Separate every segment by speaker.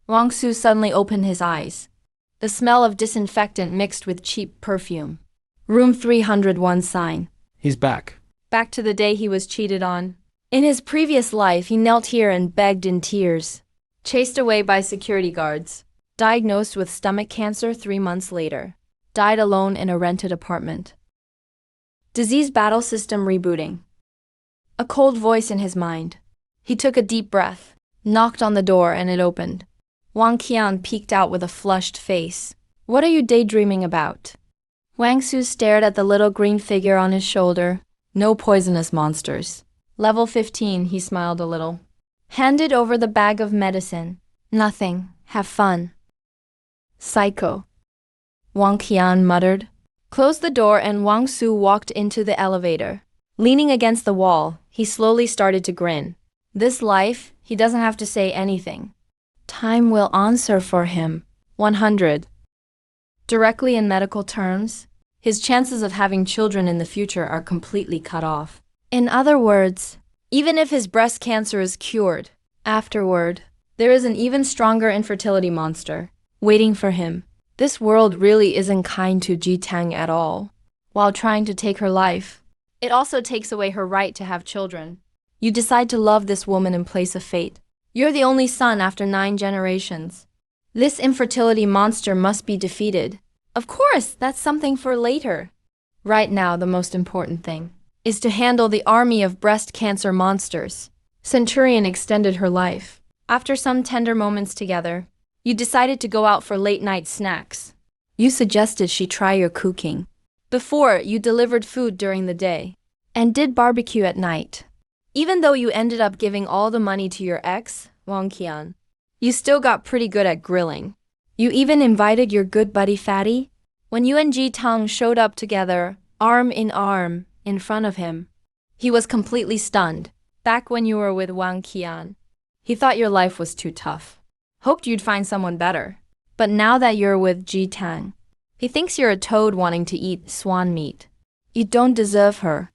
Speaker 1: Wang Su suddenly opened his eyes. The smell of disinfectant mixed with cheap perfume. Room 301 sign.
Speaker 2: He's back.
Speaker 1: Back to the day he was cheated on. In his previous life, he knelt here and begged in tears. Chased away by security guards. Diagnosed with stomach cancer 3 months later. Died alone in a rented apartment. Disease battle system rebooting. A cold voice in his mind. He took a deep breath, knocked on the door, and it opened. Wang Qian peeked out with a flushed face. "What are you daydreaming about?" Wang Su stared at the little green figure on his shoulder. "No poisonous monsters." Level 15, he smiled a little. Handed over the bag of medicine. "Nothing. Have fun." "Psycho," Wang Qian muttered. Closed the door and Wang Su walked into the elevator. Leaning against the wall, he slowly started to grin. This life, he doesn't have to say anything. Time will answer for him. 100. Directly in medical terms, his chances of having children in the future are completely cut off. In other words, even if his breast cancer is cured, afterward, there is an even stronger infertility monster waiting for him. This world really isn't kind to Ji Tang at all. While trying to take her life, it also takes away her right to have children. You decide to love this woman in place of fate. You're the only son after 9 generations. This infertility monster must be defeated. Of course, that's something for later. Right now, the most important thing is to handle the army of breast cancer monsters. Centurion extended her life. After some tender moments together, you decided to go out for late-night snacks. You suggested she try your cooking. Before, you delivered food during the day and did barbecue at night. Even though you ended up giving all the money to your ex, Wang Qian, you still got pretty good at grilling. You even invited your good buddy Fatty. When you and Ji Tang showed up together, arm in arm, in front of him, he was completely stunned. Back when you were with Wang Qian, he thought your life was too tough. Hoped you'd find someone better. But now that you're with Ji Tang, he thinks you're a toad wanting to eat swan meat. You don't deserve her.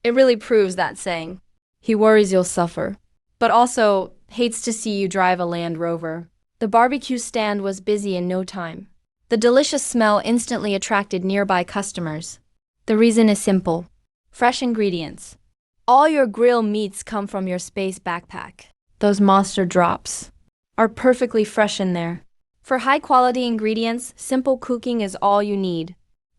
Speaker 1: It really proves that saying. He worries you'll suffer, but also hates to see you drive a Land Rover. The barbecue stand was busy in no time. The delicious smell instantly attracted nearby customers. The reason is simple. Fresh ingredients. All your grill meats come from your space backpack. Those monster drops are perfectly fresh in there. For high-quality ingredients, simple cooking is all you need.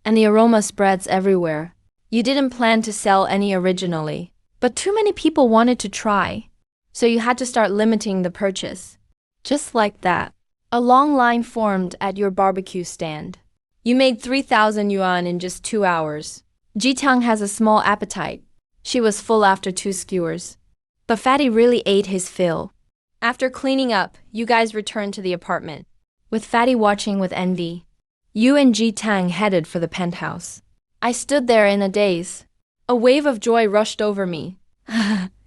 Speaker 1: And the aroma spreads everywhere. You didn't plan to sell any originally, but too many people wanted to try, so you had to start limiting the purchase. Just like that, a long line formed at your barbecue stand. You made 3,000 yuan in just 2 hours. Ji Tang has a small appetite. She was full after 2 skewers. But Fatty really ate his fill. After cleaning up, you guys returned to the apartment, with Fatty watching with envy. You and Ji Tang headed for the penthouse. I stood there in a daze. A wave of joy rushed over me.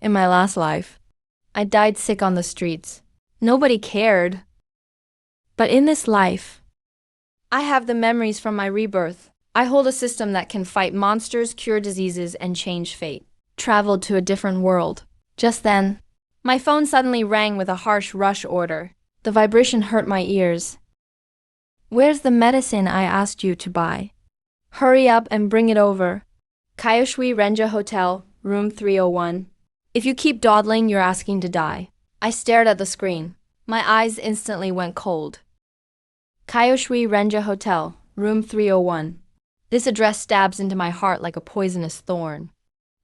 Speaker 1: In my last life, I died sick on the streets. Nobody cared. But in this life, I have the memories from my rebirth. I hold a system that can fight monsters, cure diseases, and change fate. Traveled to a different world. Just then, my phone suddenly rang with a harsh rush order. The vibration hurt my ears. "Where's the medicine I asked you to buy? Hurry up and bring it over. Kayoshui Renja Hotel, room 301. If you keep dawdling, you're asking to die." I stared at the screen. My eyes instantly went cold. Kayoshui Renja Hotel, room 301. This address stabs into my heart like a poisonous thorn.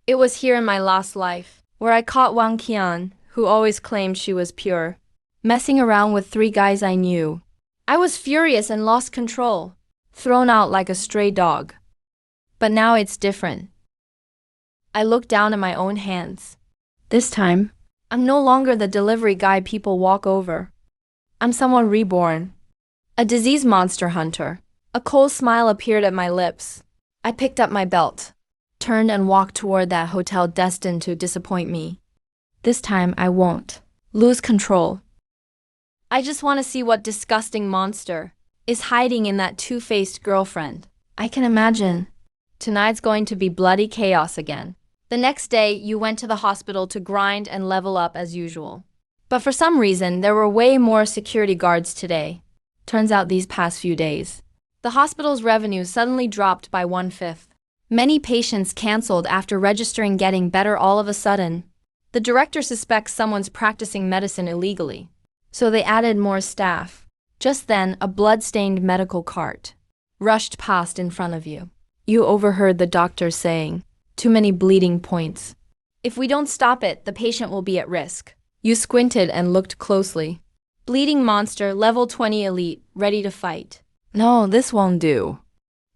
Speaker 1: It was here in my last life, where I caught Wang Qian, who always claimed she was pure, messing around with 3 guys I knew. I was furious and lost control, thrown out like a stray dog. But now it's different. I look down at my own hands. This time, I'm no longer the delivery guy people walk over. I'm someone reborn. A disease monster hunter. A cold smile appeared at my lips. I picked up my belt, turned and walked toward that hotel destined to disappoint me. This time I won't lose control. I just want to see what disgusting monster is hiding in that two-faced girlfriend. I can imagine. Tonight's going to be bloody chaos again. The next day, you went to the hospital to grind and level up as usual. But for some reason, there were way more security guards today. Turns out these past few days, the hospital's revenue suddenly dropped by 1/5. Many patients canceled after registering getting better all of a sudden. The director suspects someone's practicing medicine illegally, so they added more staff. Just then, a blood-stained medical cart rushed past in front of you. You overheard the doctor saying, "Too many bleeding points. If we don't stop it, the patient will be at risk." You squinted and looked closely. Bleeding monster, level 20 elite, ready to fight. No, this won't do.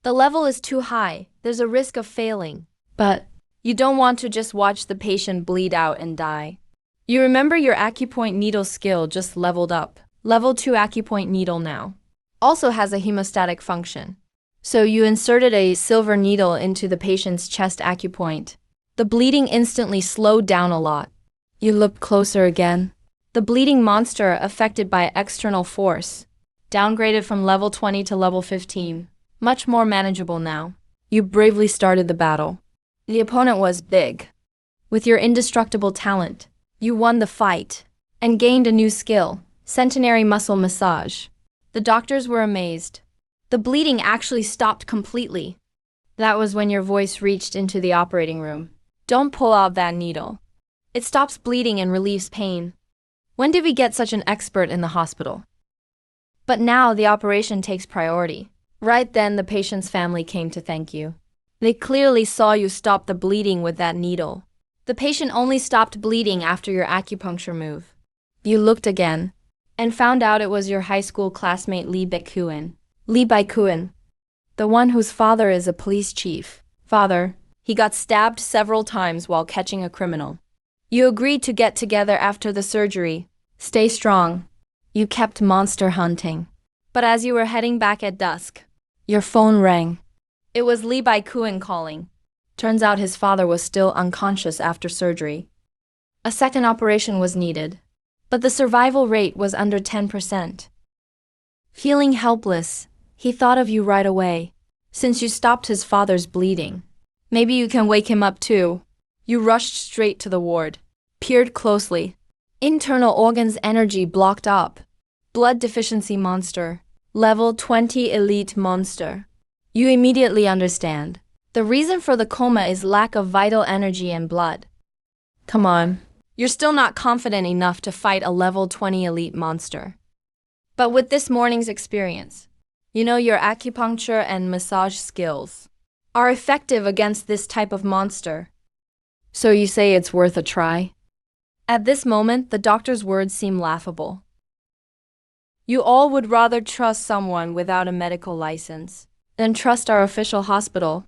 Speaker 1: The level is too high, there's a risk of failing. But you don't want to just watch the patient bleed out and die. You remember your acupoint needle skill just leveled up. Level 2 acupoint needle now. Also has a hemostatic function. So you inserted a silver needle into the patient's chest acupoint. The bleeding instantly slowed down a lot. You looked closer again. The bleeding monster affected by external force. Downgraded from level 20 to level 15. Much more manageable now. You bravely started the battle. The opponent was big. With your indestructible talent, you won the fight and gained a new skill, centenary muscle massage. The doctors were amazed. The bleeding actually stopped completely. That was when your voice reached into the operating room. Don't pull out that needle. It stops bleeding and relieves pain. When did we get such an expert in the hospital? But now the operation takes priority. Right then, the patient's family came to thank you. They clearly saw you stop the bleeding with that needle. The patient only stopped bleeding after your acupuncture move. You looked again and found out it was your high school classmate Lee Baikuin. Lee Baikuin, the one whose father is a police chief. Father, he got stabbed several times while catching a criminal. You agreed to get together after the surgery. Stay strong. You kept monster hunting. But as you were heading back at dusk, your phone rang. It was Lee Baikuin calling. Turns out his father was still unconscious after surgery. A second operation was needed, but the survival rate was under 10%. Feeling helpless, he thought of you right away. Since you stopped his father's bleeding, maybe you can wake him up too. You rushed straight to the ward, peered closely. Internal organs energy blocked up. Blood deficiency monster. Level 20 elite monster. You immediately understand. The reason for the coma is lack of vital energy and blood. Come on. You're still not confident enough to fight a level 20 elite monster. But with this morning's experience, you know your acupuncture and massage skills are effective against this type of monster. So you say it's worth a try? At this moment, the doctor's words seem laughable. You all would rather trust someone without a medical license than trust our official hospital.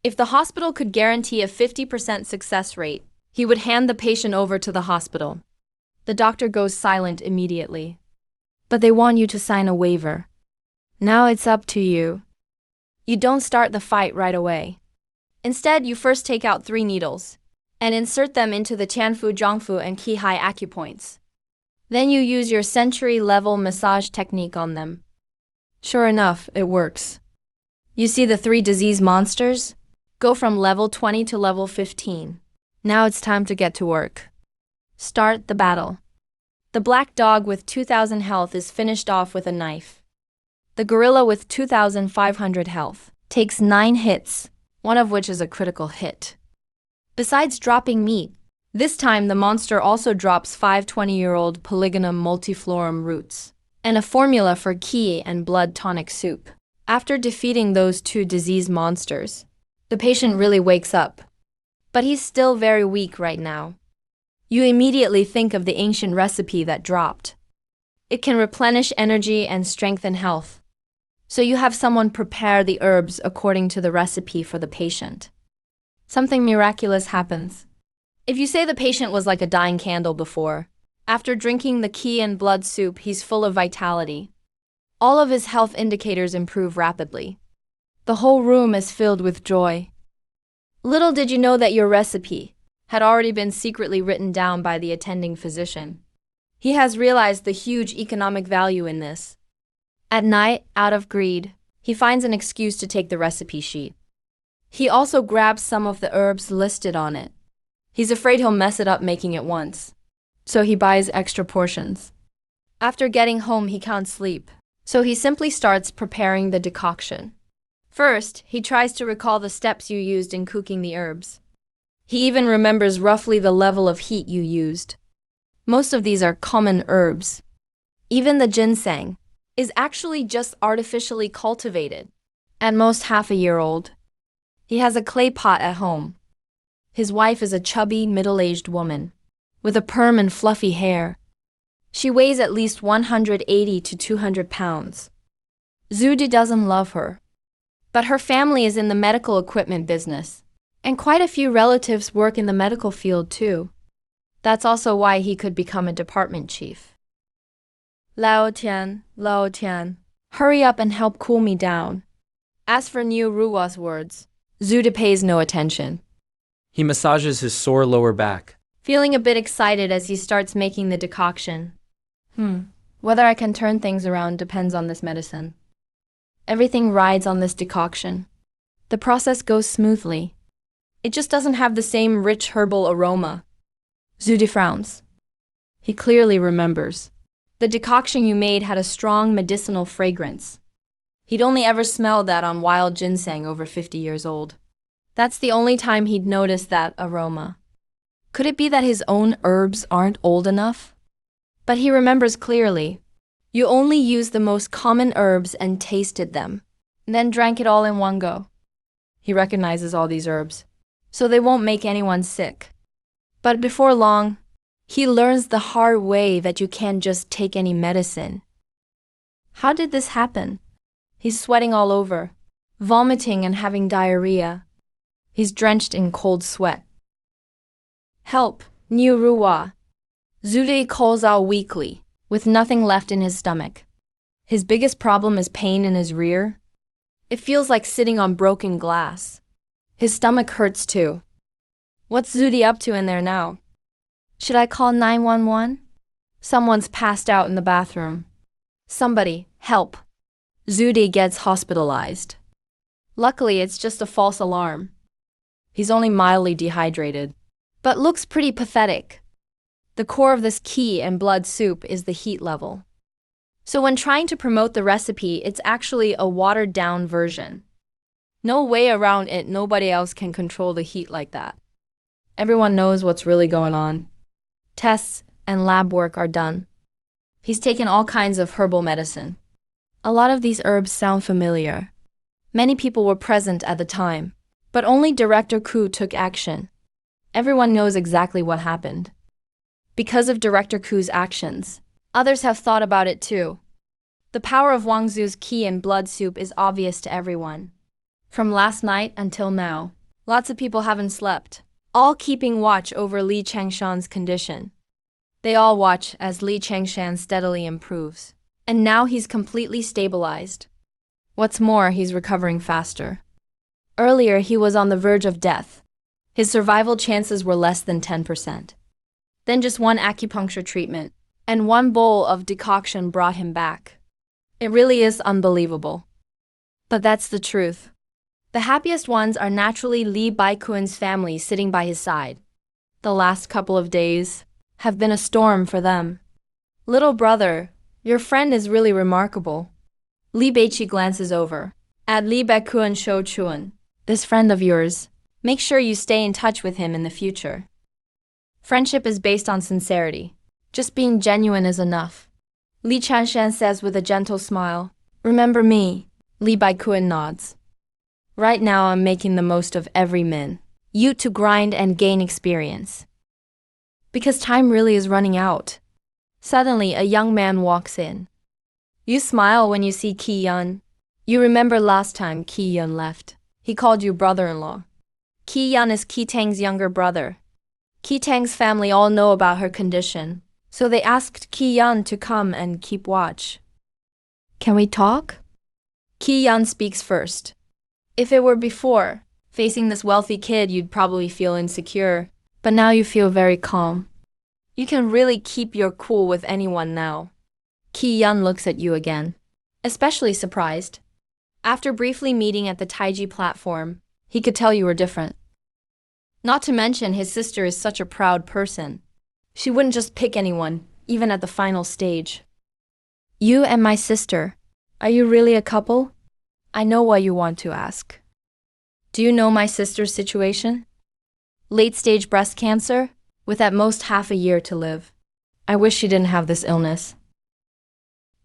Speaker 1: If the hospital could guarantee a 50% success rate, he would hand the patient over to the hospital. The doctor goes silent immediately. But they want you to sign a waiver. Now it's up to you. You don't start the fight right away. Instead, you first take out 3 needles and insert them into the Tianfu, Zhangfu, and Qihai acupoints. Then you use your century-level massage technique on them. Sure enough, it works. You see the 3 disease monsters? Go from level 20 to level 15. Now it's time to get to work. Start the battle. The black dog with 2,000 health is finished off with a knife. The gorilla with 2,500 health takes 9 hits, one of which is a critical hit. Besides dropping meat, this time the monster also drops 5 20-year-old Polygonum multiflorum roots and a formula for qi and blood tonic soup. After defeating those 2 disease monsters, the patient really wakes up. But he's still very weak right now. You immediately think of the ancient recipe that dropped. It can replenish energy and strengthen health. So you have someone prepare the herbs according to the recipe for the patient. Something miraculous happens. If you say the patient was like a dying candle before, after drinking the qi and blood soup, he's full of vitality. All of his health indicators improve rapidly. The whole room is filled with joy. Little did you know that your recipe had already been secretly written down by the attending physician. He has realized the huge economic value in this. At night, out of greed, he finds an excuse to take the recipe sheet. He also grabs some of the herbs listed on it. He's afraid he'll mess it up making it once. so he buys extra portions. After getting home, he can't sleep, so he simply starts preparing the decoction. First, he tries to recall the steps you used in cooking the herbs. He even remembers roughly the level of heat you used. Most of these are common herbs. Even the ginseng is actually just artificially cultivated, at most half a year old. He has a clay pot at home. His wife is a chubby, middle-aged woman with a perm and fluffy hair. She weighs at least 180 to 200 pounds. Zudi doesn't love her, but her family is in the medical equipment business, and quite a few relatives work in the medical field too. That's also why he could become a department chief. Lao Tian, hurry up and help cool me down. As for Niu Ruwa's words, Zudi pays no attention.
Speaker 2: He massages his sore lower back,
Speaker 1: feeling a bit excited as he starts making the decoction. Whether I can turn things around depends on this medicine. Everything rides on this decoction. The process goes smoothly. It just doesn't have the same rich herbal aroma. Zudi frowns. He clearly remembers. The decoction you made had a strong medicinal fragrance. He'd only ever smelled that on wild ginseng over 50 years old. That's the only time he'd noticed that aroma. Could it be that his own herbs aren't old enough? But he remembers clearly. You only used the most common herbs and tasted them, and then drank it all in one go. He recognizes all these herbs, so they won't make anyone sick. But before long, he learns the hard way that you can't just take any medicine. How did this happen? He's sweating all over, vomiting and having diarrhea. He's drenched in cold sweat. Help, Niu Ruwa. Zudi calls out weakly, with nothing left in his stomach. His biggest problem is pain in his rear. It feels like sitting on broken glass. His stomach hurts too. What's Zudi up to in there now? Should I call 911? Someone's passed out in the bathroom. Somebody, help. Zudi gets hospitalized. Luckily, it's just a false alarm. He's only mildly dehydrated, but looks pretty pathetic. The core of this qi and blood soup is the heat level. So when trying to promote the recipe, it's actually a watered-down version. No way around it, nobody else can control the heat like that. Everyone knows what's really going on. Tests and lab work are done. He's taken all kinds of herbal medicine. A lot of these herbs sound familiar. Many people were present at the time, but only Director Ku took action. Everyone knows exactly what happened. Because of Director Ku's actions, others have thought about it too. The power of Wang Zu's qi and blood soup is obvious to everyone. From last night until now, lots of people haven't slept, all keeping watch over Li Changshan's condition. They all watch as Li Changshan steadily improves, and now he's completely stabilized. What's more, he's recovering faster. Earlier, he was on the verge of death. His survival chances were less than 10%. Then just one acupuncture treatment and one bowl of decoction brought him back. It really is unbelievable. But that's the truth. The happiest ones are naturally Li Baikuan's family sitting by his side. The last couple of days have been a storm for them. Little brother, your friend is really remarkable. Li Beiqi glances over at Li Baikuan Shou Chuan. This friend of yours, make sure you stay in touch with him in the future. Friendship is based on sincerity. Just being genuine is enough. Li Chanshan says with a gentle smile. Remember me? Li Baikuan nods. Right now I'm making the most of every min. You to grind and gain experience. Because time really is running out. Suddenly, a young man walks in. You smile when you see Qi Yun. You remember last time Qi Yun left. He called you brother-in-law. Qi Yun is Qi Tang's younger brother. Qi Tang's family all know about her condition, so they asked Qi Yun to come and keep watch. Can we talk? Qi Yun speaks first. If it were before, facing this wealthy kid, you'd probably feel insecure, but now you feel very calm. You can really keep your cool with anyone now. Qi Yun looks at you again, especially surprised. After briefly meeting at the Taiji platform, he could tell you were different. Not to mention his sister is such a proud person. She wouldn't just pick anyone, even at the final stage. You and my sister, are you really a couple? I know what you want to ask. Do you know my sister's situation? Late-stage breast cancer, with at most half a year to live. I wish she didn't have this illness.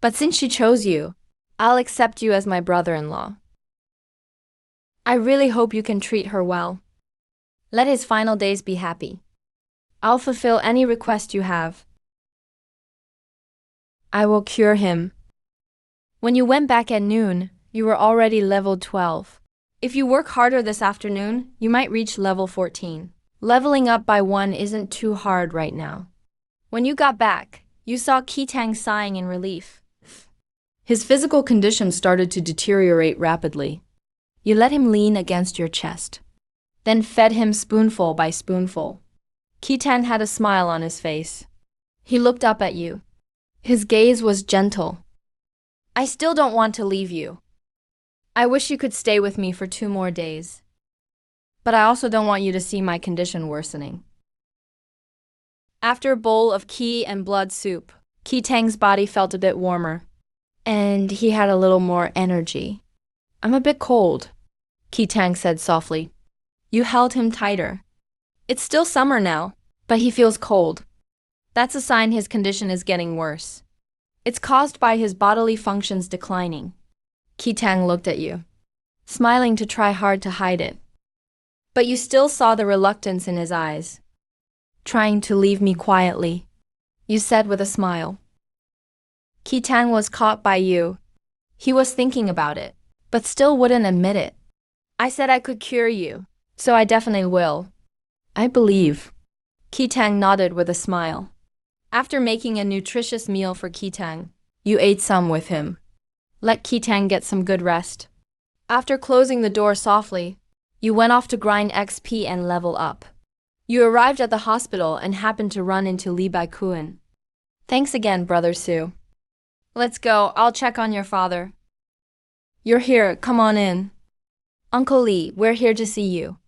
Speaker 1: But since she chose you, I'll accept you as my brother-in-law. I really hope you can treat her well. Let his final days be happy. I'll fulfill any request you have. I will cure him. When you went back at noon, you were already level 12. If you work harder this afternoon, you might reach level 14. Leveling up by 1 isn't too hard right now. When you got back, you saw Qitang sighing in relief. His physical condition started to deteriorate rapidly. You let him lean against your chest, then fed him spoonful by spoonful. Qitang had a smile on his face. He looked up at you. His gaze was gentle. I still don't want to leave you. I wish you could stay with me for 2 more days. But I also don't want you to see my condition worsening. After a bowl of qi and blood soup, Qitang's body felt a bit warmer, and he had a little more energy. I'm a bit cold, Qitang said softly. You held him tighter. It's still summer now, but he feels cold. That's a sign his condition is getting worse. It's caused by his bodily functions declining. Qitang looked at you, smiling to try hard to hide it. But you still saw the reluctance in his eyes. Trying to leave me quietly, you said with a smile. Qitang was caught by you. He was thinking about it, but still wouldn't admit it. I said I could cure you, so I definitely will. I believe. Qitang nodded with a smile. After making a nutritious meal for Qitang, you ate some with him. Let Qitang get some good rest. After closing the door softly, you went off to grind XP and level up. You arrived at the hospital and happened to run into Li Baikuan. Thanks again, Brother Su. Let's go, I'll check on your father. You're here, come on in. Uncle Li, we're here to see you.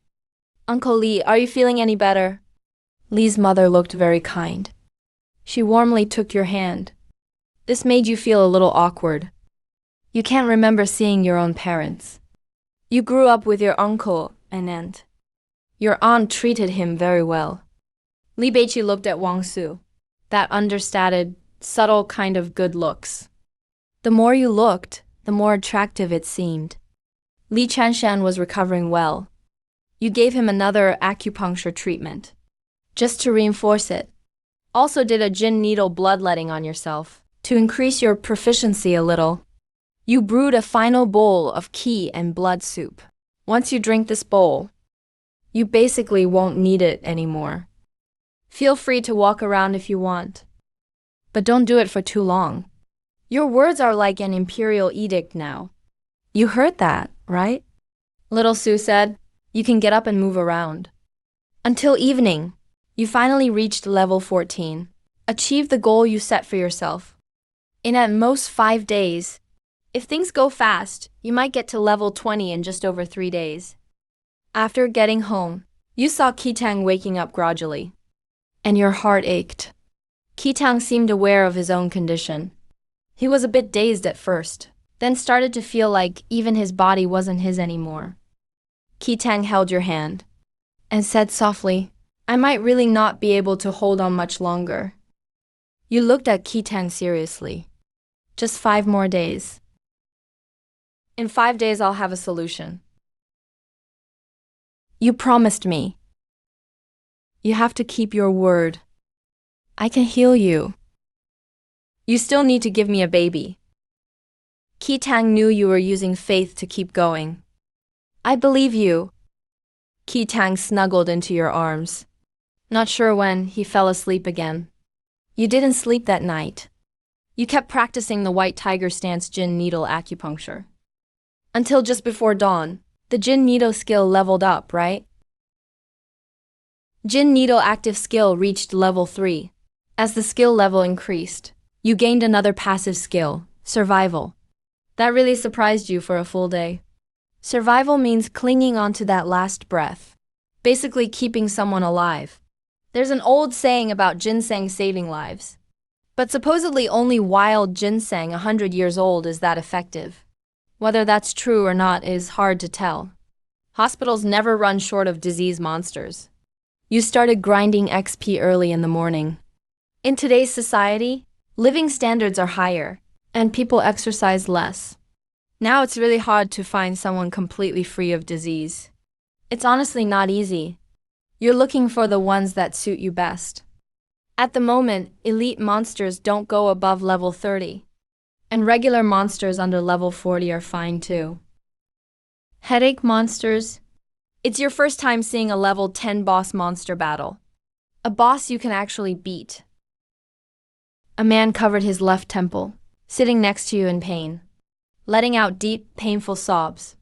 Speaker 1: Uncle Li, are you feeling any better? Li's mother looked very kind. She warmly took your hand. This made you feel a little awkward. You can't remember seeing your own parents. You grew up with your uncle and aunt. Your aunt treated him very well. Li Beiqi looked at Wang Su. That understated, subtle kind of good looks. The more you looked, the more attractive it seemed. Li Chanshan was recovering well. You gave him another acupuncture treatment, just to reinforce it. Also did a jin needle bloodletting on yourself, to increase your proficiency a little. You brewed a final bowl of qi and blood soup. Once you drink this bowl, you basically won't need it anymore. Feel free to walk around if you want, but don't do it for too long. Your words are like an imperial edict now. You heard that, right? Little Su said, you can get up and move around. Until evening, you finally reached level 14, achieved the goal you set for yourself. In at most 5 days, if things go fast, you might get to level 20 in just over 3 days. After getting home, you saw Qitang waking up gradually, and your heart ached. Qitang seemed aware of his own condition. He was a bit dazed at first, then started to feel like even his body wasn't his anymore. Qitang held your hand and said softly, I might really not be able to hold on much longer. You looked at Qitang seriously. Just 5 more days. In 5 days I'll have a solution. You promised me. You have to keep your word. I can heal you. You still need to give me a baby. Qitang knew you were using faith to keep going. I believe you. Qitang snuggled into your arms. Not sure when, he fell asleep again. You didn't sleep that night. You kept practicing the white tiger stance jin needle acupuncture. Until just before dawn, the jin needle skill leveled up, right? Jin needle active skill reached level 3. As the skill level increased, you gained another passive skill, survival. That really surprised you for a full day. Survival means clinging onto that last breath, basically keeping someone alive. There's an old saying about ginseng saving lives. But supposedly only wild ginseng 100 years old is that effective. Whether that's true or not is hard to tell. Hospitals never run short of disease monsters. You started grinding XP early in the morning. In today's society, living standards are higher, and people exercise less. Now it's really hard to find someone completely free of disease. It's honestly not easy. You're looking for the ones that suit you best. At the moment, elite monsters don't go above level 30. And regular monsters under level 40 are fine too. Headache monsters. It's your first time seeing a level 10 boss monster battle. A boss you can actually beat. A man covered his left temple, sitting next to you in pain, letting out deep, painful sobs,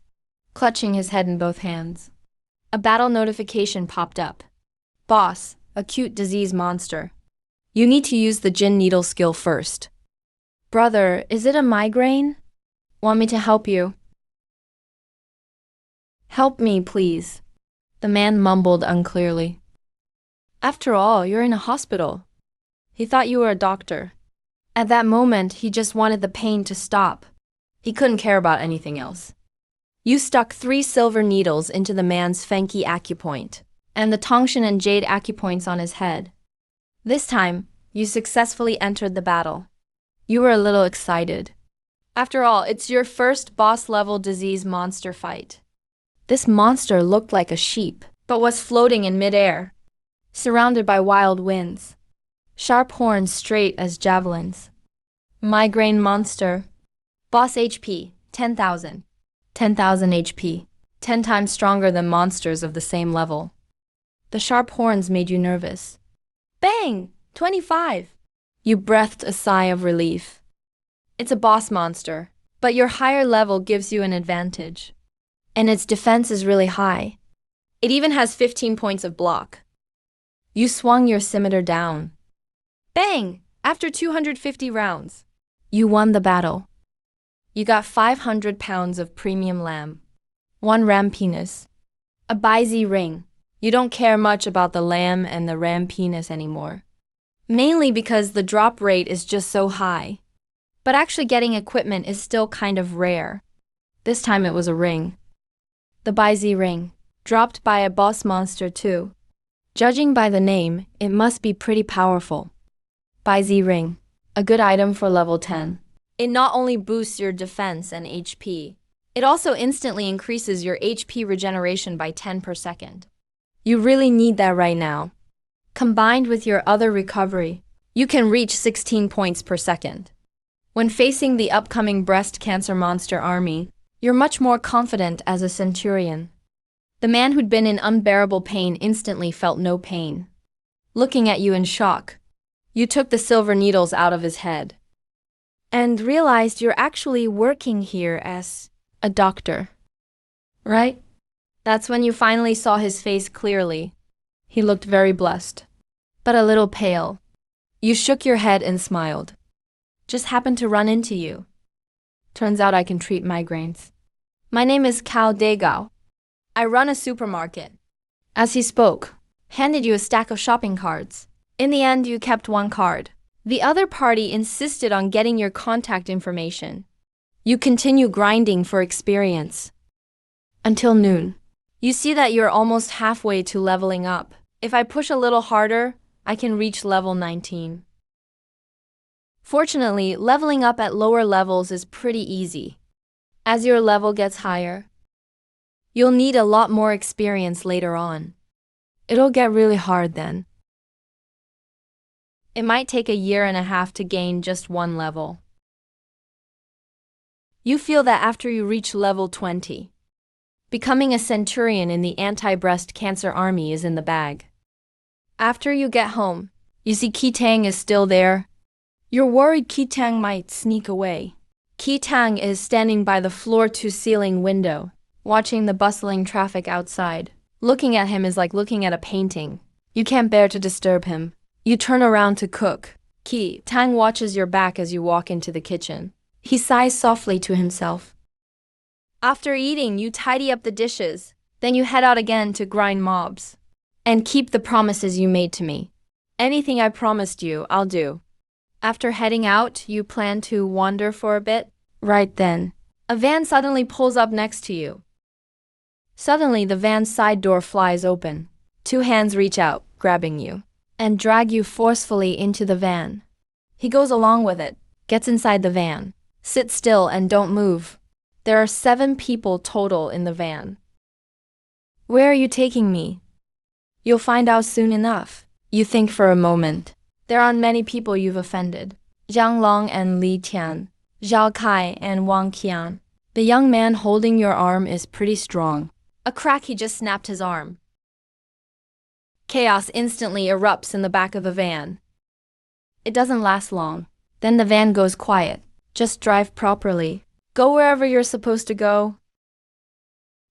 Speaker 1: clutching his head in both hands. A battle notification popped up. Boss, acute disease monster. You need to use the Jin Needle skill first. Brother, is it a migraine? Want me to help you? Help me, please. The man mumbled unclearly. After all, you're in a hospital. He thought you were a doctor. At that moment, he just wanted the pain to stop. He couldn't care about anything else. You stuck 3 silver needles into the man's Fenki acupoint, and the Tongshan and Jade acupoints on his head. This time, you successfully entered the battle. You were a little excited. After all, it's your first boss-level disease monster fight. This monster looked like a sheep, but was floating in midair, surrounded by wild winds. Sharp horns straight as javelins. Migraine monster. Boss HP, 10,000. 10,000 HP. 10 times stronger than monsters of the same level. The sharp horns made you nervous. Bang! 25! You breathed a sigh of relief. It's a boss monster, but your higher level gives you an advantage. And its defense is really high. It even has 15 points of block. You swung your scimitar down. Bang! After 250 rounds, you won the battle. You got 500 pounds of premium lamb, 1 ram penis, a Baizi ring. You don't care much about the lamb and the ram penis anymore. Mainly because the drop rate is just so high. But actually getting equipment is still kind of rare. This time it was a ring. The Baizi ring, dropped by a boss monster too. Judging by the name, it must be pretty powerful. Baizi ring, a good item for level 10. It not only boosts your defense and HP, it also instantly increases your HP regeneration by 10 per second. You really need that right now. Combined with your other recovery, you can reach 16 points per second. When facing the upcoming breast cancer monster army, you're much more confident as a centurion. The man who'd been in unbearable pain instantly felt no pain. Looking at you in shock, you took the silver needles out of his head and realized you're actually working here as a doctor. Right? That's when you finally saw his face clearly. He looked very blessed, but a little pale. You shook your head and smiled. Just happened to run into you. Turns out I can treat migraines. My name is Cao Degao. I run a supermarket. As he spoke, handed you a stack of shopping cards. In the end, you kept 1 card. The other party insisted on getting your contact information. You continue grinding for experience. Until noon. You see that you're almost halfway to leveling up. If I push a little harder, I can reach level 19. Fortunately, leveling up at lower levels is pretty easy. As your level gets higher, you'll need a lot more experience later on. It'll get really hard then. It might take a year and a half to gain just 1 level. You feel that after you reach level 20, becoming a centurion in the anti-breast cancer army is in the bag. After you get home, you see Qi-Tang is still there. You're worried Qi-Tang might sneak away. Qi-Tang is standing by the floor-to-ceiling window, watching the bustling traffic outside. Looking at him is like looking at a painting. You can't bear to disturb him. You turn around to cook. Qi-Tang watches your back as you walk into the kitchen. He sighs softly to himself. After eating, you tidy up the dishes. Then you head out again to grind mobs. And keep the promises you made to me. Anything I promised you, I'll do. After heading out, you plan to wander for a bit? Right then, a van suddenly pulls up next to you. Suddenly, the van's side door flies open. 2 hands reach out, grabbing you, and drag you forcefully into the van. He goes along with it, gets inside the van. Sit still and don't move. There are 7 people total in the van. Where are you taking me? You'll find out soon enough. You think for a moment. There aren't many people you've offended. Zhang Long and Li Tian, Zhao Kai and Wang Qian. The young man holding your arm is pretty strong. A crack, he just snapped his arm. Chaos instantly erupts in the back of the van. It doesn't last long. Then the van goes quiet. Just drive properly. Go wherever you're supposed to go.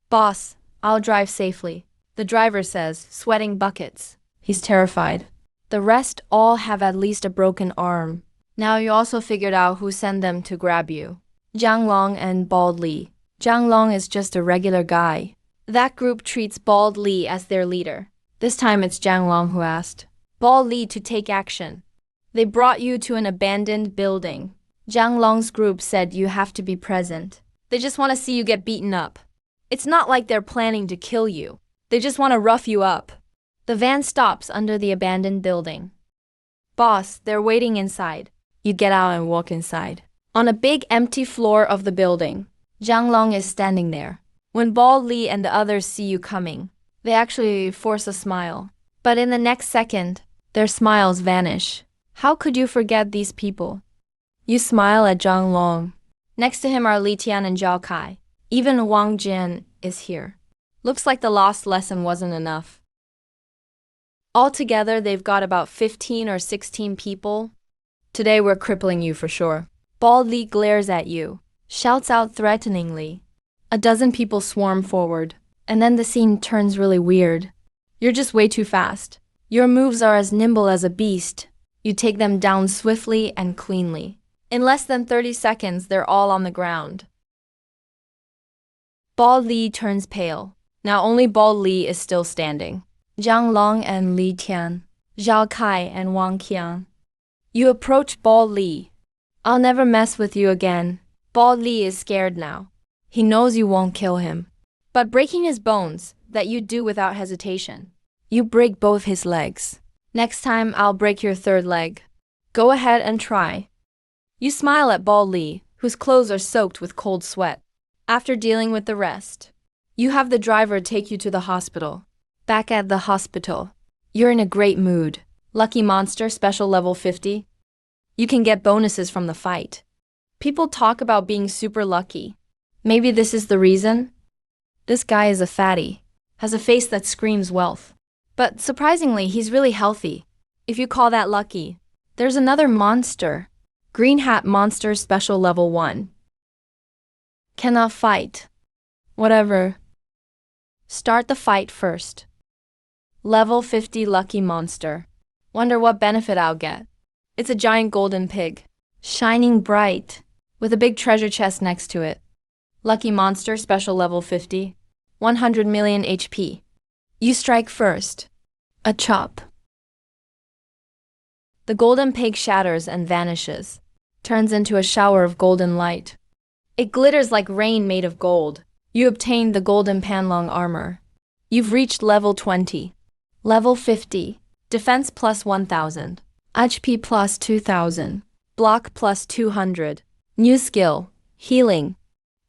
Speaker 1: Boss, I'll drive safely, the driver says, sweating buckets. He's terrified. The rest all have at least a broken arm. Now you also figured out who sent them to grab you. Jiang Long and Bald Li. Jiang Long is just a regular guy. That group treats Bald Li as their leader. This time it's Jiang Long who asked Bald Li to take action. They brought you to an abandoned building. Jiang Long's group said you have to be present. They just want to see you get beaten up. It's not like they're planning to kill you. They just want to rough you up. The van stops under the abandoned building. Boss, they're waiting inside. You get out and walk inside. On a big empty floor of the building, Jiang Long is standing there. When Bald Li and the others see you coming, they actually force a smile. But in the next second, their smiles vanish. How could you forget these people? You smile at Jiang Long. Next to him are Li Tian and Zhao Kai. Even Wang Jian is here. Looks like the lost lesson wasn't enough. Altogether, they've got about 15 or 16 people. Today we're crippling you for sure. Bald Li glares at you, shouts out threateningly. A dozen people swarm forward, and then the scene turns really weird. You're just way too fast. Your moves are as nimble as a beast. You take them down swiftly and cleanly. In less than 30 seconds, they're all on the ground. Bald Li turns pale. Now only Bald Li is still standing. Jiang Long and Li Tian, Zhao Kai and Wang Qian. You approach Bald Li. I'll never mess with you again. Bald Li is scared now. He knows you won't kill him. But breaking his bones, that you do without hesitation. You break both his legs. Next time, I'll break your 3rd leg. Go ahead and try. You smile at Bald Li, whose clothes are soaked with cold sweat. After dealing with the rest, you have the driver take you to the hospital. Back at the hospital, you're in a great mood. Lucky Monster, special level 50. You can get bonuses from the fight. People talk about being super lucky. Maybe this is the reason? This guy is a fatty, has a face that screams wealth. But surprisingly, he's really healthy. If you call that lucky. There's another monster. Green Hat Monster, special level 1. Cannot fight. Whatever. Start the fight first. Level 50 Lucky Monster. Wonder what benefit I'll get. It's a giant golden pig. Shining bright. With a big treasure chest next to it. Lucky Monster, special level 50. 100 million HP. You strike first. A chop. The golden pig shatters and vanishes. Turns into a shower of golden light. It glitters like rain made of gold. You obtained the golden Panlong armor. You've reached level 20. Level 50. Defense plus 1000. HP plus 2000. Block plus 200. New skill. Healing.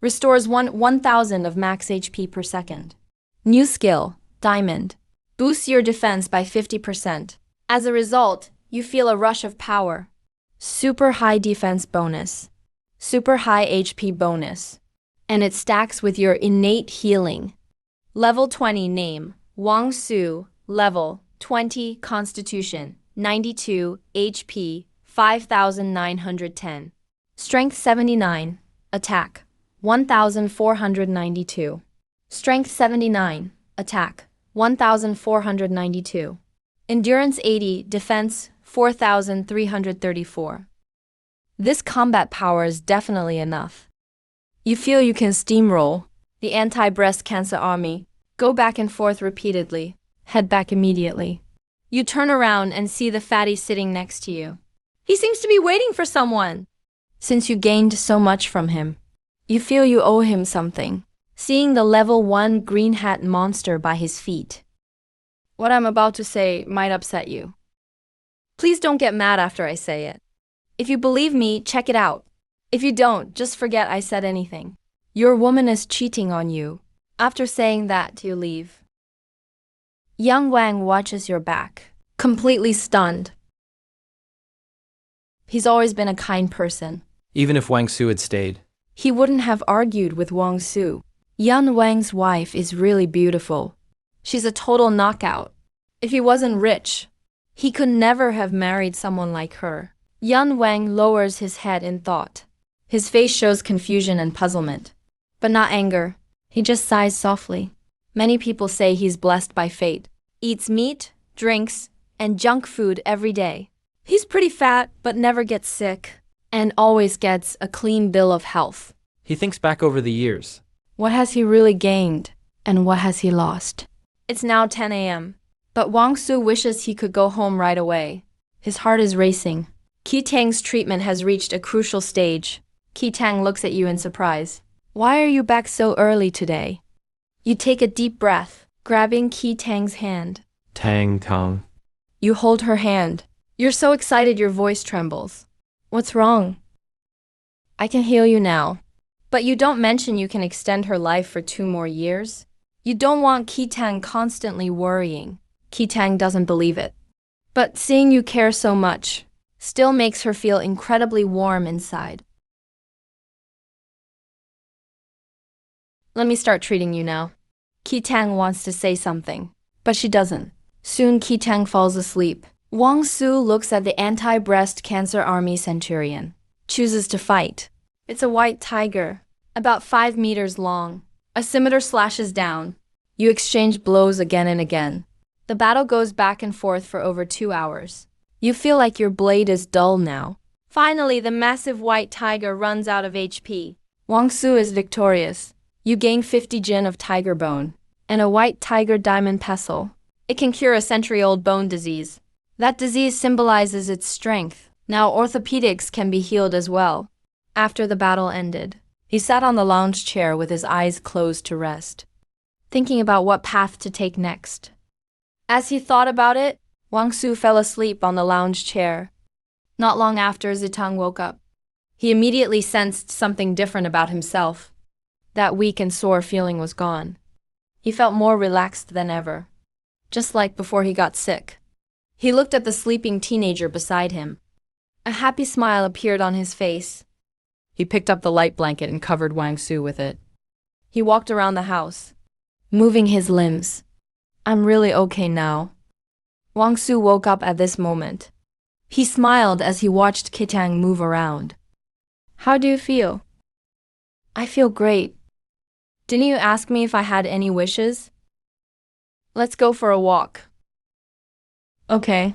Speaker 1: Restores 1000 of max HP per second. New skill. Diamond. Boosts your defense by 50%. As a result, you feel a rush of power. Super high defense bonus. Super high HP bonus. And it stacks with your innate healing. Level 20 name. Wang Su. Level 20 Constitution. 92 HP. 5910. Strength 79. Attack. 1492. Strength 79. Attack. 1492. Endurance 80. Defense 4334. This combat power is definitely enough. You feel you can steamroll the anti-breast cancer army, go back and forth repeatedly, Head back immediately. You turn around and see the fatty sitting next to you. He seems to be waiting for someone. Since you gained so much from him, you feel you owe him something. Seeing the level 1 green hat monster by his feet. What I'm about to say might upset you. Please don't get mad after I say it. If you believe me, check it out. If you don't, just forget I said anything. Your woman is cheating on you. After saying that, you leave. Young Wang watches your back, completely stunned. He's always been a kind person.
Speaker 2: Even if Wang Su had stayed.
Speaker 1: He wouldn't have argued with Wang Su. Yan Wang's wife is really beautiful. She's a total knockout. If he wasn't rich, he could never have married someone like her. Yan Wang lowers his head in thought. His face shows confusion and puzzlement, but not anger. He just sighs softly. Many people say he's blessed by fate. Eats meat, drinks, and junk food every day. He's pretty fat, but never gets sick, and always gets a clean bill of health.
Speaker 2: He thinks back over the years.
Speaker 1: What has he really gained, and what has he lost? It's now 10 a.m., but Wang Su wishes he could go home right away. His heart is racing. Qi Tang's treatment has reached a crucial stage. Qi Tang looks at you in surprise. Why are you back so early today? You take a deep breath, grabbing Qi Tang's hand.
Speaker 2: Tang.
Speaker 1: You hold her hand. You're so excited your voice trembles. What's wrong? I can heal you now. But you don't mention you can extend her life for 2 more years? You don't want Qi Tang constantly worrying. Qi Tang doesn't believe it. But seeing you care so much still makes her feel incredibly warm inside. Let me start treating you now. Qi Tang wants to say something, but she doesn't. Soon Qi Tang falls asleep. Wang Su looks at the anti-breast cancer army centurion. Chooses to fight. It's a white tiger, about 5 meters long. A scimitar slashes down. You exchange blows again and again. The battle goes back and forth for over 2 hours. You feel like your blade is dull now. Finally, the massive white tiger runs out of HP. Wang Su is victorious. You gain 50 jin of tiger bone and a white tiger diamond pestle. It can cure a century-old bone disease. That disease symbolizes its strength. Now orthopedics can be healed as well. After the battle ended, he sat on the lounge chair with his eyes closed to rest, thinking about what path to take next. As he thought about it, Wang Su fell asleep on the lounge chair. Not long after, Zitang woke up. He immediately sensed something different about himself. That weak and sore feeling was gone. He felt more relaxed than ever, just like before he got sick. He looked at the sleeping teenager beside him. A happy smile appeared on his face. He picked up the light blanket and covered Wang Su with it. He walked around the house, moving his limbs. I'm really okay now. Wang Su woke up at this moment. He smiled as he watched Qi Tang move around. How do you feel? I feel great. Didn't you ask me if I had any wishes? Let's go for a walk. Okay.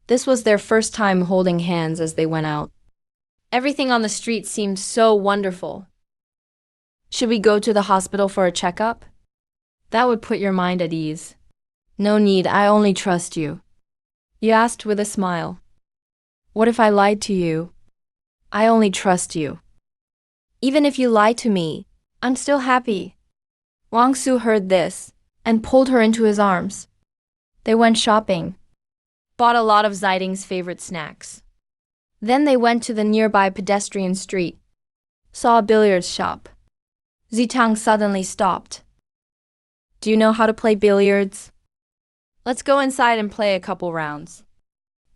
Speaker 1: This was their first time holding hands as they went out. Everything on the street seemed so wonderful. Should we go to the hospital for a checkup? That would put your mind at ease. No need, I only trust you. You asked with a smile. What if I lied to you? I only trust you. Even if you lie to me, I'm still happy. Wang Su heard this and pulled her into his arms. They went shopping, bought a lot of Ziding's favorite snacks. Then they went to the nearby pedestrian street, saw a billiards shop. Zitang suddenly stopped. Do you know how to play billiards? Let's go inside and play a couple rounds.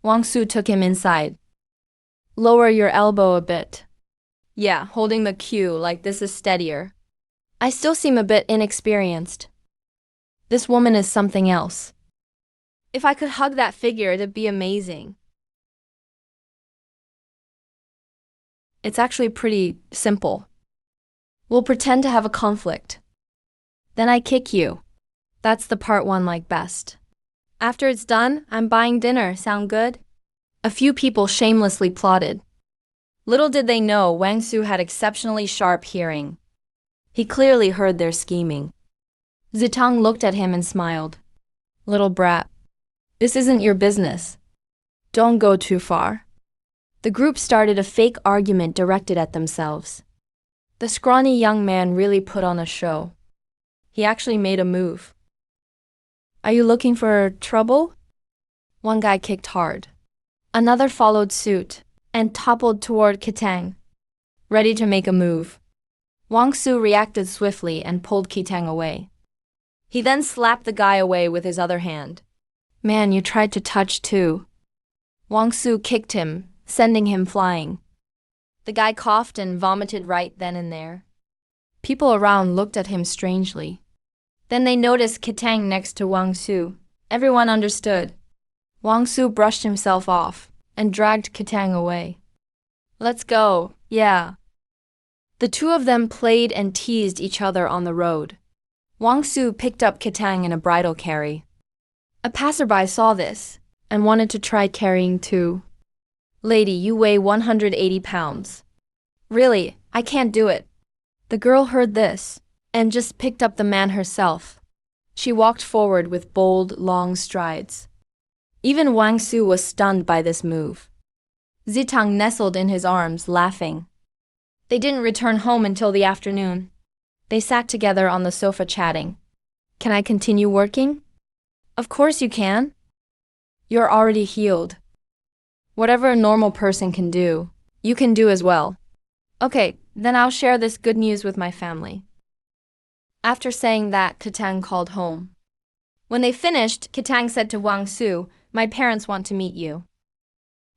Speaker 1: Wang Su took him inside. Lower your elbow a bit. Yeah, holding the cue like this is steadier. I still seem a bit inexperienced. This woman is something else. If I could hug that figure, it'd be amazing. It's actually pretty simple. We'll pretend to have a conflict. Then I kick you. That's the part one like best. After it's done, I'm buying dinner. Sound good? A few people shamelessly plotted. Little did they know Wang Su had exceptionally sharp hearing. He clearly heard their scheming. Zitang looked at him and smiled. Little brat. This isn't your business. Don't go too far. The group started a fake argument directed at themselves. The scrawny young man really put on a show. He actually made a move. Are you looking for trouble? One guy kicked hard. Another followed suit and toppled toward Kitang, ready to make a move. Wang Su reacted swiftly and pulled Kitang away. He then slapped the guy away with his other hand. Man, you tried to touch too. Wang Su kicked him, sending him flying. The guy coughed and vomited right then and there. People around looked at him strangely. Then they noticed Kitang next to Wang Su. Everyone understood. Wang Su brushed himself off and dragged Kitang away. Let's go, yeah. The two of them played and teased each other on the road. Wang Su picked up Kitang in a bridal carry. A passerby saw this and wanted to try carrying too. Lady, you weigh 180 pounds. Really, I can't do it. The girl heard this and just picked up the man herself. She walked forward with bold, long strides. Even Wang Su was stunned by this move. Zitang nestled in his arms, laughing. They didn't return home until the afternoon. They sat together on the sofa chatting. Can I continue working? Of course you can. You're already healed. Whatever a normal person can do, you can do as well. Okay, then I'll share this good news with my family. After saying that, Kitang called home. When they finished, Kitang said to Wang Su, my parents want to meet you.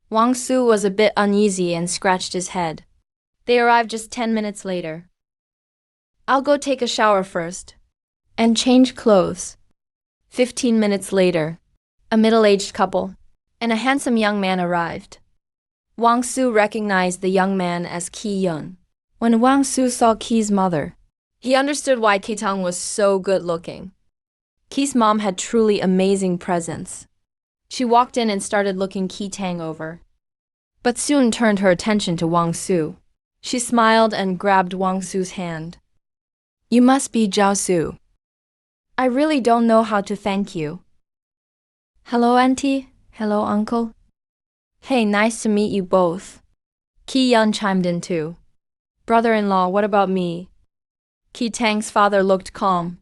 Speaker 1: Wang Su was a bit uneasy and scratched his head. They arrived just 10 minutes later. I'll go take a shower first. And change clothes. 15 minutes later, a middle-aged couple and a handsome young man arrived. Wang Su recognized the young man as Qi Yun. When Wang Su saw Qi's mother, he understood why Kitang was so good-looking. Qi's mom had truly amazing presence. She walked in and started looking Kitang over, but soon turned her attention to Wang Su. She smiled and grabbed Wang Su's hand. You must be Zhao Su. I really don't know how to thank you. Hello, auntie. Hello, uncle. Hey, nice to meet you both. Qi Yun chimed in too. Brother-in-law, what about me? Qi Tang's father looked calm.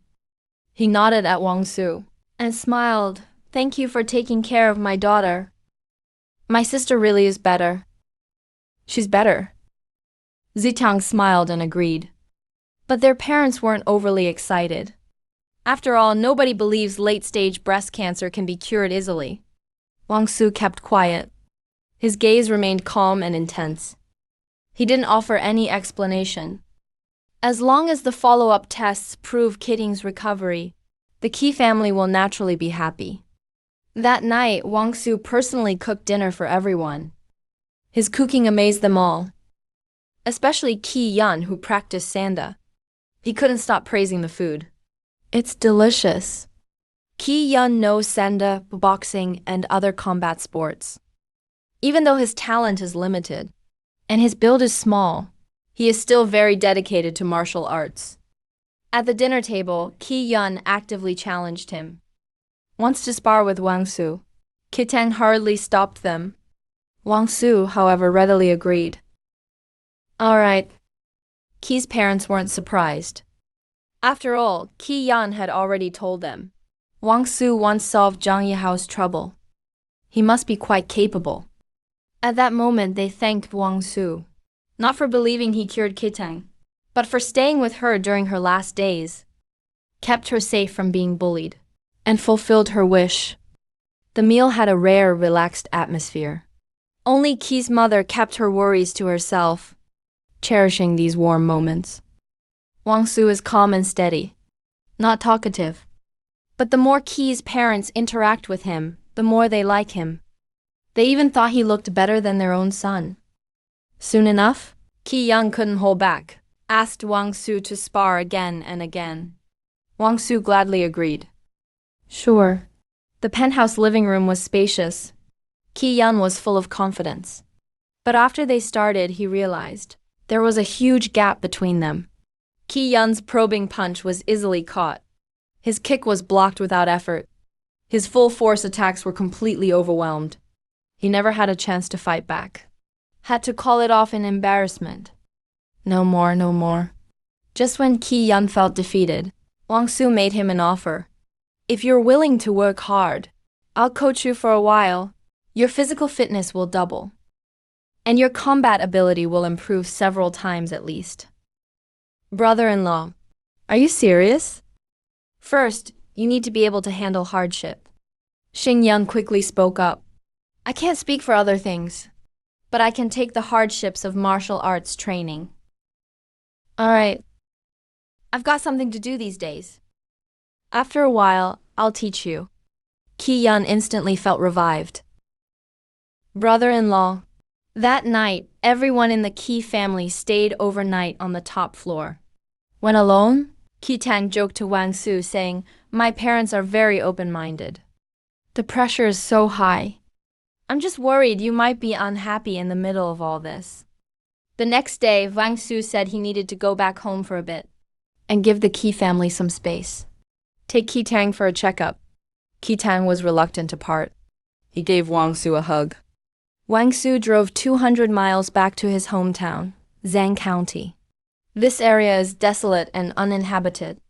Speaker 1: He nodded at Wang Su and smiled. Thank you for taking care of my daughter. My sister really is better. She's better. Zitang smiled and agreed. But their parents weren't overly excited. After all, nobody believes late-stage breast cancer can be cured easily. Wang Su kept quiet. His gaze remained calm and intense. He didn't offer any explanation. As long as the follow-up tests prove Kitting's recovery, the Qi family will naturally be happy. That night, Wang Su personally cooked dinner for everyone. His cooking amazed them all, especially Qi Yun, who practiced sanda. He couldn't stop praising the food. It's delicious. Qi Yun knows sanda, boxing, and other combat sports. Even though his talent is limited, and his build is small, he is still very dedicated to martial arts. At the dinner table, Qi Yun actively challenged him. Wants to spar with Wang Su. Kitang hurriedly stopped them. Wang Su, however, readily agreed. All right. Qi's parents weren't surprised. After all, Qi Yan had already told them. Wang Su once solved Zhang Yihao's trouble. He must be quite capable. At that moment, they thanked Wang Su, not for believing he cured Kitang, but for staying with her during her last days, kept her safe from being bullied, and fulfilled her wish. The meal had a rare, relaxed atmosphere. Only Qi's mother kept her worries to herself, cherishing these warm moments. Wang Su is calm and steady, not talkative. But the more Qi's parents interact with him, the more they like him. They even thought he looked better than their own son. Soon enough, Qi Yang couldn't hold back, asked Wang Su to spar again and again. Wang Su gladly agreed. Sure. The penthouse living room was spacious. Qi Yan was full of confidence. But after they started, he realized there was a huge gap between them. Qi Yan's probing punch was easily caught. His kick was blocked without effort. His full force attacks were completely overwhelmed. He never had a chance to fight back. Had to call it off in embarrassment. No more, no more. Just when Qi Yun felt defeated, Wang Su made him an offer. If you're willing to work hard, I'll coach you for a while. Your physical fitness will double. And your combat ability will improve several times at least. Brother-in-law, are you serious? First, you need to be able to handle hardship. Xing Yan quickly spoke up. I can't speak for other things, but I can take the hardships of martial arts training. All right. I've got something to do these days. After a while, I'll teach you. Qi Yun instantly felt revived. Brother-in-law, that night, everyone in the Qi family stayed overnight on the top floor. When alone, Qi Tang joked to Wang Su, saying, My parents are very open-minded. The pressure is so high. I'm just worried you might be unhappy in the middle of all this. The next day, Wang Su said he needed to go back home for a bit and give the Qi family some space. Take Qi Tang for a checkup. Qi Tang was reluctant to part. He gave Wang Su a hug. Wang Su drove 200 miles back to his hometown, Zhang County. This area is desolate and uninhabited.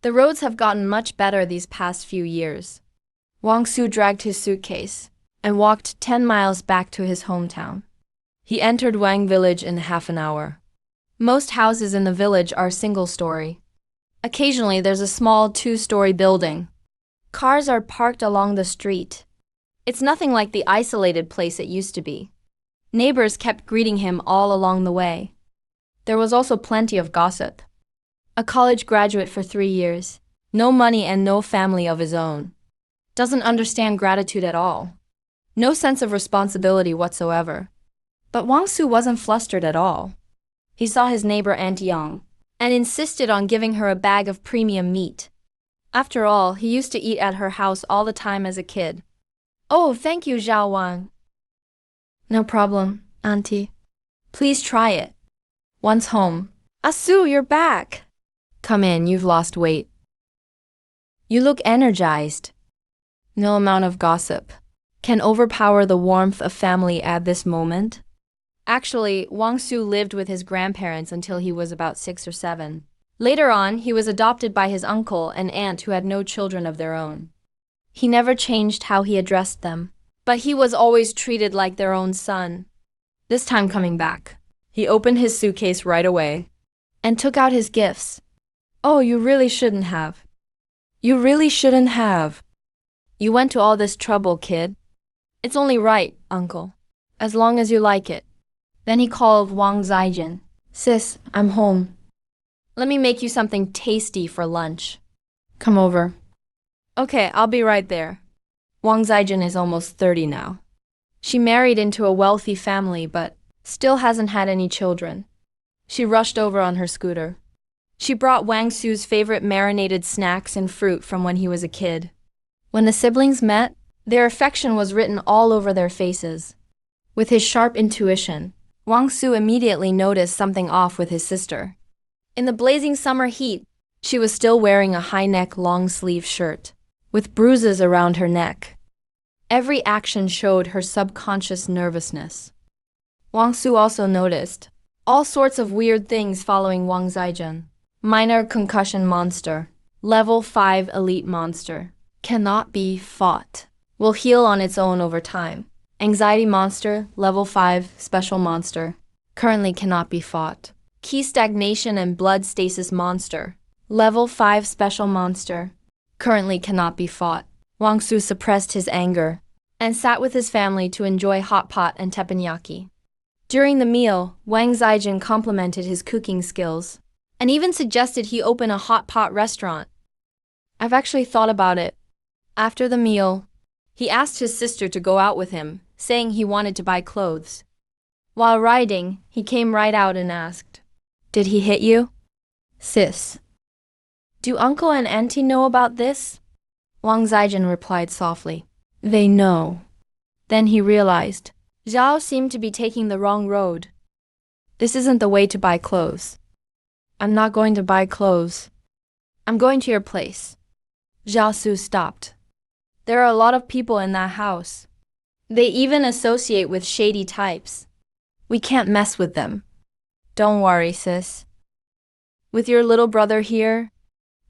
Speaker 1: The roads have gotten much better these past few years. Wang Su dragged his suitcase and walked 10 miles back to his hometown. He entered Wang village in half an hour. Most houses in the village are single-story. Occasionally, there's a small 2-story building. Cars are parked along the street. It's nothing like the isolated place it used to be. Neighbors kept greeting him all along the way. There was also plenty of gossip. A college graduate for 3 years, no money and no family of his own. Doesn't understand gratitude at all. No sense of responsibility whatsoever. But Wang Su wasn't flustered at all. He saw his neighbor Aunt Yang and insisted on giving her a bag of premium meat. After all, he used to eat at her house all the time as a kid. Oh, thank you, Zhao Wang. No problem, Auntie. Please try it. Once home. Asu, you're back. Come in, you've lost weight. You look energized. No amount of gossip can overpower the warmth of family at this moment. Actually, Wang Su lived with his grandparents until he was about 6 or 7. Later on, he was adopted by his uncle and aunt who had no children of their own. He never changed how he addressed them, but he was always treated like their own son. This time coming back, he opened his suitcase right away and took out his gifts. Oh, you really shouldn't have. You really shouldn't have. You went to all this trouble, kid. It's only right, uncle, as long as you like it. Then he called Wang Zaijin. Sis, I'm home. Let me make you something tasty for lunch. Come over. Okay, I'll be right there. Wang Zaijin is almost 30 now. She married into a wealthy family but still hasn't had any children. She rushed over on her scooter. She brought Wang Su's favorite marinated snacks and fruit from when he was a kid. When the siblings met, their affection was written all over their faces. With his sharp intuition, Wang Su immediately noticed something off with his sister. In the blazing summer heat, she was still wearing a high-neck long-sleeve shirt, with bruises around her neck. Every action showed her subconscious nervousness. Wang Su also noticed all sorts of weird things following Wang Zaijin. Minor concussion monster, level 5 elite monster, cannot be fought, will heal on its own over time. Anxiety monster, level 5 special monster, currently cannot be fought. Key stagnation and blood stasis monster, level 5 special monster, currently cannot be fought. Wang Su suppressed his anger and sat with his family to enjoy hot pot and teppanyaki. During the meal, Wang Zaijin complimented his cooking skills and even suggested he open a hot pot restaurant. I've actually thought about it. After the meal, he asked his sister to go out with him, saying he wanted to buy clothes. While riding, he came right out and asked, Did he hit you? Sis, do uncle and auntie know about this? Wang Zaijin replied softly. They know. Then he realized, Zhao seemed to be taking the wrong road. This isn't the way to buy clothes. I'm not going to buy clothes. I'm going to your place. Zhao Su stopped. There are a lot of people in that house. They even associate with shady types. We can't mess with them. Don't worry, sis. With your little brother here,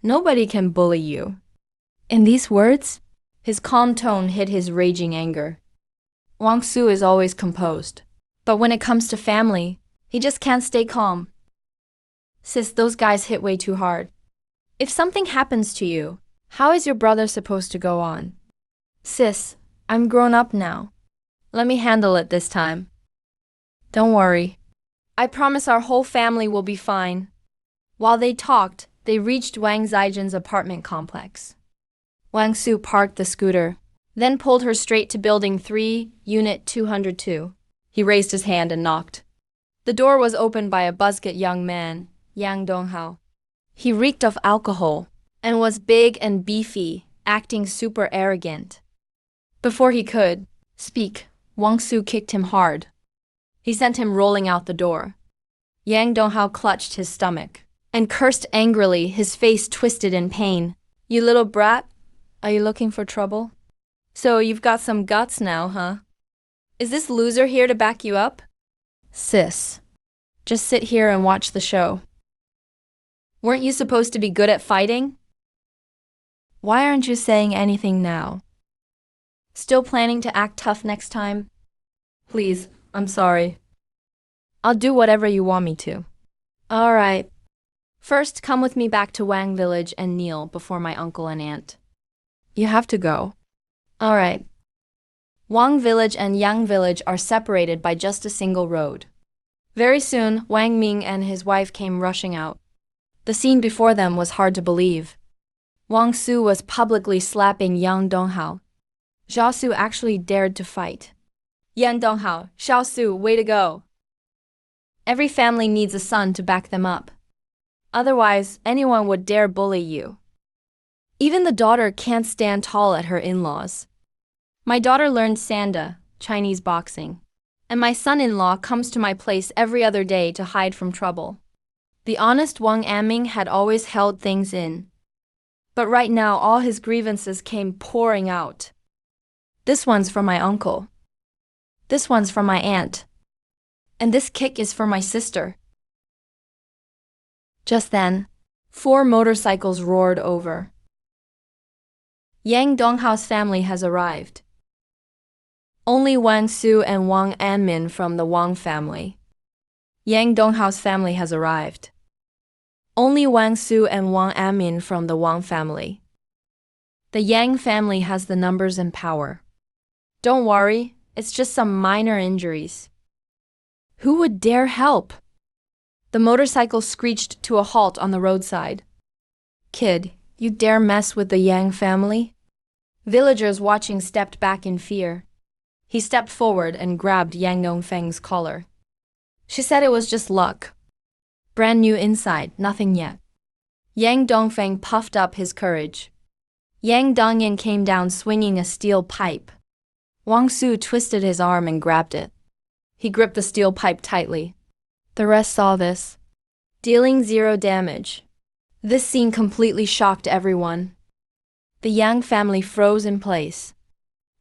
Speaker 1: nobody can bully you. In these words, his calm tone hid his raging anger. Wang Su is always composed, but when it comes to family, he just can't stay calm. Sis, those guys hit way too hard. If something happens to you, how is your brother supposed to go on? Sis, I'm grown up now. Let me handle it this time. Don't worry. I promise our whole family will be fine. While they talked, they reached Wang Zijin's apartment complex. Wang Su parked the scooter, then pulled her straight to Building 3, Unit 202. He raised his hand and knocked. The door was opened by a buzzcut young man, Yang Donghao. He reeked of alcohol and was big and beefy, acting super arrogant. Before he could speak, Wang Su kicked him hard. He sent him rolling out the door. Yang Donghao clutched his stomach and cursed angrily, his face twisted in pain. You little brat, are you looking for trouble? So you've got some guts now, huh? Is this loser here to back you up? Sis, just sit here and watch the show. Weren't you supposed to be good at fighting? Why aren't you saying anything now? Still planning to act tough next time? Please, I'm sorry. I'll do whatever you want me to. All right. First, come with me back to Wang Village and kneel before my uncle and aunt. You have to go. All right. Wang Village and Yang Village are separated by just a single road. Very soon, Wang Ming and his wife came rushing out. The scene before them was hard to believe. Wang Su was publicly slapping Yang Donghao. Zhao Su actually dared to fight. Yang Donghao, Xiao Su, way to go. Every family needs a son to back them up. Otherwise, anyone would dare bully you. Even the daughter can't stand tall at her in-laws. My daughter learned Sanda, Chinese boxing, and my son-in-law comes to my place every other day to hide from trouble. The honest Wang Anming had always held things in. But right now all his grievances came pouring out. This one's from my uncle. This one's from my aunt. And this kick is for my sister. Just then, 4 motorcycles roared over. Yang Donghao's family has arrived. Only Wang Su and Wang Anmin from the Wang family. Yang Donghao's family has arrived. Only Wang Su and Wang Anmin from the Wang family. The Yang family has the numbers and power. Don't worry, it's just some minor injuries. Who would dare help? The motorcycle screeched to a halt on the roadside. Kid, you dare mess with the Yang family? Villagers watching stepped back in fear. He stepped forward and grabbed Yang Dongfeng's collar. She said it was just luck. Brand new inside, nothing yet. Yang Dongfeng puffed up his courage. Yang Dongyan came down swinging a steel pipe. Wang Su twisted his arm and grabbed it. He gripped the steel pipe tightly. The rest saw this, dealing 0 damage. This scene completely shocked everyone. The Yang family froze in place.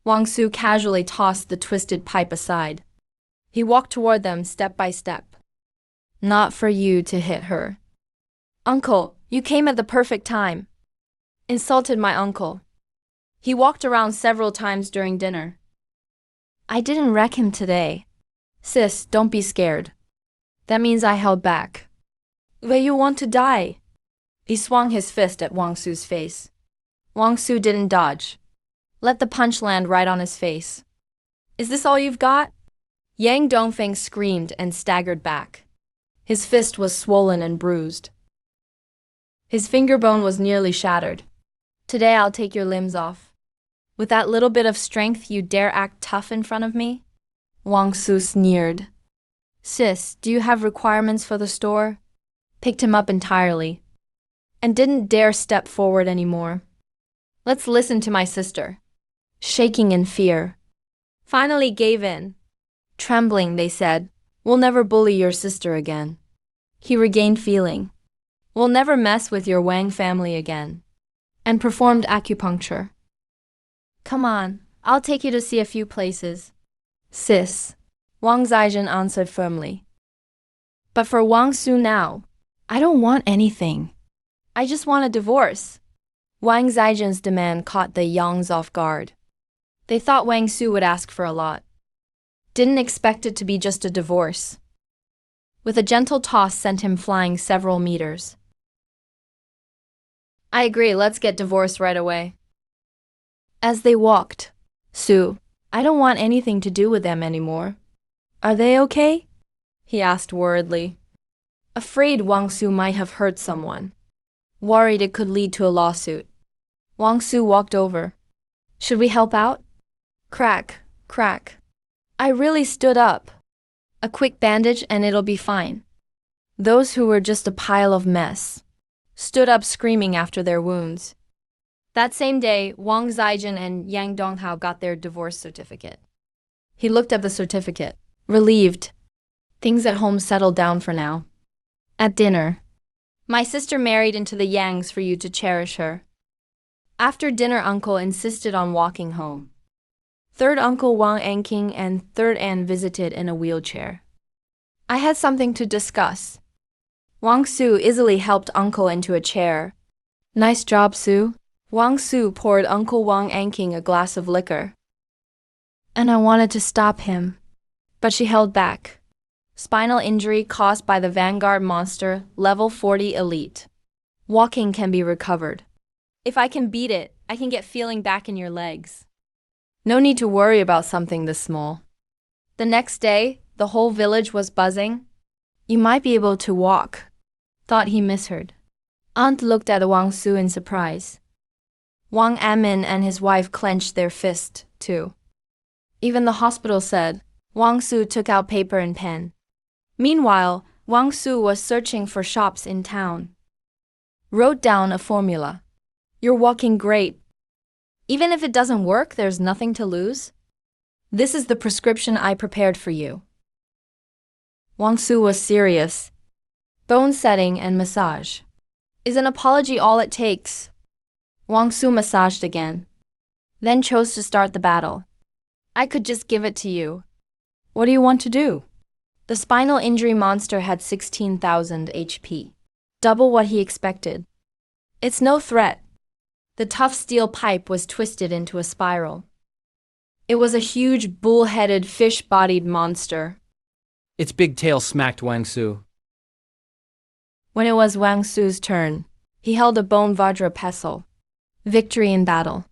Speaker 1: Wang Su casually tossed the twisted pipe aside. He walked toward them step by step. Not for you to hit her. Uncle, you came at the perfect time. Insulted my uncle. He walked around several times during dinner. I didn't wreck him today. Sis, don't be scared. That means I held back. But you want to die. He swung his fist at Wang Su's face. Wang Su didn't dodge. Let the punch land right on his face. Is this all you've got? Yang Dongfeng screamed and staggered back. His fist was swollen and bruised. His finger bone was nearly shattered. Today I'll take your limbs off. With that little bit of strength you dare act tough in front of me? Wang Su sneered. Sis, do you have requirements for the store? Picked him up entirely. And didn't dare step forward anymore. Let's listen to my sister. Shaking in fear. Finally gave in. Trembling, they said, we'll never bully your sister again. He regained feeling. We'll never mess with your Wang family again. And performed acupuncture. Come on, I'll take you to see a few places. Sis, Wang Zhaijun answered firmly. But for Wang Su now, I don't want anything. I just want a divorce. Wang Zhaijun's demand caught the Yangs off guard. They thought Wang Su would ask for a lot. Didn't expect it to be just a divorce. With a gentle toss sent him flying several meters. I agree, let's get divorced right away. As they walked, Su, I don't want anything to do with them anymore. Are they okay? He asked worriedly. Afraid Wang Su might have hurt someone. Worried it could lead to a lawsuit. Wang Su walked over. Should we help out? Crack, crack. I really stood up. A quick bandage and it'll be fine. Those who were just a pile of mess stood up screaming after their wounds. That same day, Wang Zhaijun and Yang Donghao got their divorce certificate. He looked at the certificate, relieved. Things at home settled down for now. At dinner, my sister married into the Yangs for you to cherish her. After dinner, Uncle insisted on walking home. Third Uncle Wang Anqing and Third Anne visited in a wheelchair. I had something to discuss. Wang Su easily helped Uncle into a chair. Nice job, Su. Wang Su poured Uncle Wang Anqing a glass of liquor. And I wanted to stop him, but she held back. Spinal injury caused by the Vanguard monster, level 40 elite. Walking can be recovered. If I can beat it, I can get feeling back in your legs. No need to worry about something this small. The next day, the whole village was buzzing. You might be able to walk, thought he misheard. Aunt looked at Wang Su in surprise. Wang Amin and his wife clenched their fist, too. Even the hospital said. Wang Su took out paper and pen. Meanwhile, Wang Su was searching for shops in town. Wrote down a formula. You're walking great. Even if it doesn't work, there's nothing to lose. This is the prescription I prepared for you. Wang Su was serious. Bone setting and massage. Is an apology all it takes? Wang Su massaged again. Then chose to start the battle. I could just give it to you. What do you want to do? The spinal injury monster had 16,000 HP. Double what he expected. It's no threat. The tough steel pipe was twisted into a spiral. It was a huge bull-headed fish-bodied monster.
Speaker 2: Its big tail smacked Wang Su.
Speaker 1: When it was Wang Su's turn, he held a bone Vajra pestle. Victory in battle.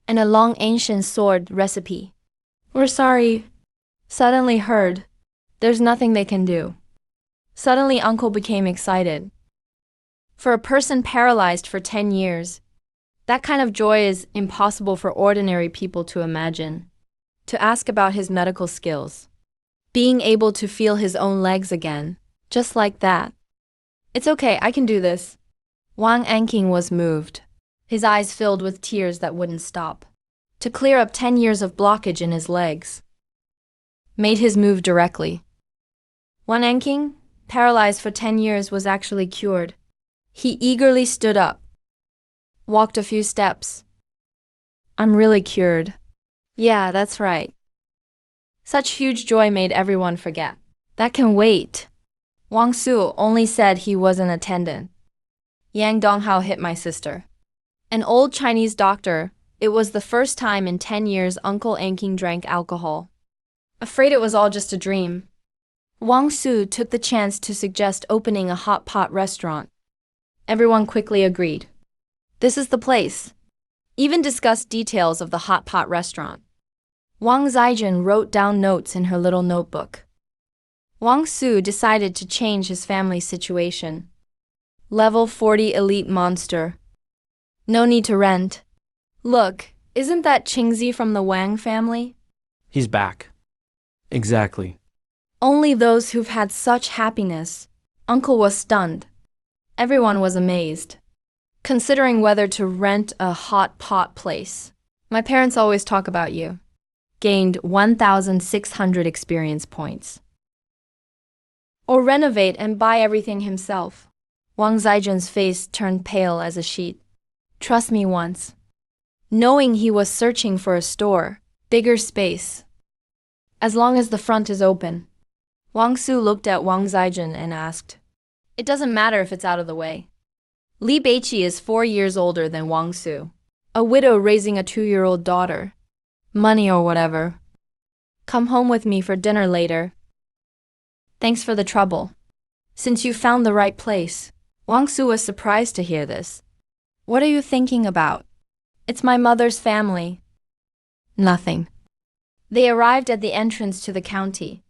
Speaker 1: And a long ancient sword recipe. We're sorry. Suddenly heard. There's nothing they can do. Suddenly Uncle became excited. For a person paralyzed for 10 years, that kind of joy is impossible for ordinary people to imagine. To ask about his medical skills. Being able to feel his own legs again, just like that. It's okay, I can do this. Wang Anqing was moved. His eyes filled with tears that wouldn't stop. To clear up 10 years of blockage in his legs. Made his move directly. Wang Anqing, paralyzed for 10 years, was actually cured. He eagerly stood up. Walked a few steps. I'm really cured. Yeah, that's right. Such huge joy made everyone forget. That can wait. Wang Su only said he was an attendant. Yang Donghao hit my sister. An old Chinese doctor. It was the first time in 10 years Uncle Anqing drank alcohol. Afraid it was all just a dream. Wang Su took the chance to suggest opening a hot pot restaurant. Everyone quickly agreed. This is the place. Even discussed details of the hot pot restaurant. Wang Zhaijun wrote down notes in her little notebook. Wang Su decided to change his family's situation. Level 40 elite monster. No need to rent. Look, isn't that Qingzi from the Wang family?
Speaker 2: He's back. Exactly.
Speaker 1: Only those who've had such happiness. Uncle was stunned. Everyone was amazed. Considering whether to rent a hot pot place. My parents always talk about you. Gained 1,600 experience points. Or renovate and buy everything himself. Wang Zhaijun's face turned pale as a sheet. Trust me once. knowing he was searching for a store, bigger space. As long as the front is open. Wang Su looked at Wang Zijin and asked, "It doesn't matter if it's out of the way." Li Beiqi is 4 years older than Wang Su, a widow raising a 2-year-old daughter. Money or whatever. Come home with me for dinner later. Thanks for the trouble. Since you found the right place. Wang Su was surprised to hear this. What are you thinking about? It's my mother's family. Nothing. They arrived at the entrance to the county.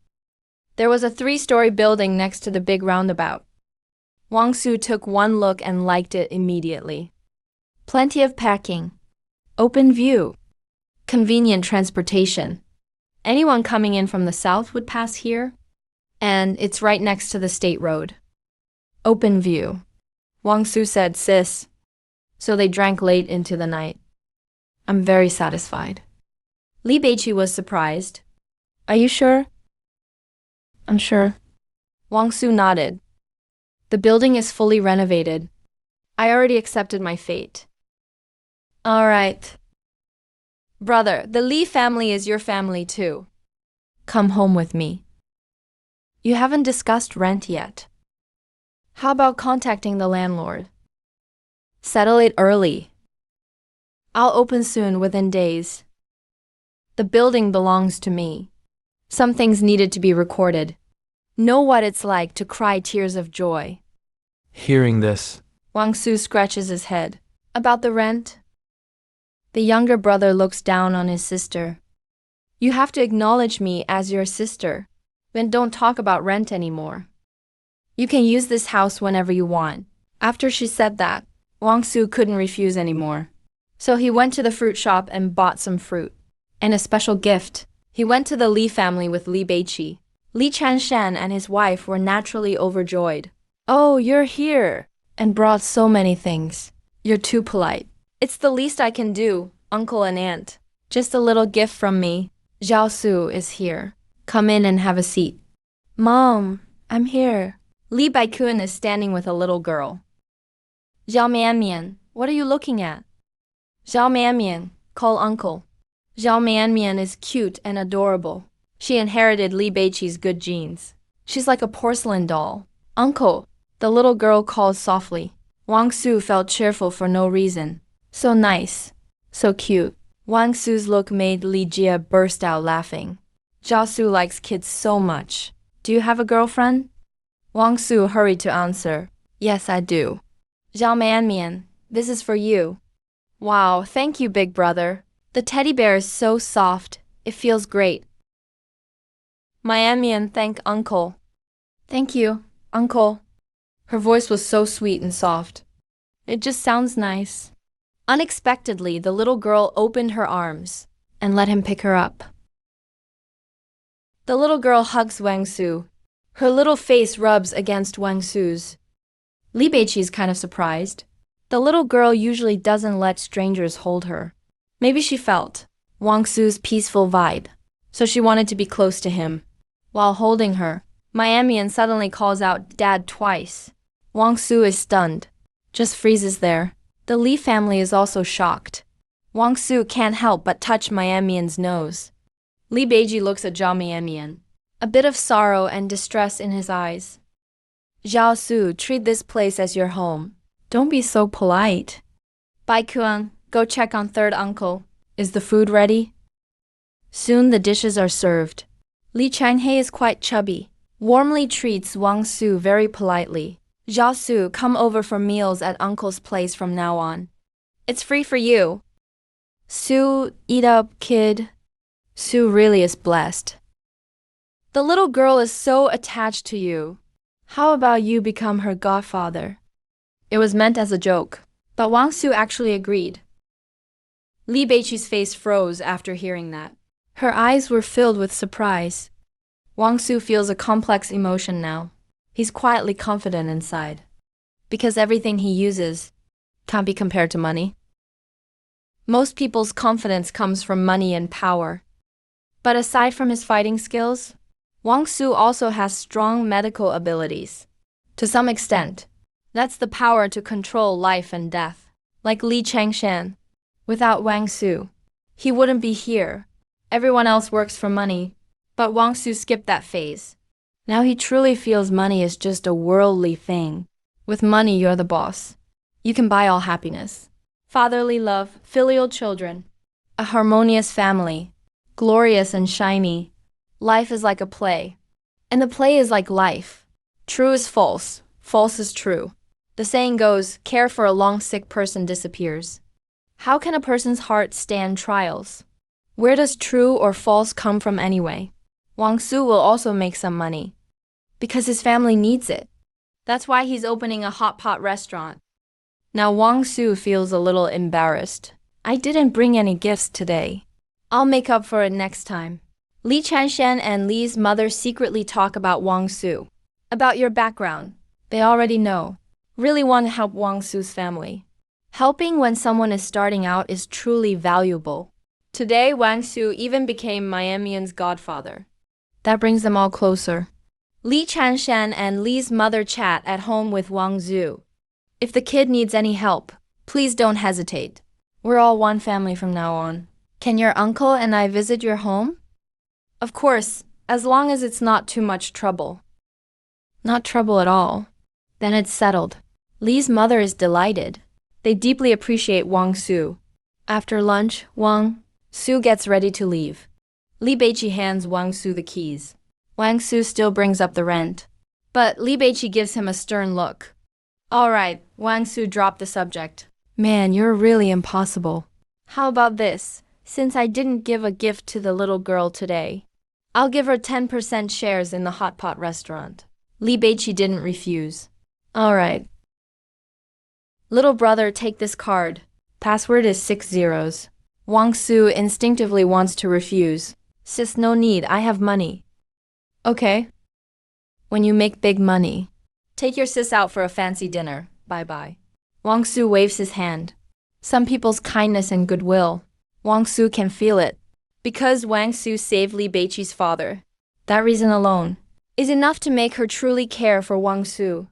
Speaker 1: There was a 3-story building next to the big roundabout. Wang Su took one look and liked it immediately. Plenty of parking. Open view. Convenient transportation. Anyone coming in from the south would pass here. And it's right next to the state road. Open view. Wang Su said, "Sis." So they drank late into the night. I'm very satisfied. Li Beiqi was surprised. Are you sure? I'm sure. Wang Su nodded. The building is fully renovated. I already accepted my fate. All right. Brother, the Li family is your family too. Come home with me. You haven't discussed rent yet. How about contacting the landlord? Settle it early. I'll open soon, within days. The building belongs to me. Some things needed to be recorded. Know what it's like to cry tears of joy.
Speaker 2: Hearing this,
Speaker 1: Wang Su scratches his head. About the rent? The younger brother looks down on his sister. You have to acknowledge me as your sister. Then don't talk about rent anymore. You can use this house whenever you want. After she said that, Wang Su couldn't refuse anymore. So he went to the fruit shop and bought some fruit. And a special gift. He went to the Li family with Li Beiqi. Li Chanshan and his wife were naturally overjoyed. Oh, you're here. And brought so many things. You're too polite. It's the least I can do, uncle and aunt. Just a little gift from me. Zhao Su is here. Come in and have a seat. Mom, I'm here. Li Baikun is standing with a little girl. Zhao Mianmian, what are you looking at? Zhao Mianmian, call uncle. Zhao Mianmian is cute and adorable. She inherited Li Beiqi's good genes. She's like a porcelain doll. Uncle, the little girl calls softly. Wang Su felt cheerful for no reason. So nice. So cute. Wang Su's look made Li Jia burst out laughing. Zhao Su likes kids so much. Do you have a girlfriend? Wang Su hurried to answer. Yes, I do. Zhao Mianmian, this is for you. Wow, thank you, big brother. The teddy bear is so soft. It feels great. Mianmian thanked uncle. Thank you, uncle. Her voice was so sweet and soft. It just sounds nice. Unexpectedly, the little girl opened her arms and let him pick her up. The little girl hugs Wang Su. Her little face rubs against Wang Su's. Li Beiqi is kind of surprised. The little girl usually doesn't let strangers hold her. Maybe she felt Wang Su's peaceful vibe, so she wanted to be close to him. While holding her, Mianmian suddenly calls out Dad twice. Wang Su is stunned, just freezes there. The Li family is also shocked. Wang Su can't help but touch Mianmian's nose. Li Beiqi looks at Zhao Mianmian, a bit of sorrow and distress in his eyes. Zhao Su, treat this place as your home. Don't be so polite. Bai Kuan, go check on third uncle. Is the food ready? Soon the dishes are served. Li Changhe is quite chubby. Warmly treats Wang Su very politely. Zhao Su, come over for meals at uncle's place from now on. It's free for you. Su, eat up, kid. Su really is blessed. The little girl is so attached to you. How about you become her godfather? It was meant as a joke, but Wang Su actually agreed. Li Beiqi's face froze after hearing that. Her eyes were filled with surprise. Wang Su feels a complex emotion now. He's quietly confident inside. Because everything he uses can't be compared to money. Most people's confidence comes from money and power. But aside from his fighting skills, Wang Su also has strong medical abilities. To some extent, that's the power to control life and death. Like Li Changshan, Without Wang Su, he wouldn't be here. Everyone else works for money, but Wang Su skipped that phase. Now he truly feels money is just a worldly thing. With money, you're the boss. You can buy all happiness. Fatherly love, filial children, a harmonious family, glorious and shiny. Life is like a play, and the play is like life. True is false, false is true. The saying goes, care for a long sick person disappears. How can a person's heart stand trials? Where does true or false come from anyway? Wang Su will also make some money, because his family needs it. That's why he's opening a hot pot restaurant. Now Wang Su feels a little embarrassed. I didn't bring any gifts today. I'll make up for it next time. Li Chanshan and Li's mother secretly talk about Wang Su. About your background. They already know. Really want to help Wang Su's family. Helping when someone is starting out is truly valuable. Today, Wang Su even became Miamian's godfather. That brings them all closer. Li Chanshan and Li's mother chat at home with Wang Zu. If the kid needs any help, please don't hesitate. We're all one family from now on. Can your uncle and I visit your home? Of course, as long as it's not too much trouble. Not trouble at all. Then it's settled. Li's mother is delighted. They deeply appreciate Wang Su. After lunch, Wang Su gets ready to leave. Li Beiqi hands Wang Su the keys. Wang Su still brings up the rent, but Li Beiqi gives him a stern look. All right, Wang Su dropped the subject. Man, you're really impossible. How about this? Since I didn't give a gift to the little girl today, I'll give her 10% shares in the hot pot restaurant. Li Beiqi didn't refuse. All right. Little brother, take this card. Password is 6 zeros. Wang Su instinctively wants to refuse. Sis, no need, I have money. Okay. When you make big money, take your sis out for a fancy dinner. Bye-bye. Wang Su waves his hand. Some people's kindness and goodwill. Wang Su can feel it. Because Wang Su saved Li Beiqi's father. That reason alone is enough to make her truly care for Wang Su.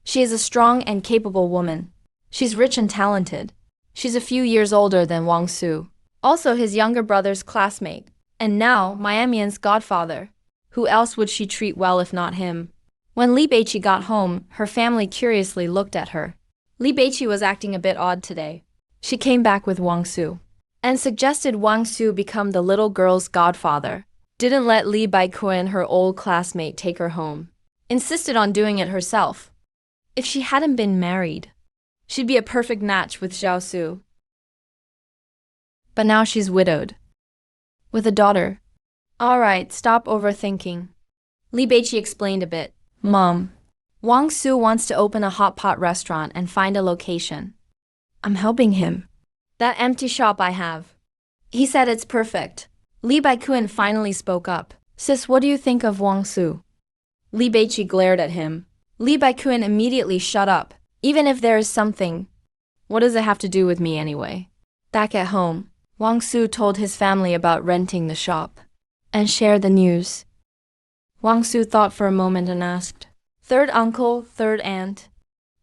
Speaker 1: She is a strong and capable woman. She's rich and talented. She's a few years older than Wang Su. Also his younger brother's classmate. And now, Miamian's godfather. Who else would she treat well if not him? When Li Beiqi got home, her family curiously looked at her. Li Beiqi was acting a bit odd today. She came back with Wang Su and suggested Wang Su become the little girl's godfather. Didn't let Li Baiquan, her old classmate, take her home. Insisted on doing it herself. If she hadn't been married, she'd be a perfect match with Zhao Su. But now she's widowed. With a daughter. All right, stop overthinking. Li Beiqi explained a bit. Mom, Wang Su wants to open a hot pot restaurant and find a location. I'm helping him. That empty shop I have. He said it's perfect. Li Baiquan finally spoke up. Sis, what do you think of Wang Su? Li Beiqi glared at him. Li Baiquan immediately shut up. Even if there is something, what does it have to do with me anyway? Back at home, Wang Su told his family about renting the shop and shared the news. Wang Su thought for a moment and asked, Third uncle, third aunt,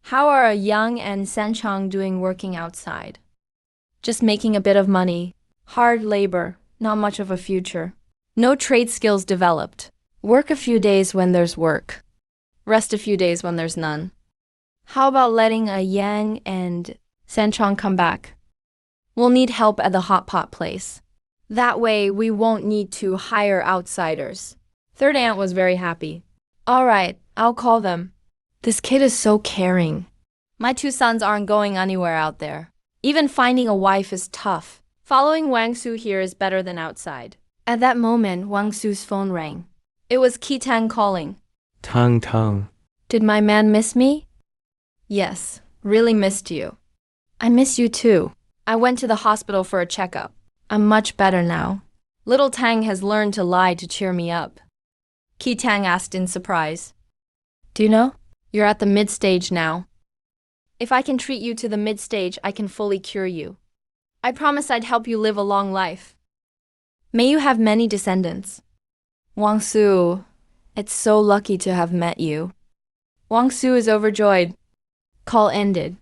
Speaker 1: how are Yang and Sanchang doing working outside? Just making a bit of money, hard labor, not much of a future. No trade skills developed. Work a few days when there's work. Rest a few days when there's none. How about letting a Yang and Sanchang come back? We'll need help at the hot pot place. That way we won't need to hire outsiders. Third aunt was very happy. All right, I'll call them. This kid is so caring. My two sons aren't going anywhere out there. Even finding a wife is tough. Following Wang Su here is better than outside. At that moment, Wang Su's phone rang. It was Qi Tang calling.
Speaker 2: Tung.
Speaker 1: Did my man miss me? Yes, really missed you. I miss you too. I went to the hospital for a checkup. I'm much better now. Little Tang has learned to lie to cheer me up. Qi Tang asked in surprise. Do you know? You're at the mid-stage now. If I can treat you to the mid-stage, I can fully cure you. I promise I'd help you live a long life. May you have many descendants. Wang Su, it's so lucky to have met you. Wang Su is overjoyed. Call ended.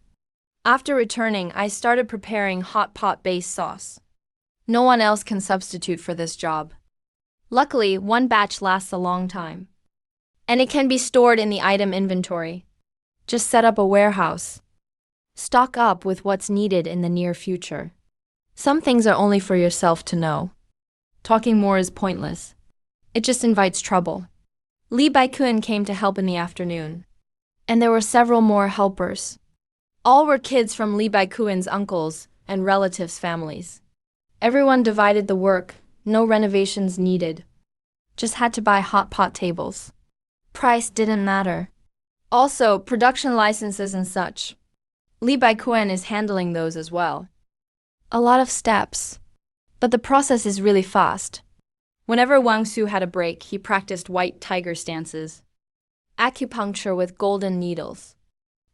Speaker 1: After returning, I started preparing hot pot base sauce. No one else can substitute for this job. Luckily, one batch lasts a long time. And it can be stored in the item inventory. Just set up a warehouse. Stock up with what's needed in the near future. Some things are only for yourself to know. Talking more is pointless. It just invites trouble. Lee Baikun came to help in the afternoon. And there were several more helpers. All were kids from Lee Baikun's uncles and relatives' families. Everyone divided the work, no renovations needed. Just had to buy hot pot tables. Price didn't matter. Also, production licenses and such. Lee Baikun is handling those as well. A lot of steps. But the process is really fast. Whenever Wang Su had a break, he practiced white tiger stances. Acupuncture with golden needles.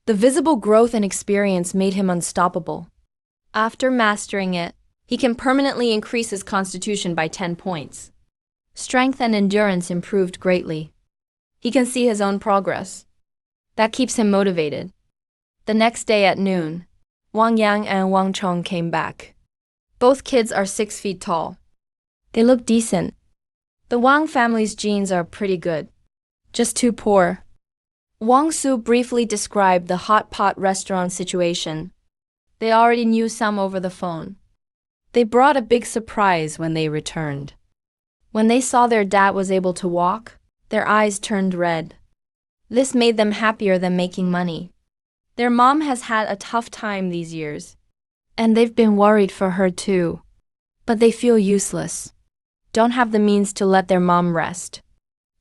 Speaker 1: The visible growth and experience made him unstoppable. After mastering it, he can permanently increase his constitution by 10 points. Strength and endurance improved greatly. He can see his own progress. That keeps him motivated. The next day at noon, Wang Yang and Wang Chong came back. Both kids are 6 feet tall. They look decent. The Wang family's genes are pretty good. Just too poor. Wang Su briefly described the hot pot restaurant situation. They already knew some over the phone. They brought a big surprise when they returned. When they saw their dad was able to walk, their eyes turned red. This made them happier than making money. Their mom has had a tough time these years, and they've been worried for her too. But they feel useless. Don't have the means to let their mom rest.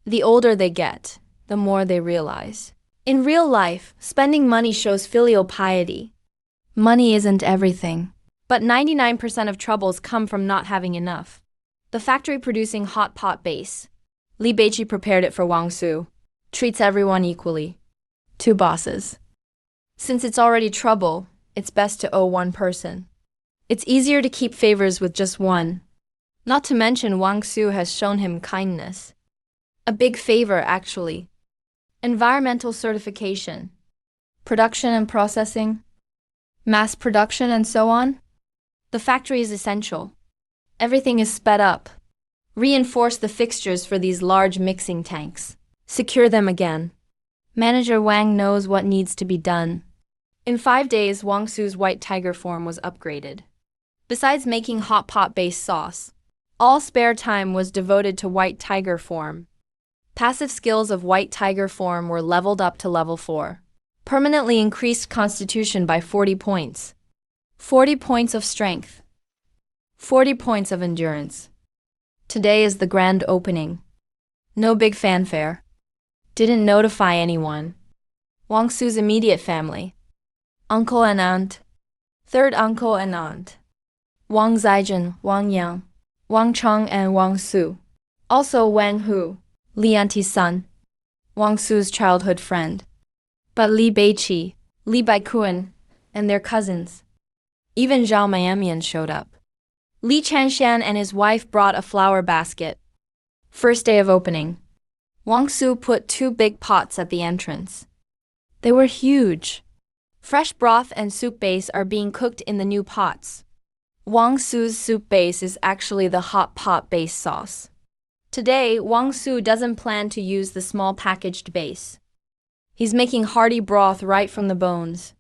Speaker 1: The older they get, the more they realize. In real life, spending money shows filial piety. Money isn't everything. But 99% of troubles come from not having enough. The factory producing hot pot base. Li Beiqi prepared it for Wang Su. Treats everyone equally. 2 bosses. Since it's already trouble, it's best to owe one person. It's easier to keep favors with just one. Not to mention Wang Su has shown him kindness. A big favor, actually. Environmental certification. Production and processing. Mass production and so on. The factory is essential. Everything is sped up. Reinforce the fixtures for these large mixing tanks. Secure them again. Manager Wang knows what needs to be done. In 5 days, Wang Su's white tiger form was upgraded. Besides making hot pot based sauce, all spare time was devoted to white tiger form. Passive skills of white tiger form were leveled up to level 4. Permanently increased constitution by 40 points. 40 points of strength. 40 points of endurance. Today is the grand opening. No big fanfare. Didn't notify anyone. Wang Su's immediate family. Uncle and aunt. Third uncle and aunt. Wang Zaijun, Wang Yang, Wang Chong and Wang Su. Also Wang Hu, Li Auntie's son. Wang Su's childhood friend. But Li Beiqi, Li Baikun, and their cousins. Even Zhao Miamian showed up. Li Chanshan and his wife brought a flower basket. First day of opening. Wang Su put 2 big pots at the entrance. They were huge. Fresh broth and soup base are being cooked in the new pots. Wang Su's soup base is actually the hot pot base sauce. Today, Wang Su doesn't plan to use the small packaged base. He's making hearty broth right from the bones.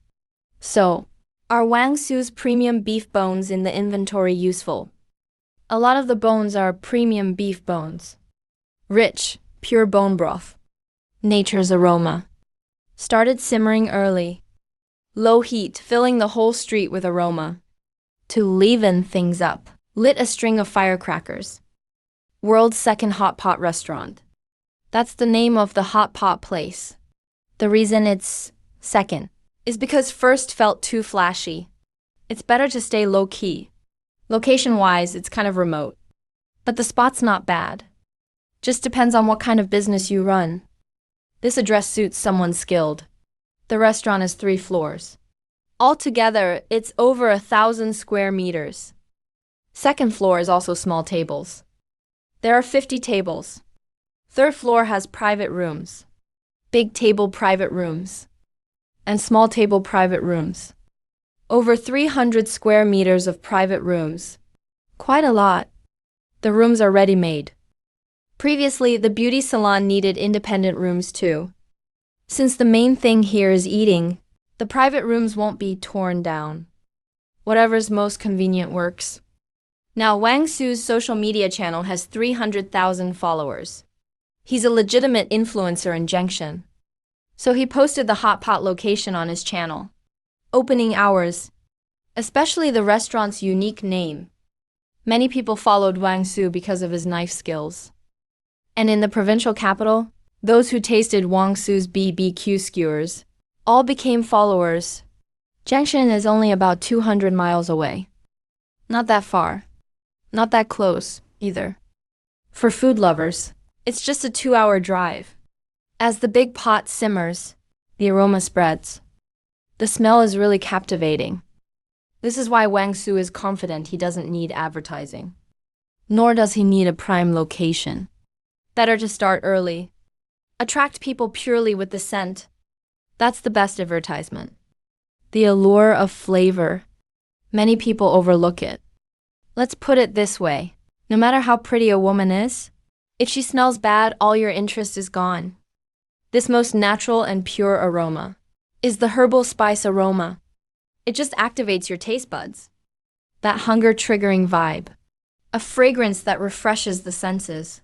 Speaker 1: So, are Wang Su's premium beef bones in the inventory useful? A lot of the bones are premium beef bones. Rich, pure bone broth. Nature's aroma. Started simmering early. Low heat, filling the whole street with aroma. To liven things up, lit a string of firecrackers. World's second hot pot restaurant. That's the name of the hot pot place. The reason it's second is because first felt too flashy. It's better to stay low-key. Location-wise, it's kind of remote. But the spot's not bad. Just depends on what kind of business you run. This address suits someone skilled. The restaurant is 3 floors. Altogether, it's over 1,000 square meters. Second floor is also small tables. There are 50 tables. Third floor has private rooms. Big table private rooms. And small table private rooms. Over 300 square meters of private rooms. Quite a lot. The rooms are ready-made. Previously, the beauty salon needed independent rooms too. Since the main thing here is eating, the private rooms won't be torn down. Whatever's most convenient works. Now Wang Su's social media channel has 300,000 followers. He's a legitimate influencer in Gengshun. So he posted the hot pot location on his channel. Opening hours, especially the restaurant's unique name. Many people followed Wang Su because of his knife skills. And in the provincial capital, those who tasted Wang Su's BBQ skewers all became followers. Gengshun is only about 200 miles away. Not that far. Not that close, either. For food lovers, it's just a 2-hour drive. As the big pot simmers, the aroma spreads. The smell is really captivating. This is why Wang Su is confident he doesn't need advertising. Nor does he need a prime location. Better to start early. Attract people purely with the scent. That's the best advertisement. The allure of flavor. Many people overlook it. Let's put it this way. No matter how pretty a woman is, if she smells bad, all your interest is gone. This most natural and pure aroma is the herbal spice aroma. It just activates your taste buds. That hunger-triggering vibe. A fragrance that refreshes the senses.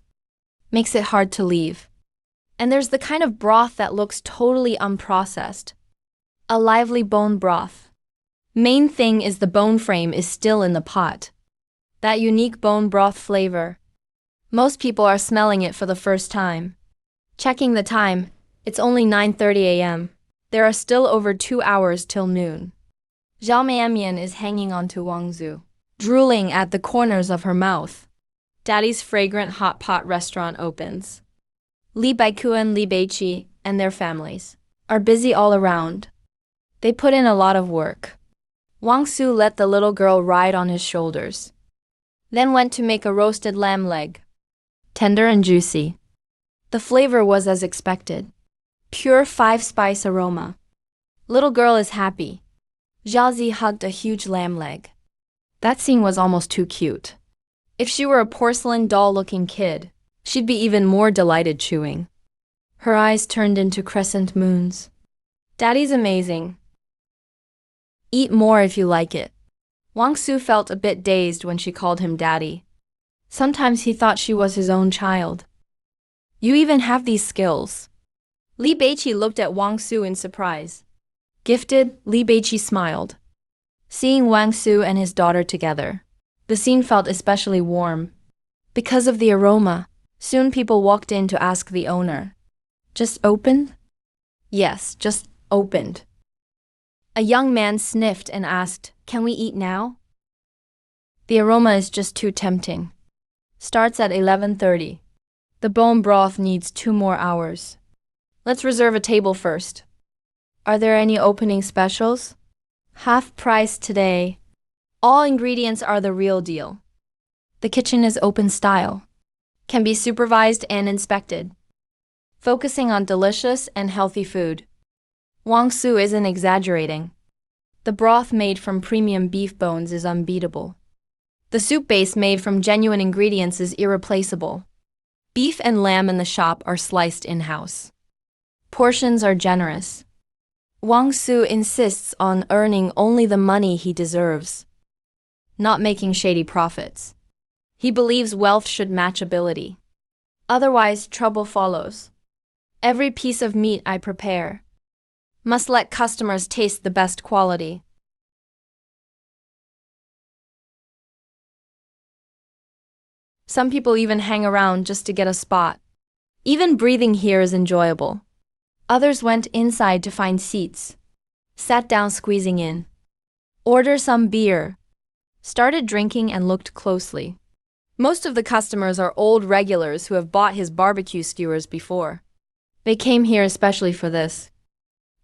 Speaker 1: Makes it hard to leave. And there's the kind of broth that looks totally unprocessed. A lively bone broth. Main thing is the bone frame is still in the pot. That unique bone broth flavor. Most people are smelling it for the first time. Checking the time, it's only 9:30 a.m. There are still over 2 hours till noon. Zhao Mianmian is hanging onto Wang Zu, drooling at the corners of her mouth. Daddy's fragrant hot pot restaurant opens. Li Baiku, Li Beiqi, and their families are busy all around. They put in a lot of work. Wang Su let the little girl ride on his shoulders. Then went to make a roasted lamb leg. Tender and juicy. The flavor was as expected. Pure 5-spice aroma. Little girl is happy. Jiazi hugged a huge lamb leg. That scene was almost too cute. If she were a porcelain doll-looking kid, she'd be even more delighted chewing. Her eyes turned into crescent moons. Daddy's amazing. Eat more if you like it. Wang Su felt a bit dazed when she called him daddy. Sometimes he thought she was his own child. You even have these skills. Li Beiqi looked at Wang Su in surprise. Gifted, Li Beiqi smiled. Seeing Wang Su and his daughter together, the scene felt especially warm. Because of the aroma, soon people walked in to ask the owner. Just opened? Yes, just opened. A young man sniffed and asked, "Can we eat now?" The aroma is just too tempting. Starts at 11:30. The bone broth needs 2 more hours. Let's reserve a table first. Are there any opening specials? Half price today. All ingredients are the real deal. The kitchen is open style. Can be supervised and inspected. Focusing on delicious and healthy food. Wang Su isn't exaggerating. The broth made from premium beef bones is unbeatable. The soup base made from genuine ingredients is irreplaceable. Beef and lamb in the shop are sliced in-house. Portions are generous. Wang Su insists on earning only the money he deserves, not making shady profits. He believes wealth should match ability. Otherwise, trouble follows. Every piece of meat I prepare must let customers taste the best quality. Some people even hang around just to get a spot. Even breathing here is enjoyable. Others went inside to find seats. Sat down squeezing in. Order some beer. Started drinking and looked closely. Most of the customers are old regulars who have bought his barbecue skewers before. They came here especially for this.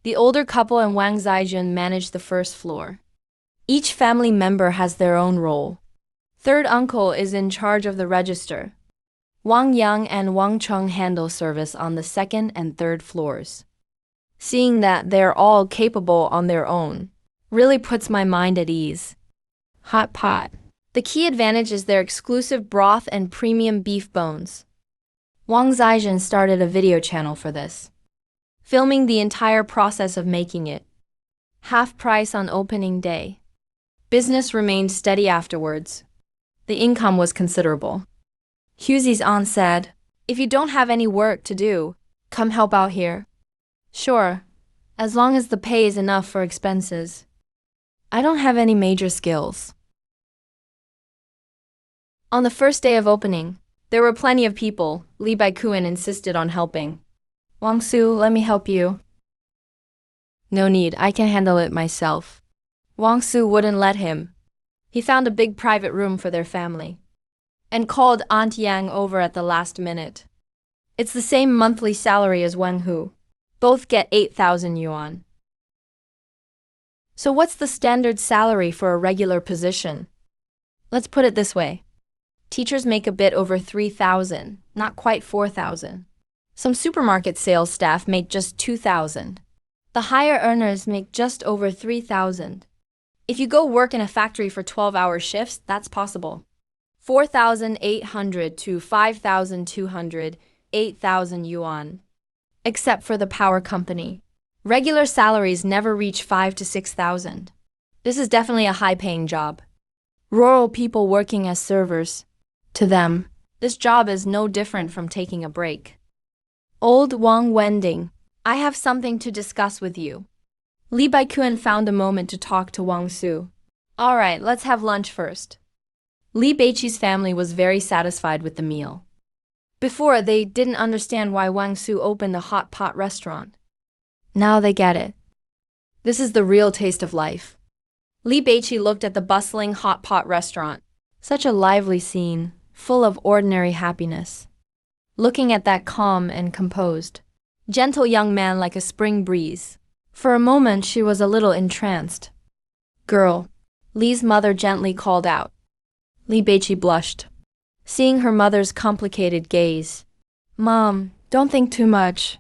Speaker 1: The older couple and Wang Zaijun manage the first floor. Each family member has their own role. Third uncle is in charge of the register. Wang Yang and Wang Cheng handle service on the second and third floors. Seeing that they're all capable on their own, Really puts my mind at ease. Hot pot. The key advantage is their exclusive broth and premium beef bones. Wang Zhaijin started a video channel for this, filming the entire process of making it. Half price on opening day. Business remained steady afterwards. The income was considerable. Hughesy's aunt said, "If you don't have any work to do, come help out here." "Sure, as long as the pay is enough for expenses. I don't have any major skills." On the first day of opening, there were plenty of people. Li Baikuan insisted on helping. "Wang Su, let me help you." "No need, I can handle it myself." Wang Su wouldn't let him. He found a big private room for their family and called Aunt Yang over at the last minute. It's the same monthly salary as Wen Hu. Both get 8,000 yuan. So what's the standard salary for a regular position? Let's put it this way. Teachers make a bit over 3,000, not quite 4,000. Some supermarket sales staff make just 2,000. The higher earners make just over 3,000. If you go work in a factory for 12-hour shifts, that's possible. 4,800 to 5,200, 8,000 yuan. Except for the power company. Regular salaries never reach 5 to 6,000. This is definitely a high-paying job. Rural people working as servers. To them, this job is no different from taking a break. Old Wang Wending, I have something to discuss with you. Li Baikuan found a moment to talk to Wang Su. All right, let's have lunch first. Li Beiqi's family was very satisfied with the meal. Before, they didn't understand why Wang Su opened a hot pot restaurant. Now they get it. This is the real taste of life. Li Beiqi looked at the bustling hot pot restaurant. Such a lively scene, full of ordinary happiness. Looking at that calm and composed, gentle young man like a spring breeze. For a moment she was a little entranced. "Girl," Li's mother gently called out. Li Beiqi blushed, seeing her mother's complicated gaze. "Mom, don't think too much.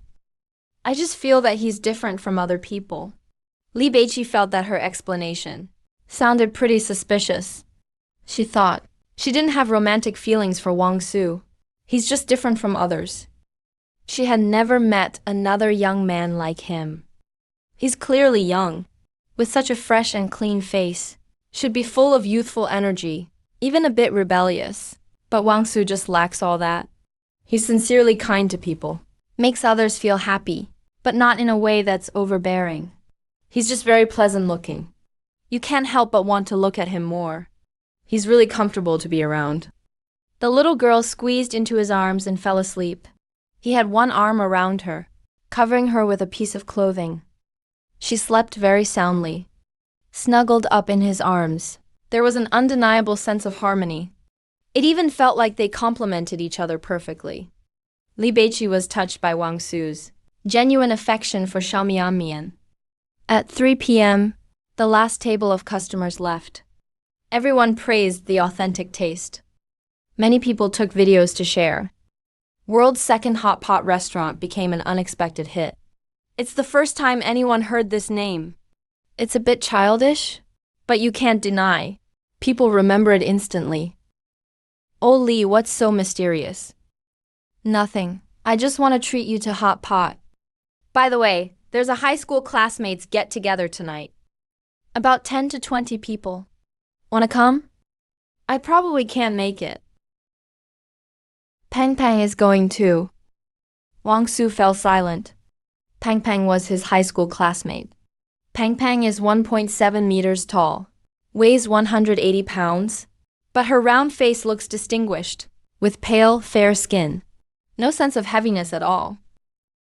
Speaker 1: I just feel that he's different from other people." Li Beiqi felt that her explanation sounded pretty suspicious. She thought, she didn't have romantic feelings for Wang Su. He's just different from others. She had never met another young man like him. He's clearly young, with such a fresh and clean face. Should be full of youthful energy, even a bit rebellious. But Wang Su just lacks all that. He's sincerely kind to people, makes others feel happy, but not in a way that's overbearing. He's just very pleasant looking. You can't help but want to look at him more. He's really comfortable to be around. The little girl squeezed into his arms and fell asleep. He had one arm around her, covering her with a piece of clothing. She slept very soundly. Snuggled up in his arms, there was an undeniable sense of harmony. It even felt like they complemented each other perfectly. Li Beiqi was touched by Wang Su's genuine affection for Xiaomian. At 3 p.m., the last table of customers left. Everyone praised the authentic taste. Many people took videos to share. World's second hot pot restaurant became an unexpected hit. It's the first time anyone heard this name. It's a bit childish, but you can't deny. People remember it instantly. "Oh Li, what's so mysterious?" "Nothing. I just want to treat you to hot pot. By the way, there's a high school classmates get-together tonight. About 10 to 20 people. Wanna come?" "I probably can't make it." "Pang Pang is going too." Wang Su fell silent. Pang Pang was his high school classmate. Pang Pang is 1.7 meters tall, weighs 180 pounds, but her round face looks distinguished, with pale, fair skin. No sense of heaviness at all.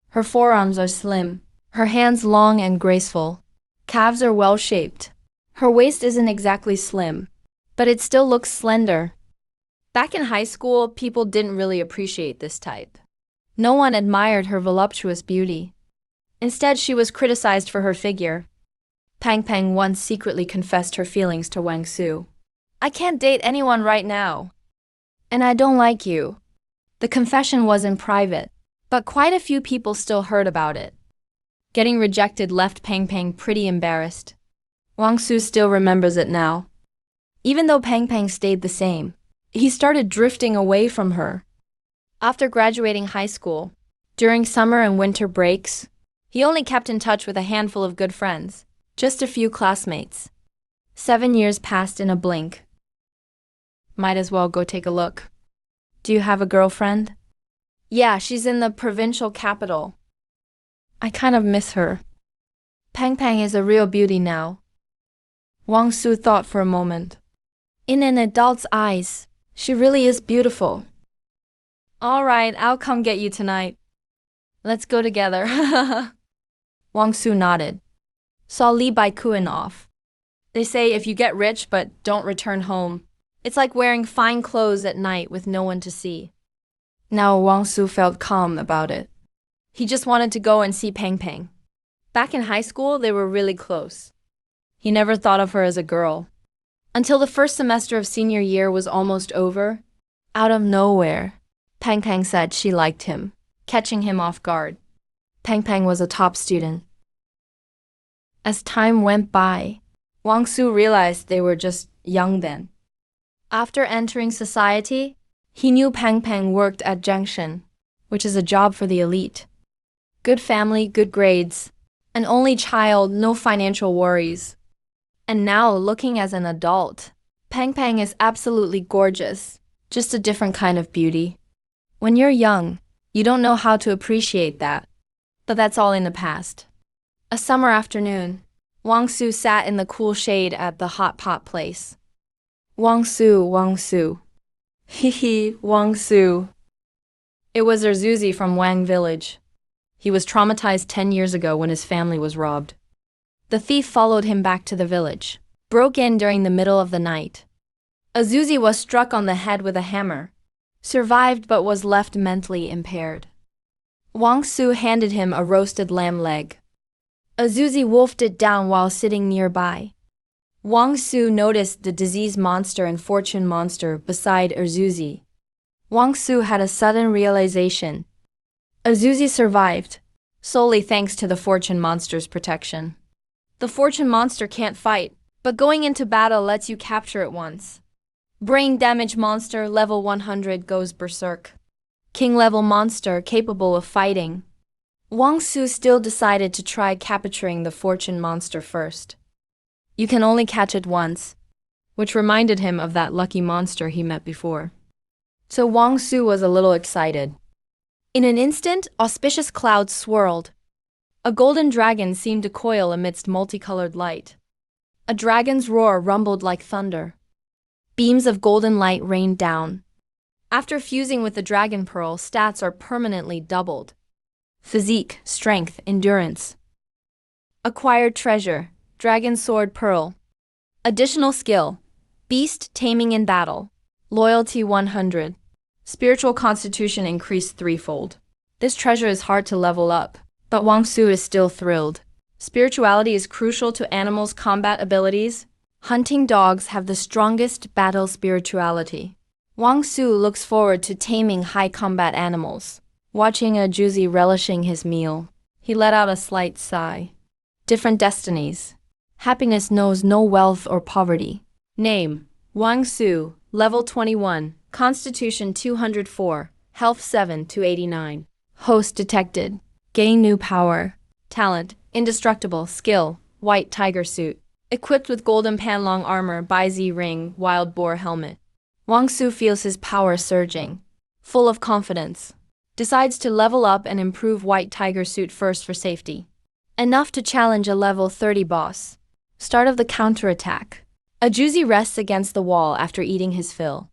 Speaker 1: Her forearms are slim, her hands long and graceful. Calves are well-shaped. Her waist isn't exactly slim, but it still looks slender. Back in high school, people didn't really appreciate this type. No one admired her voluptuous beauty. Instead, she was criticized for her figure. Pang Pang once secretly confessed her feelings to Wang Su. "I can't date anyone right now. And I don't like you." The confession was in private, but quite a few people still heard about it. Getting rejected left Pang Pang pretty embarrassed. Wang Su still remembers it now. Even though Pang Pang stayed the same, he started drifting away from her. After graduating high school, during summer and winter breaks, he only kept in touch with a handful of good friends, just a few classmates. 7 years passed in a blink. Might as well go take a look. Do you have a girlfriend? Yeah, she's in the provincial capital. I kind of miss her. Pang Pang is a real beauty now. Wang Su thought for a moment. In an adult's eyes, she really is beautiful. All right, I'll come get you tonight. Let's go together. Wang Su nodded. Saw Li Baikuan off. They say if you get rich but don't return home, it's like wearing fine clothes at night with no one to see. Now Wang Su felt calm about it. He just wanted to go and see Pang Pang. Back in high school, they were really close. He never thought of her as a girl. Until the first semester of senior year was almost over, out of nowhere, Pang Pang said she liked him, catching him off guard. Pang Pang was a top student. As time went by, Wang Su realized they were just young then. After entering society, he knew Pang Pang worked at Junction, which is a job for the elite. Good family, good grades, an only child, no financial worries. And now, looking as an adult, Pang Pang is absolutely gorgeous, just a different kind of beauty. When you're young, you don't know how to appreciate that. But that's all in the past. A summer afternoon, Wang Su sat in the cool shade at the hot pot place. Wang Su, Wang Su. Hehe, Wang Su. It was Erzuzi from Wang Village. He was traumatized 10 years ago when his family was robbed. The thief followed him back to the village, broke in during the middle of the night. Azuzi was struck on the head with a hammer, survived but was left mentally impaired. Wang Su handed him a roasted lamb leg. Azuzi wolfed it down while sitting nearby. Wang Su noticed the disease monster and fortune monster beside Azuzi. Wang Su had a sudden realization. Azuzi survived, solely thanks to the fortune monster's protection. The fortune monster can't fight, but going into battle lets you capture it once. Brain damage monster level 100 goes berserk. King level monster capable of fighting. Wang Su still decided to try capturing the fortune monster first. You can only catch it once, which reminded him of that lucky monster he met before. So Wang Su was a little excited. In an instant, auspicious clouds swirled. A golden dragon seemed to coil amidst multicolored light. A dragon's roar rumbled like thunder. Beams of golden light rained down. After fusing with the dragon pearl, stats are permanently doubled. Physique, strength, endurance. Acquired treasure, dragon sword pearl. Additional skill, beast taming in battle. Loyalty 100. Spiritual constitution increased threefold. This treasure is hard to level up, but Wang Su is still thrilled. Spirituality is crucial to animals' combat abilities. Hunting dogs have the strongest battle spirituality. Wang Su looks forward to taming high combat animals. Watching a Juzi relishing his meal, he let out a slight sigh. Different destinies. Happiness knows no wealth or poverty. Name, Wang Su, level 21, Constitution 204, Health 7 to 89. Host detected. Gain new power. Talent, indestructible. Skill, white tiger suit. Equipped with golden panlong armor, Bai ring, wild boar helmet. Wang Su feels his power surging. Full of confidence. Decides to level up and improve white tiger suit first for safety. Enough to challenge a level 30 boss. Start of the counterattack. A Juzi rests against the wall after eating his fill.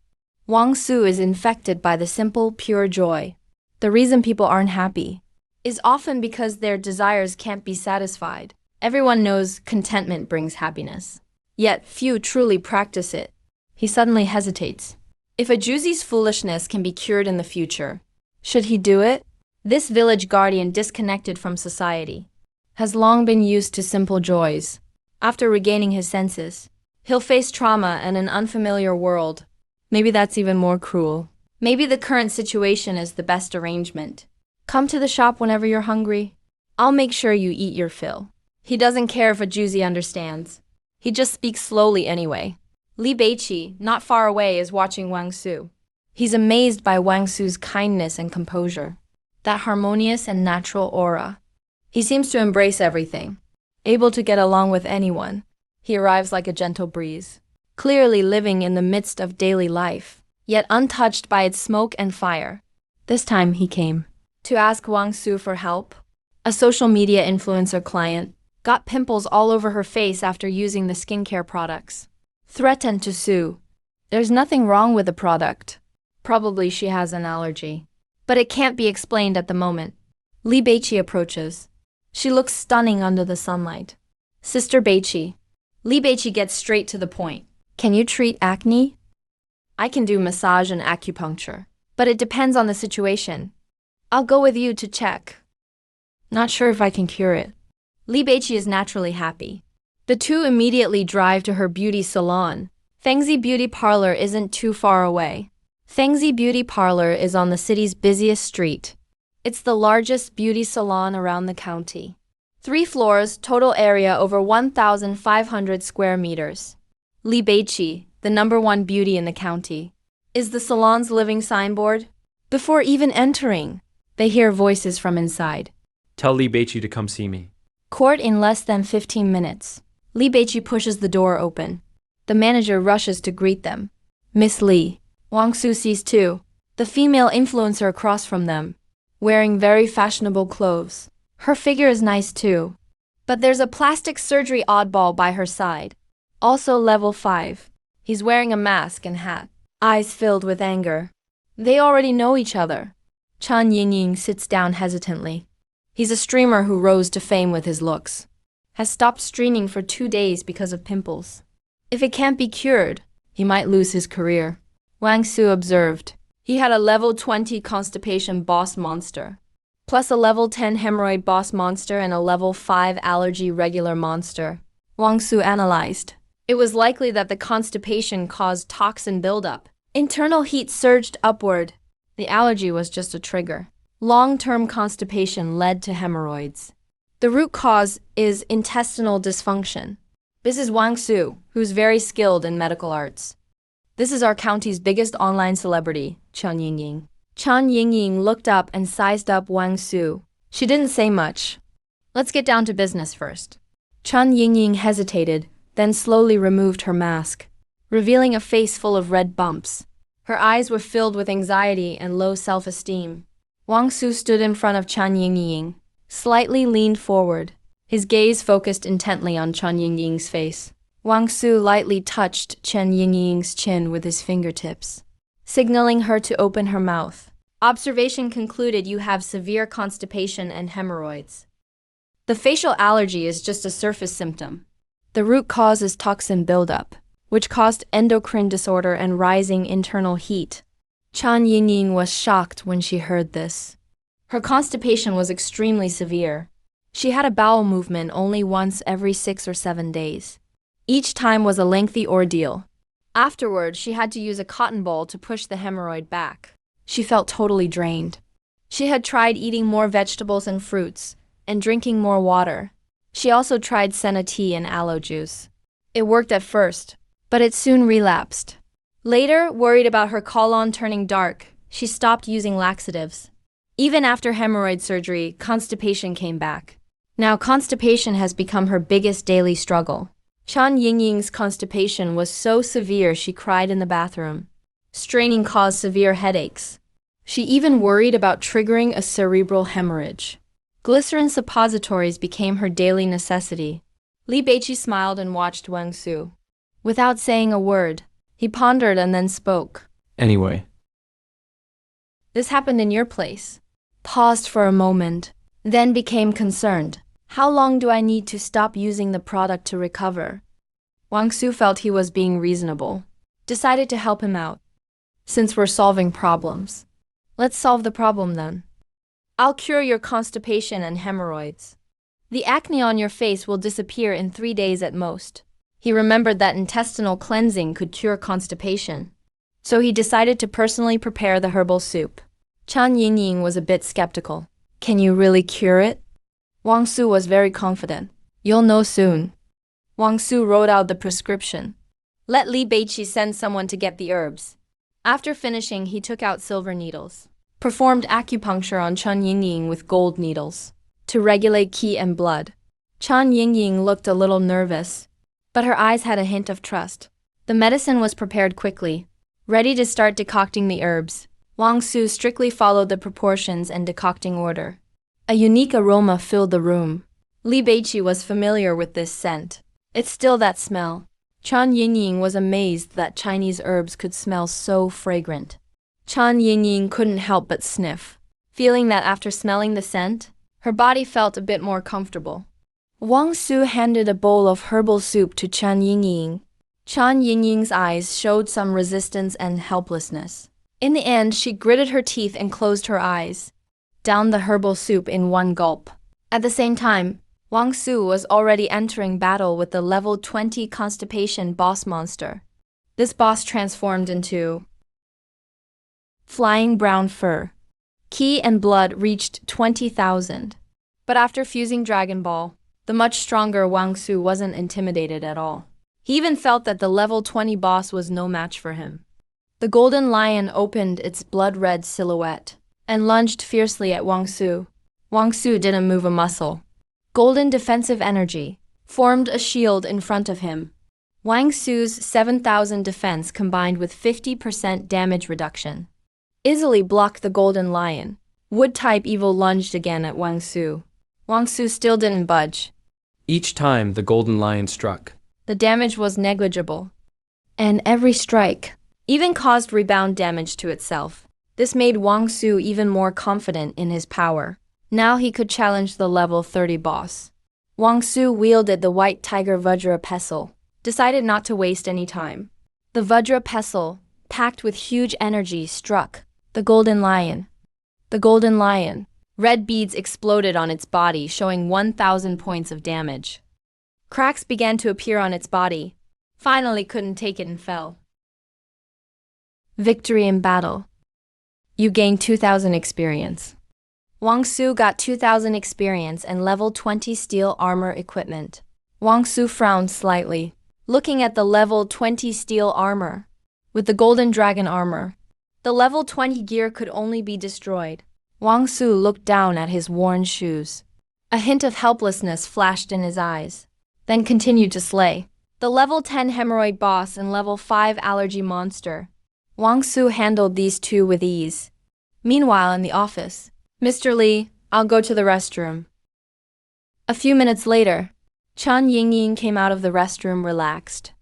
Speaker 1: Wang Su is infected by the simple, pure joy. The reason people aren't happy is often because their desires can't be satisfied. Everyone knows contentment brings happiness. Yet few truly practice it. He suddenly hesitates. If a Juzi's foolishness can be cured in the future, should he do it? This village guardian, disconnected from society, has long been used to simple joys. After regaining his senses, he'll face trauma and an unfamiliar world. Maybe that's even more cruel. Maybe the current situation is the best arrangement. Come to the shop whenever you're hungry. I'll make sure you eat your fill. He doesn't care if a Juzi understands. He just speaks slowly anyway. Li Beiqi, not far away, is watching Wang Su. He's amazed by Wang Su's kindness and composure. That harmonious and natural aura. He seems to embrace everything. Able to get along with anyone. He arrives like a gentle breeze. Clearly living in the midst of daily life, yet untouched by its smoke and fire. This time he came to ask Wang Su for help. A social media influencer client got pimples all over her face after using the skincare products. Threatened to sue. There's nothing wrong with the product. Probably she has an allergy. But it can't be explained at the moment. Li Beiqi approaches. She looks stunning under the sunlight. Sister Beiqi. Li Beiqi gets straight to the point. Can you treat acne? I can do massage and acupuncture, but it depends on the situation. I'll go with you to check. Not sure if I can cure it. Li Beiqi is naturally happy. The two immediately drive to her beauty salon. Fengzi Beauty Parlor isn't too far away. Fengzi Beauty Parlor is on the city's busiest street. It's the largest beauty salon around the county. 3 floors, total area over 1,500 square meters. Li Beiqi, the #1 beauty in the county, is the salon's living signboard. Before even entering, they hear voices from inside.
Speaker 2: Tell Li Beiqi to come see me.
Speaker 1: Court in less than 15 minutes. Li Beiqi pushes the door open. The manager rushes to greet them. Miss Li. Wang Su sees too. The female influencer across from them, wearing very fashionable clothes. Her figure is nice too. But there's a plastic surgery oddball by her side. Also level 5. He's wearing a mask and hat. Eyes filled with anger. They already know each other. Chan Yingying sits down hesitantly. He's a streamer who rose to fame with his looks. Has stopped streaming for 2 days because of pimples. If it can't be cured, he might lose his career. Wang Su observed. He had a level 20 constipation boss monster, plus a level 10 hemorrhoid boss monster and a level 5 allergy regular monster. Wang Su analyzed. It was likely that the constipation caused toxin buildup. Internal heat surged upward. The allergy was just a trigger. Long-term constipation led to hemorrhoids. The root cause is intestinal dysfunction. This is Wang Su, who's very skilled in medical arts. This is our county's biggest online celebrity, Chan Yingying. Chan Yingying looked up and sized up Wang Su. She didn't say much. Let's get down to business first. Chan Yingying hesitated, then slowly removed her mask, revealing a face full of red bumps. Her eyes were filled with anxiety and low self-esteem. Wang Su stood in front of Chan Yingying, slightly leaned forward, his gaze focused intently on Chan Yingying's face. Wang Su lightly touched Chan Yingying's chin with his fingertips, signaling her to open her mouth. Observation concluded you have severe constipation and hemorrhoids. The facial allergy is just a surface symptom. The root cause is toxin buildup, which caused endocrine disorder and rising internal heat. Chan Yingying was shocked when she heard this. Her constipation was extremely severe. She had a bowel movement only once every 6 or 7 days. Each time was a lengthy ordeal. Afterward, she had to use a cotton ball to push the hemorrhoid back. She felt totally drained. She had tried eating more vegetables and fruits, and drinking more water. She also tried senna tea and aloe juice. It worked at first, but it soon relapsed. Later, worried about her colon turning dark, she stopped using laxatives. Even after hemorrhoid surgery, constipation came back. Now constipation has become her biggest daily struggle. Chan Yingying's constipation was so severe she cried in the bathroom. Straining caused severe headaches. She even worried about triggering a cerebral hemorrhage. Glycerin suppositories became her daily necessity. Li Beiqi smiled and watched Wang Su. Without saying a word, he pondered and then spoke.
Speaker 2: Anyway.
Speaker 1: This happened in your place. Paused for a moment, then became concerned. How long do I need to stop using the product to recover? Wang Su felt he was being reasonable. Decided to help him out. Since we're solving problems, let's solve the problem then. I'll cure your constipation and hemorrhoids. The acne on your face will disappear in 3 days at most. He remembered that intestinal cleansing could cure constipation. So he decided to personally prepare the herbal soup. Chan Yingying was a bit skeptical. Can you really cure it? Wang Su was very confident. You'll know soon. Wang Su wrote out the prescription. Let Li Beiqi send someone to get the herbs. After finishing, he took out silver needles. Performed acupuncture on Chen Yingying with gold needles to regulate qi and blood. Chen Yingying looked a little nervous, but her eyes had a hint of trust. The medicine was prepared quickly, ready to start decocting the herbs. Wang Su strictly followed the proportions and decocting order. A unique aroma filled the room. Li Beiqi was familiar with this scent. It's still that smell. Chen Yingying was amazed that Chinese herbs could smell so fragrant. Chen Yingying couldn't help but sniff, feeling that after smelling the scent, her body felt a bit more comfortable. Wang Su handed a bowl of herbal soup to Chen Yingying. Chen Yingying's eyes showed some resistance and helplessness. In the end, she gritted her teeth and closed her eyes, downed the herbal soup in one gulp. At the same time, Wang Su was already entering battle with the level 20 constipation boss monster. This boss transformed into flying brown fur. Qi and blood reached 20,000. But after fusing Dragon Ball, the much stronger Wang Su wasn't intimidated at all. He even felt that the level 20 boss was no match for him. The golden lion opened its blood-red silhouette and lunged fiercely at Wang Su. Wang Su didn't move a muscle. Golden defensive energy formed a shield in front of him. Wang Su's 7,000 defense combined with 50% damage reduction easily blocked the golden lion. Wood-type evil lunged again at Wang Su. Wang Su still didn't budge.
Speaker 2: Each time the golden lion struck,
Speaker 1: the damage was negligible, and every strike even caused rebound damage to itself. This made Wang Su even more confident in his power. Now he could challenge the level 30 boss. Wang Su wielded the white tiger Vajra pestle, decided not to waste any time. The Vajra pestle, packed with huge energy, struck the golden lion. The golden lion. Red beads exploded on its body, showing 1,000 points of damage. Cracks began to appear on its body. Finally couldn't take it and fell. Victory in battle. You gained 2,000 experience. Wang Su got 2,000 experience and level 20 steel armor equipment. Wang Su frowned slightly, looking at the level 20 steel armor. With the golden dragon armor, the level 20 gear could only be destroyed. Wang Su looked down at his worn shoes. A hint of helplessness flashed in his eyes, then continued to slay the level 10 hemorrhoid boss and level 5 allergy monster. Wang Su handled these two with ease. Meanwhile, in the office, Mr. Li, I'll go to the restroom. A few minutes later, Chen Yingying came out of the restroom relaxed.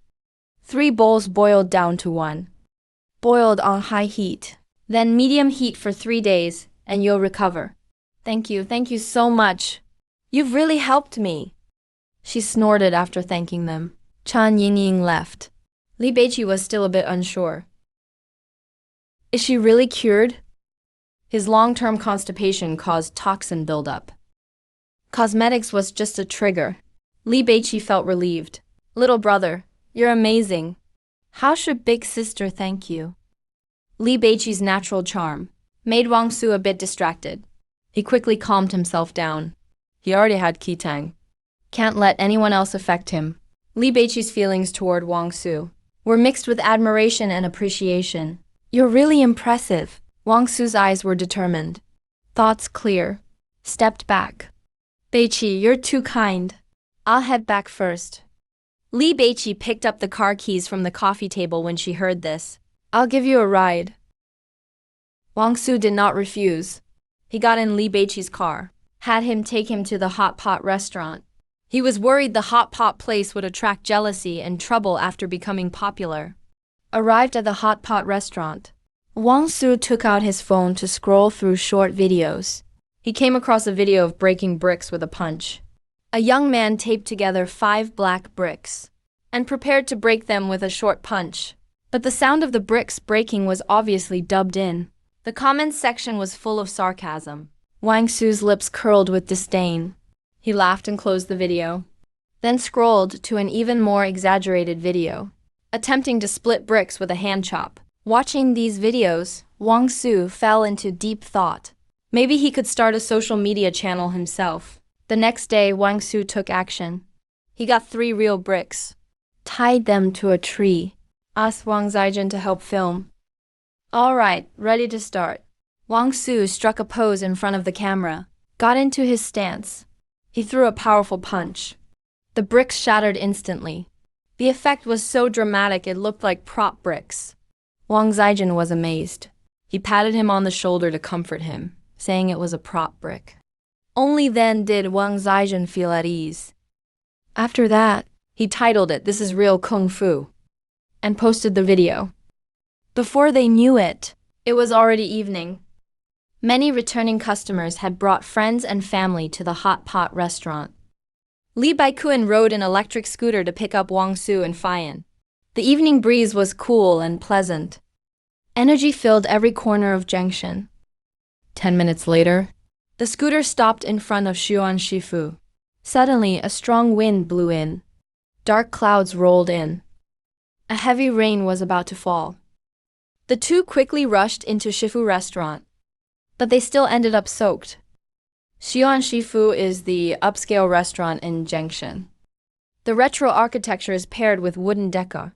Speaker 1: 3 bowls boiled down to 1. Boiled on high heat, then medium heat for 3 days, and you'll recover. Thank you so much. You've really helped me. She snorted after thanking them. Chen Yingying left. Li Beiqi was still a bit unsure. Is she really cured? His long-term constipation caused toxin buildup. Cosmetics was just a trigger. Li Beiqi felt relieved. Little brother, you're amazing. How should big sister thank you? Li Beiqi's natural charm made Wang Su a bit distracted. He quickly calmed himself down. He already had Qitang. Can't let anyone else affect him. Li Beiqi's feelings toward Wang Su were mixed with admiration and appreciation. You're really impressive. Wang Su's eyes were determined. Thoughts clear. Stepped back. Beiqi, you're too kind. I'll head back first. Li Beiqi picked up the car keys from the coffee table when she heard this. I'll give you a ride. Wang Su did not refuse. He got in Li Beiqi's car, had him take him to the hot pot restaurant. He was worried the hot pot place would attract jealousy and trouble after becoming popular. Arrived at the hot pot restaurant, Wang Su took out his phone to scroll through short videos. He came across a video of breaking bricks with a punch. A young man taped together 5 black bricks and prepared to break them with a short punch. But the sound of the bricks breaking was obviously dubbed in. The comments section was full of sarcasm. Wang Su's lips curled with disdain. He laughed and closed the video, then scrolled to an even more exaggerated video, attempting to split bricks with a hand chop. Watching these videos, Wang Su fell into deep thought. Maybe he could start a social media channel himself. The next day, Wang Su took action. He got 3 real bricks, tied them to a tree, asked Wang Zijin to help film. All right, ready to start. Wang Su struck a pose in front of the camera, got into his stance. He threw a powerful punch. The bricks shattered instantly. The effect was so dramatic it looked like prop bricks. Wang Zijin was amazed. He patted him on the shoulder to comfort him, saying it was a prop brick. Only then did Wang Zijin feel at ease. After that, he titled it "This is Real Kung Fu" and posted the video. Before they knew it, it was already evening. Many returning customers had brought friends and family to the hot pot restaurant. Li Baikun rode an electric scooter to pick up Wang Su and Fian. The evening breeze was cool and pleasant. Energy filled every corner of Junction. 10 minutes later, the scooter stopped in front of Xuan Shifu. Suddenly, a strong wind blew in. Dark clouds rolled in. A heavy rain was about to fall. The two quickly rushed into Shifu restaurant, but they still ended up soaked. Xuan Shifu is the upscale restaurant in Junction. The retro architecture is paired with wooden decor.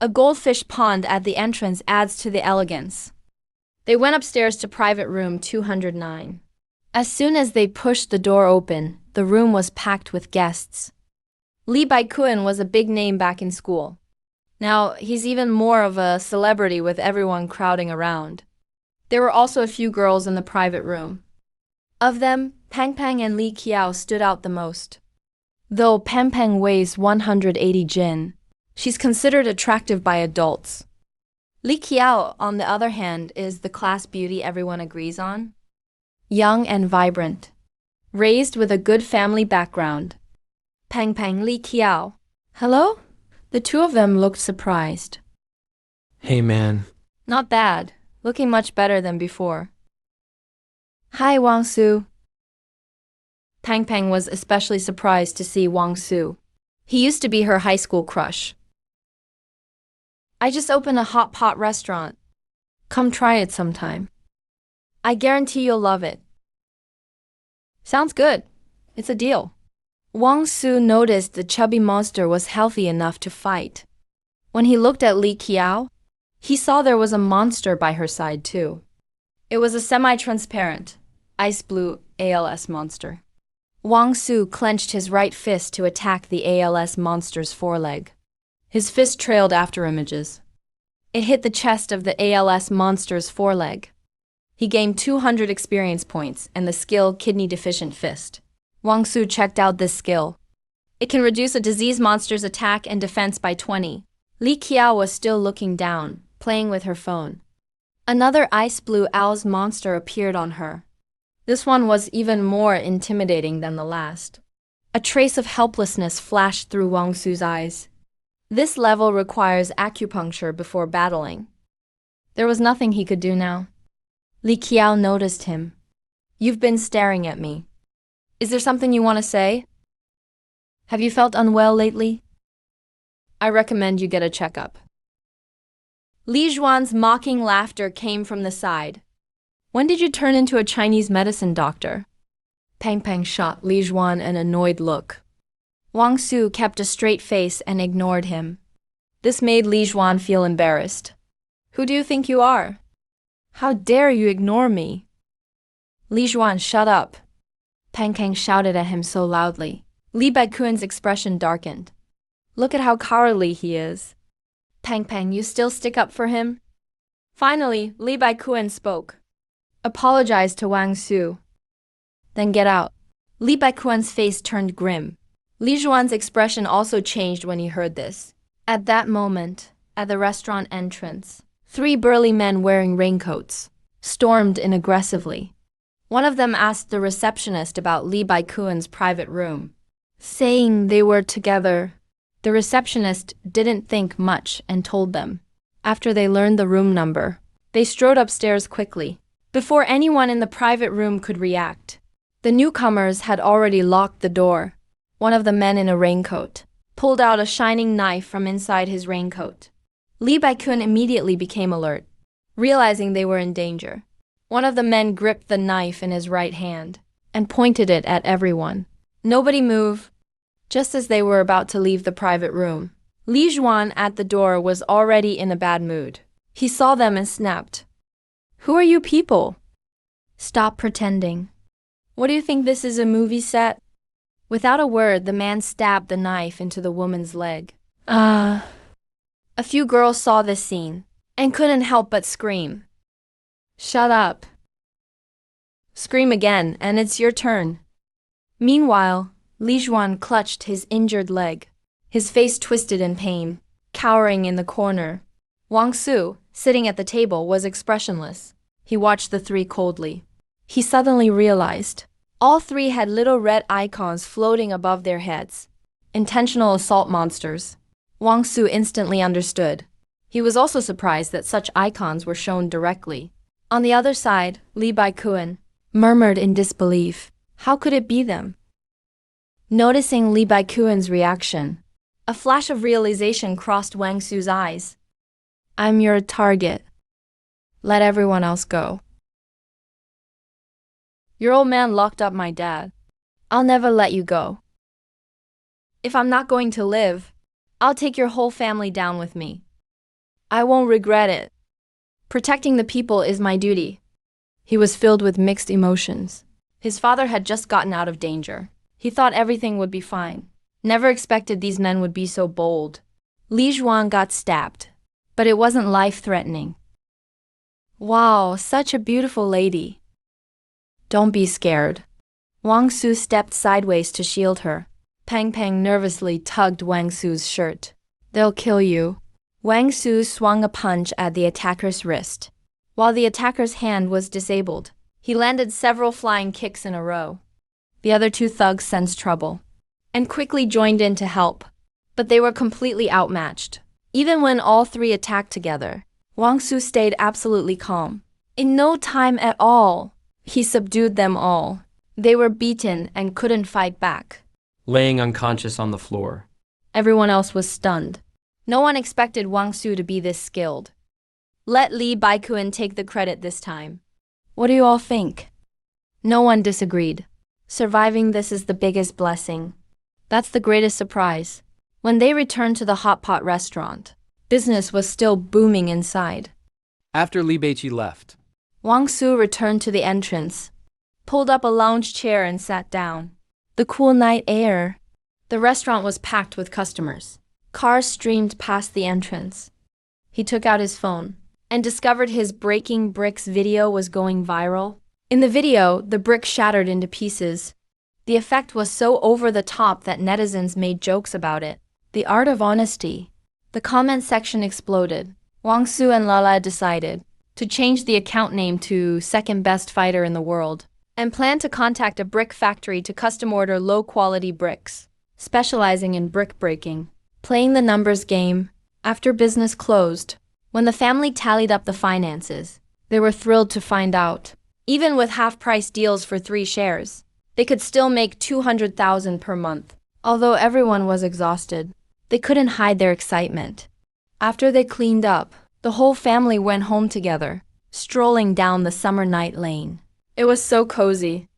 Speaker 1: A goldfish pond at the entrance adds to the elegance. They went upstairs to private room 209. As soon as they pushed the door open, the room was packed with guests. Li Baikun was a big name back in school. Now, he's even more of a celebrity with everyone crowding around. There were also a few girls in the private room. Of them, Pang Pang and Li Qiao stood out the most. Though Pang Pang weighs 180 jin, she's considered attractive by adults. Li Qiao, on the other hand, is the class beauty everyone agrees on. Young and vibrant. Raised with a good family background. Pang Pang, Li Qiao. Hello? The two of them looked surprised.
Speaker 2: Hey man.
Speaker 1: Not bad. Looking much better than before. Hi, Wang Su. Pang Pang was especially surprised to see Wang Su. He used to be her high school crush. I just opened a hot pot restaurant. Come try it sometime. I guarantee you'll love it. Sounds good. It's a deal. Wang Su noticed the chubby monster was healthy enough to fight. When he looked at Li Qiao, he saw there was a monster by her side too. It was a semi-transparent, ice blue ALS monster. Wang Su clenched his right fist to attack the ALS monster's foreleg. His fist trailed after images. It hit the chest of the ALS monster's foreleg. He gained 200 experience points and the skill Kidney Deficient Fist. Wang Su checked out this skill. It can reduce a disease monster's attack and defense by 20. Li Qiao was still looking down, playing with her phone. Another ice blue owl's monster appeared on her. This one was even more intimidating than the last. A trace of helplessness flashed through Wang Su's eyes. This level requires acupuncture before battling. There was nothing he could do now. Li Qiao noticed him. You've been staring at me. Is there something you want to say? Have you felt unwell lately? I recommend you get a checkup. Li Zhuan's mocking laughter came from the side. When did you turn into a Chinese medicine doctor? Pang Pang shot Li Zhuan an annoyed look. Wang Su kept a straight face and ignored him. This made Li Zhuan feel embarrassed. Who do you think you are? How dare you ignore me? Li Zhuan, shut up. Pang Pang shouted at him so loudly. Li Baikun's expression darkened. Look at how cowardly he is. Pang Pang, you still stick up for him? Finally, Li Baikun spoke. Apologize to Wang Su. Then get out. Li Baikun's face turned grim. Li Zhuan's expression also changed when he heard this. At that moment, at the restaurant entrance, 3 burly men wearing raincoats stormed in aggressively. One of them asked the receptionist about Li Baikun's private room. Saying they were together, the receptionist didn't think much and told them. After they learned the room number, they strode upstairs quickly. Before anyone in the private room could react, the newcomers had already locked the door. One of the men in a raincoat pulled out a shining knife from inside his raincoat. Li Baikun immediately became alert, realizing they were in danger. One of the men gripped the knife in his right hand and pointed it at everyone. Nobody move. Just as they were about to leave the private room, Li Juan at the door was already in a bad mood. He saw them and snapped. "Who are you people? Stop pretending. What do you think this is, a movie set?" Without a word, the man stabbed the knife into the woman's leg. A few girls saw this scene and couldn't help but scream. "Shut up. Scream again, and it's your turn." Meanwhile, Li Juan clutched his injured leg, his face twisted in pain, cowering in the corner. Wang Su, sitting at the table, was expressionless. He watched the three coldly. He suddenly realized all three had little red icons floating above their heads. Intentional assault monsters. Wang Su instantly understood. He was also surprised that such icons were shown directly. On the other side, Li Baikuan murmured in disbelief. How could it be them? Noticing Li Baikuan's reaction, a flash of realization crossed Wang Su's eyes. "I'm your target. Let everyone else go. Your old man locked up my dad. I'll never let you go. If I'm not going to live, I'll take your whole family down with me. I won't regret it. Protecting the people is my duty." He was filled with mixed emotions. His father had just gotten out of danger. He thought everything would be fine. Never expected these men would be so bold. Li Juan got stabbed, but it wasn't life-threatening. "Wow, such a beautiful lady. Don't be scared." Wang Su stepped sideways to shield her. Pang Pang nervously tugged Wang Su's shirt. "They'll kill you." Wang Su swung a punch at the attacker's wrist. While the attacker's hand was disabled, he landed several flying kicks in a row. The other two thugs sensed trouble and quickly joined in to help, but they were completely outmatched. Even when all three attacked together, Wang Su stayed absolutely calm. In no time at all, he subdued them all. They were beaten and couldn't fight back.
Speaker 2: Laying unconscious on the floor.
Speaker 1: Everyone else was stunned. No one expected Wang Su to be this skilled. Let Li Baikuan take the credit this time. What do you all think? No one disagreed. Surviving this is the biggest blessing. That's the greatest surprise. When they returned to the hot pot restaurant, business was still booming inside.
Speaker 2: After Li Beiqi left,
Speaker 1: Wang Su returned to the entrance, pulled up a lounge chair and sat down. The cool night air. The restaurant was packed with customers. Cars streamed past the entrance. He took out his phone and discovered his breaking bricks video was going viral. In the video, the brick shattered into pieces. The effect was so over the top that netizens made jokes about it. The art of honesty. The comment section exploded. Wang Su and Lala decided to change the account name to Second Best Fighter in the World and plan to contact a brick factory to custom order low-quality bricks, specializing in brick breaking. Playing the numbers game. After business closed, when the family tallied up the finances, they were thrilled to find out, even with half-price deals for 3 shares, they could still make 200,000 per month. Although everyone was exhausted, they couldn't hide their excitement. After they cleaned up, the whole family went home together, strolling down the summer night lane. It was so cozy.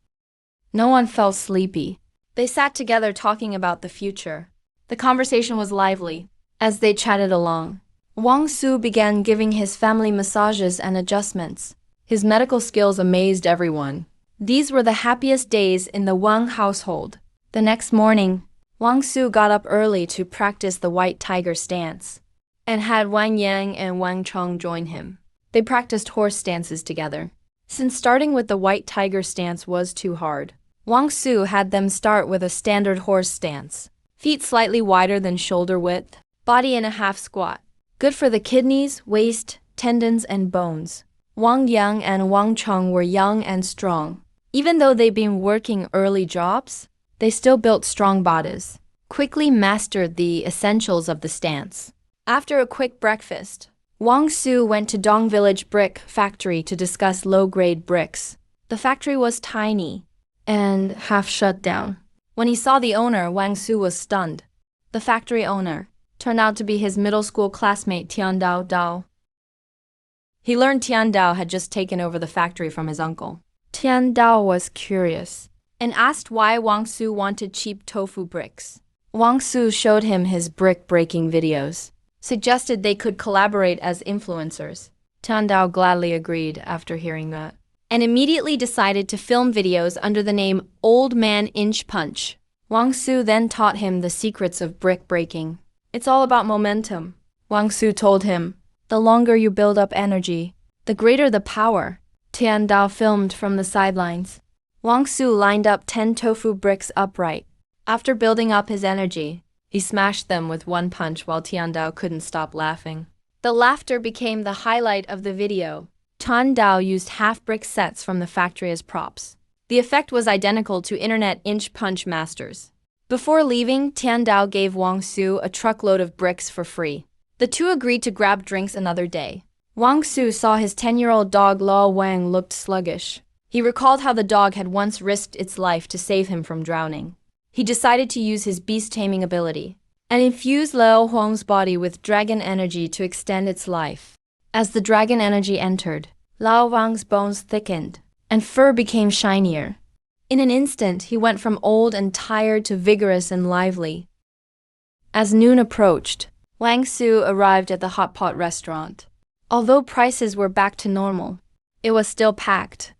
Speaker 1: No one felt sleepy. They sat together talking about the future. The conversation was lively. As they chatted along, Wang Su began giving his family massages and adjustments. His medical skills amazed everyone. These were the happiest days in the Wang household. The next morning, Wang Su got up early to practice the white tiger stance, and had Wang Yang and Wang Cheng join him. They practiced horse stances together. Since starting with the white tiger stance was too hard, Wang Su had them start with a standard horse stance. Feet slightly wider than shoulder width, body in a half squat. Good for the kidneys, waist, tendons, and bones. Wang Yang and Wang Cheng were young and strong. Even though they'd been working early jobs, they still built strong bodies, quickly mastered the essentials of the stance. After a quick breakfast, Wang Su went to Dong Village Brick Factory to discuss low-grade bricks. The factory was tiny and half shut down. When he saw the owner, Wang Su was stunned. The factory owner turned out to be his middle school classmate Tian Dao. He learned Tian Dao had just taken over the factory from his uncle. Tian Dao was curious and asked why Wang Su wanted cheap tofu bricks. Wang Su showed him his brick-breaking videos, suggested they could collaborate as influencers. Tian Dao gladly agreed after hearing that, and immediately decided to film videos under the name Old Man Inch Punch. Wang Su then taught him the secrets of brick-breaking. It's all about momentum. Wang Su told him, the longer you build up energy, the greater the power. Tian Dao filmed from the sidelines. Wang Su lined up 10 tofu bricks upright. After building up his energy, he smashed them with one punch while Tian Dao couldn't stop laughing. The laughter became the highlight of the video. Tian Dao used half-brick sets from the factory as props. The effect was identical to internet inch punch masters. Before leaving, Tian Dao gave Wang Su a truckload of bricks for free. The two agreed to grab drinks another day. Wang Su saw his 10-year-old dog Lao Wang looked sluggish. He recalled how the dog had once risked its life to save him from drowning. He decided to use his beast-taming ability and infuse Lao Huang's body with dragon energy to extend its life. As the dragon energy entered, Lao Wang's bones thickened and fur became shinier. In an instant, he went from old and tired to vigorous and lively. As noon approached, Wang Su arrived at the hot pot restaurant. Although prices were back to normal, it was still packed.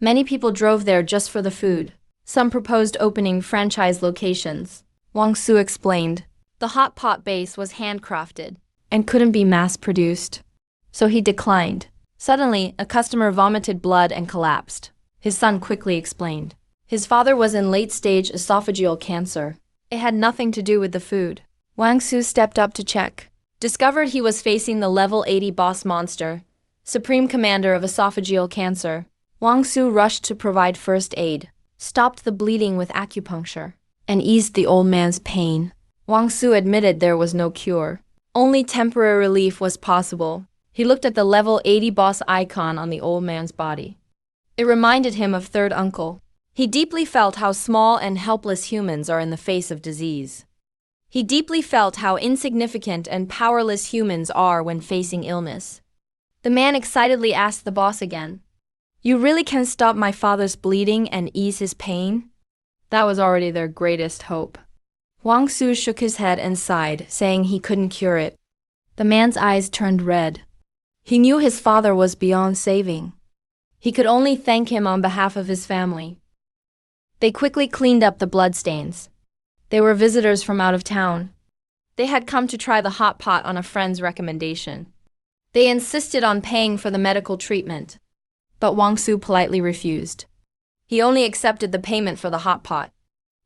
Speaker 1: Many people drove there just for the food. Some proposed opening franchise locations. Wang Su explained, the hot pot base was handcrafted and couldn't be mass-produced, so he declined. Suddenly, a customer vomited blood and collapsed. His son quickly explained. His father was in late-stage esophageal cancer. It had nothing to do with the food. Wang Su stepped up to check. Discovered he was facing the level 80 boss monster, supreme commander of esophageal cancer. Wang Su rushed to provide first aid, stopped the bleeding with acupuncture, and eased the old man's pain. Wang Su admitted there was no cure. Only temporary relief was possible. He looked at the level 80 boss icon on the old man's body. It reminded him of third uncle. He deeply felt how small and helpless humans are in the face of disease. He deeply felt how insignificant and powerless humans are when facing illness. The man excitedly asked the boss again, "You really can stop my father's bleeding and ease his pain?" That was already their greatest hope. Wang Su shook his head and sighed, saying he couldn't cure it. The man's eyes turned red. He knew his father was beyond saving. He could only thank him on behalf of his family. They quickly cleaned up the bloodstains. They were visitors from out of town. They had come to try the hot pot on a friend's recommendation. They insisted on paying for the medical treatment, but Wang Su politely refused. He only accepted the payment for the hot pot.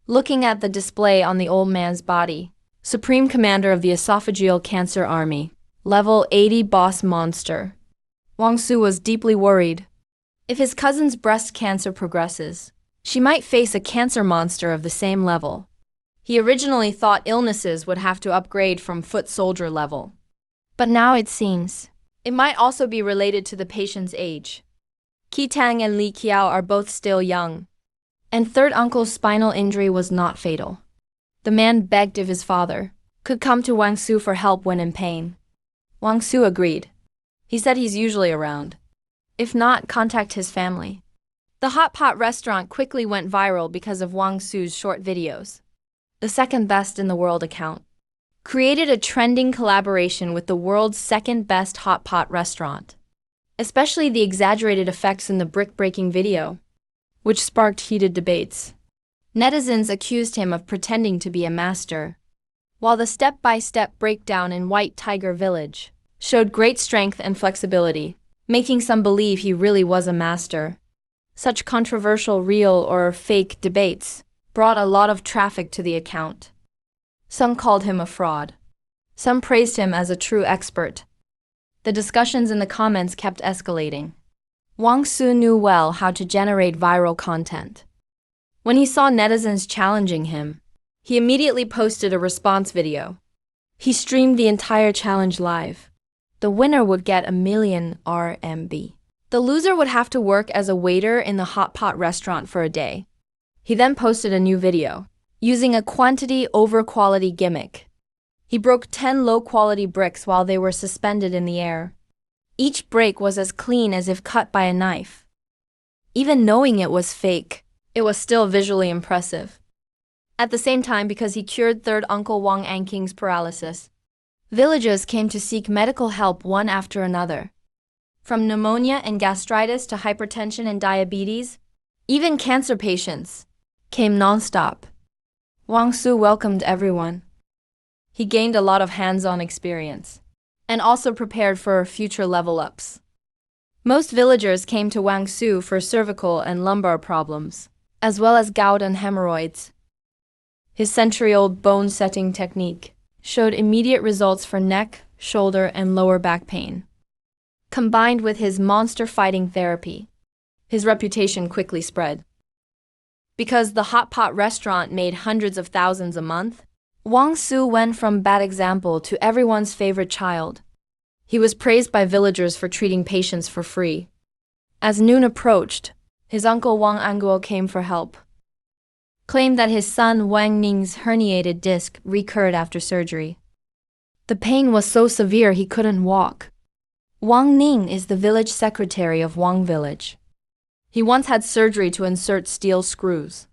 Speaker 1: Looking at the display on the old man's body, Supreme Commander of the Esophageal Cancer Army, Level 80 Boss Monster. Wang Su was deeply worried. If his cousin's breast cancer progresses, she might face a cancer monster of the same level. He originally thought illnesses would have to upgrade from foot soldier level. But now it seems, it might also be related to the patient's age. Qi Tang and Li Qiao are both still young, and third uncle's spinal injury was not fatal. The man begged if his father could come to Wang Su for help when in pain. Wang Su agreed. He said he's usually around. If not, contact his family. The hot pot restaurant quickly went viral because of Wang Su's short videos. The second best in the world account created a trending collaboration with the world's second best hot pot restaurant, especially the exaggerated effects in the brick-breaking video, which sparked heated debates. Netizens accused him of pretending to be a master, while the step-by-step breakdown in White Tiger Village showed great strength and flexibility, making some believe he really was a master. Such controversial real or fake debates brought a lot of traffic to the account. Some called him a fraud. Some praised him as a true expert. The discussions in the comments kept escalating. Wang Su knew well how to generate viral content. When he saw netizens challenging him, he immediately posted a response video. He streamed the entire challenge live. The winner would get 1 million RMB. The loser would have to work as a waiter in the hot pot restaurant for a day. He then posted a new video, using a quantity over quality gimmick. He broke 10 low-quality bricks while they were suspended in the air. Each break was as clean as if cut by a knife. Even knowing it was fake, it was still visually impressive. At the same time, because he cured third uncle Wang Anking's paralysis, villagers came to seek medical help one after another. From pneumonia and gastritis to hypertension and diabetes, even cancer patients came non-stop. Wang Su welcomed everyone. He gained a lot of hands-on experience and also prepared for future level-ups. Most villagers came to Wang Su for cervical and lumbar problems, as well as gout and hemorrhoids. His century-old bone-setting technique showed immediate results for neck, shoulder, and lower back pain. Combined with his monster-fighting therapy, his reputation quickly spread. Because the hot pot restaurant made hundreds of thousands a month, Wang Su went from bad example to everyone's favorite child. He was praised by villagers for treating patients for free. As noon approached, his uncle Wang Anguo came for help. Claimed that his son Wang Ning's herniated disc recurred after surgery. The pain was so severe he couldn't walk. Wang Ning is the village secretary of Wang Village. He once had surgery to insert steel screws.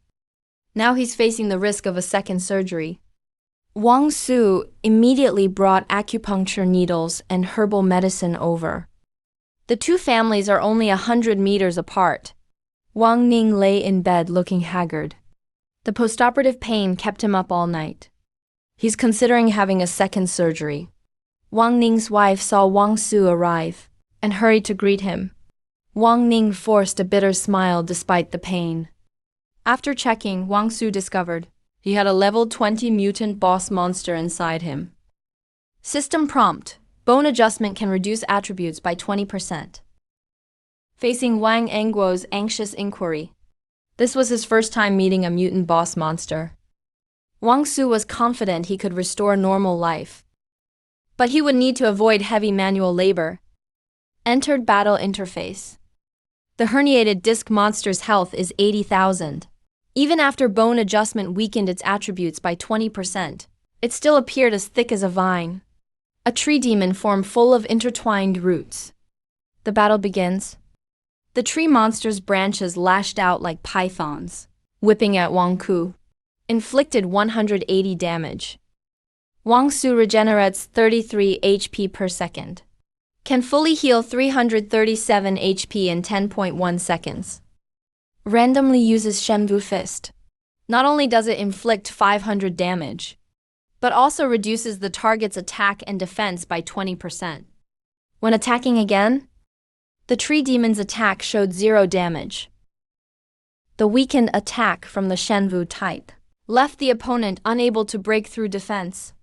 Speaker 1: Now he's facing the risk of a second surgery. Wang Su immediately brought acupuncture needles and herbal medicine over. The two families are only 100 meters apart. Wang Ning lay in bed looking haggard. The postoperative pain kept him up all night. He's considering having a second surgery. Wang Ning's wife saw Wang Su arrive and hurried to greet him. Wang Ning forced a bitter smile despite the pain. After checking, Wang Su discovered he had a level 20 mutant boss monster inside him. System prompt: bone adjustment can reduce attributes by 20%. Facing Wang Anguo's anxious inquiry, this was his first time meeting a mutant boss monster. Wang Su was confident he could restore normal life, but he would need to avoid heavy manual labor. Entered battle interface. The herniated disc monster's health is 80,000. Even after bone adjustment weakened its attributes by 20%, it still appeared as thick as a vine. A tree demon form full of intertwined roots. The battle begins. The tree monster's branches lashed out like pythons, whipping at Wang Ku. Inflicted 180 damage. Wang Su regenerates 33 HP per second. Can fully heal 337 HP in 10.1 seconds. Randomly uses Shenvu Fist. Not only does it inflict 500 damage, but also reduces the target's attack and defense by 20%. When attacking again, the tree demon's attack showed 0 damage. The weakened attack from the Shenvu type left the opponent unable to break through defense.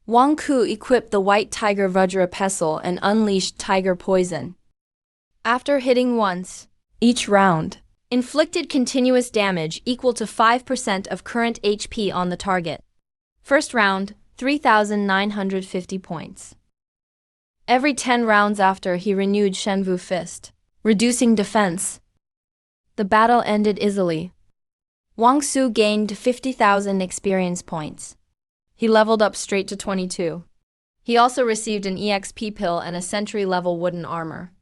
Speaker 1: Wang Ku equipped the White Tiger Vajra Pestle and unleashed Tiger Poison. After hitting once, each round inflicted continuous damage equal to 5% of current HP on the target. First round, 3,950 points. Every 10 rounds after, he renewed Shenvu Fist, reducing defense. The battle ended easily. Wang Su gained 50,000 experience points. He leveled up straight to 22. He also received an EXP pill and a sentry-level wooden armor.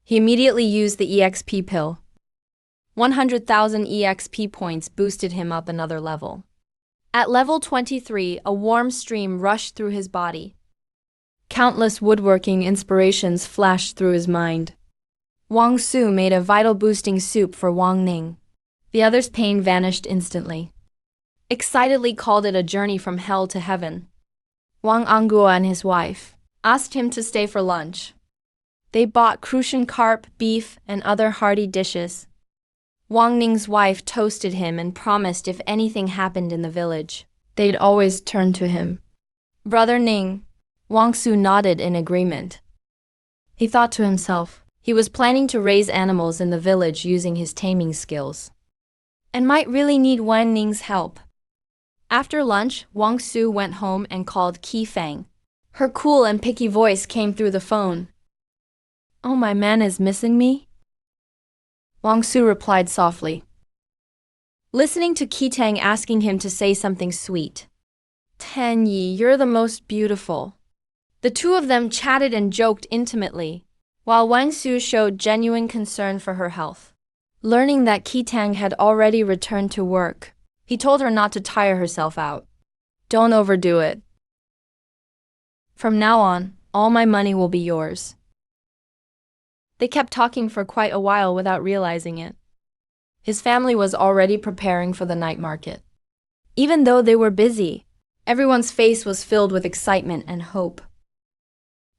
Speaker 1: He immediately used the EXP pill. 100,000 EXP points boosted him up another level. At level 23, a warm stream rushed through his body. Countless woodworking inspirations flashed through his mind. Wang Su made a vital-boosting soup for Wang Ning. The other's pain vanished instantly. Excitedly called it a journey from hell to heaven. Wang Anguo and his wife asked him to stay for lunch. They bought Crucian carp, beef, and other hearty dishes. Wang Ning's wife toasted him and promised if anything happened in the village, they'd always turn to him. Brother Ning. Wang Su nodded in agreement. He thought to himself, he was planning to raise animals in the village using his taming skills, and might really need Wang Ning's help. After lunch, Wang Su went home and called Qi Fang. Her cool and picky voice came through the phone. "Oh, my man is missing me?" Wang Su replied softly, listening to Qi Tang asking him to say something sweet. "Tan Yi, you're the most beautiful." The two of them chatted and joked intimately, while Wang Su showed genuine concern for her health. Learning that Qi Tang had already returned to work, He told her not to tire herself out. Don't overdo it. From now on, all my money will be yours. They kept talking for quite a while without realizing it. His family was already preparing for the night market. Even though they were busy, everyone's face was filled with excitement and hope.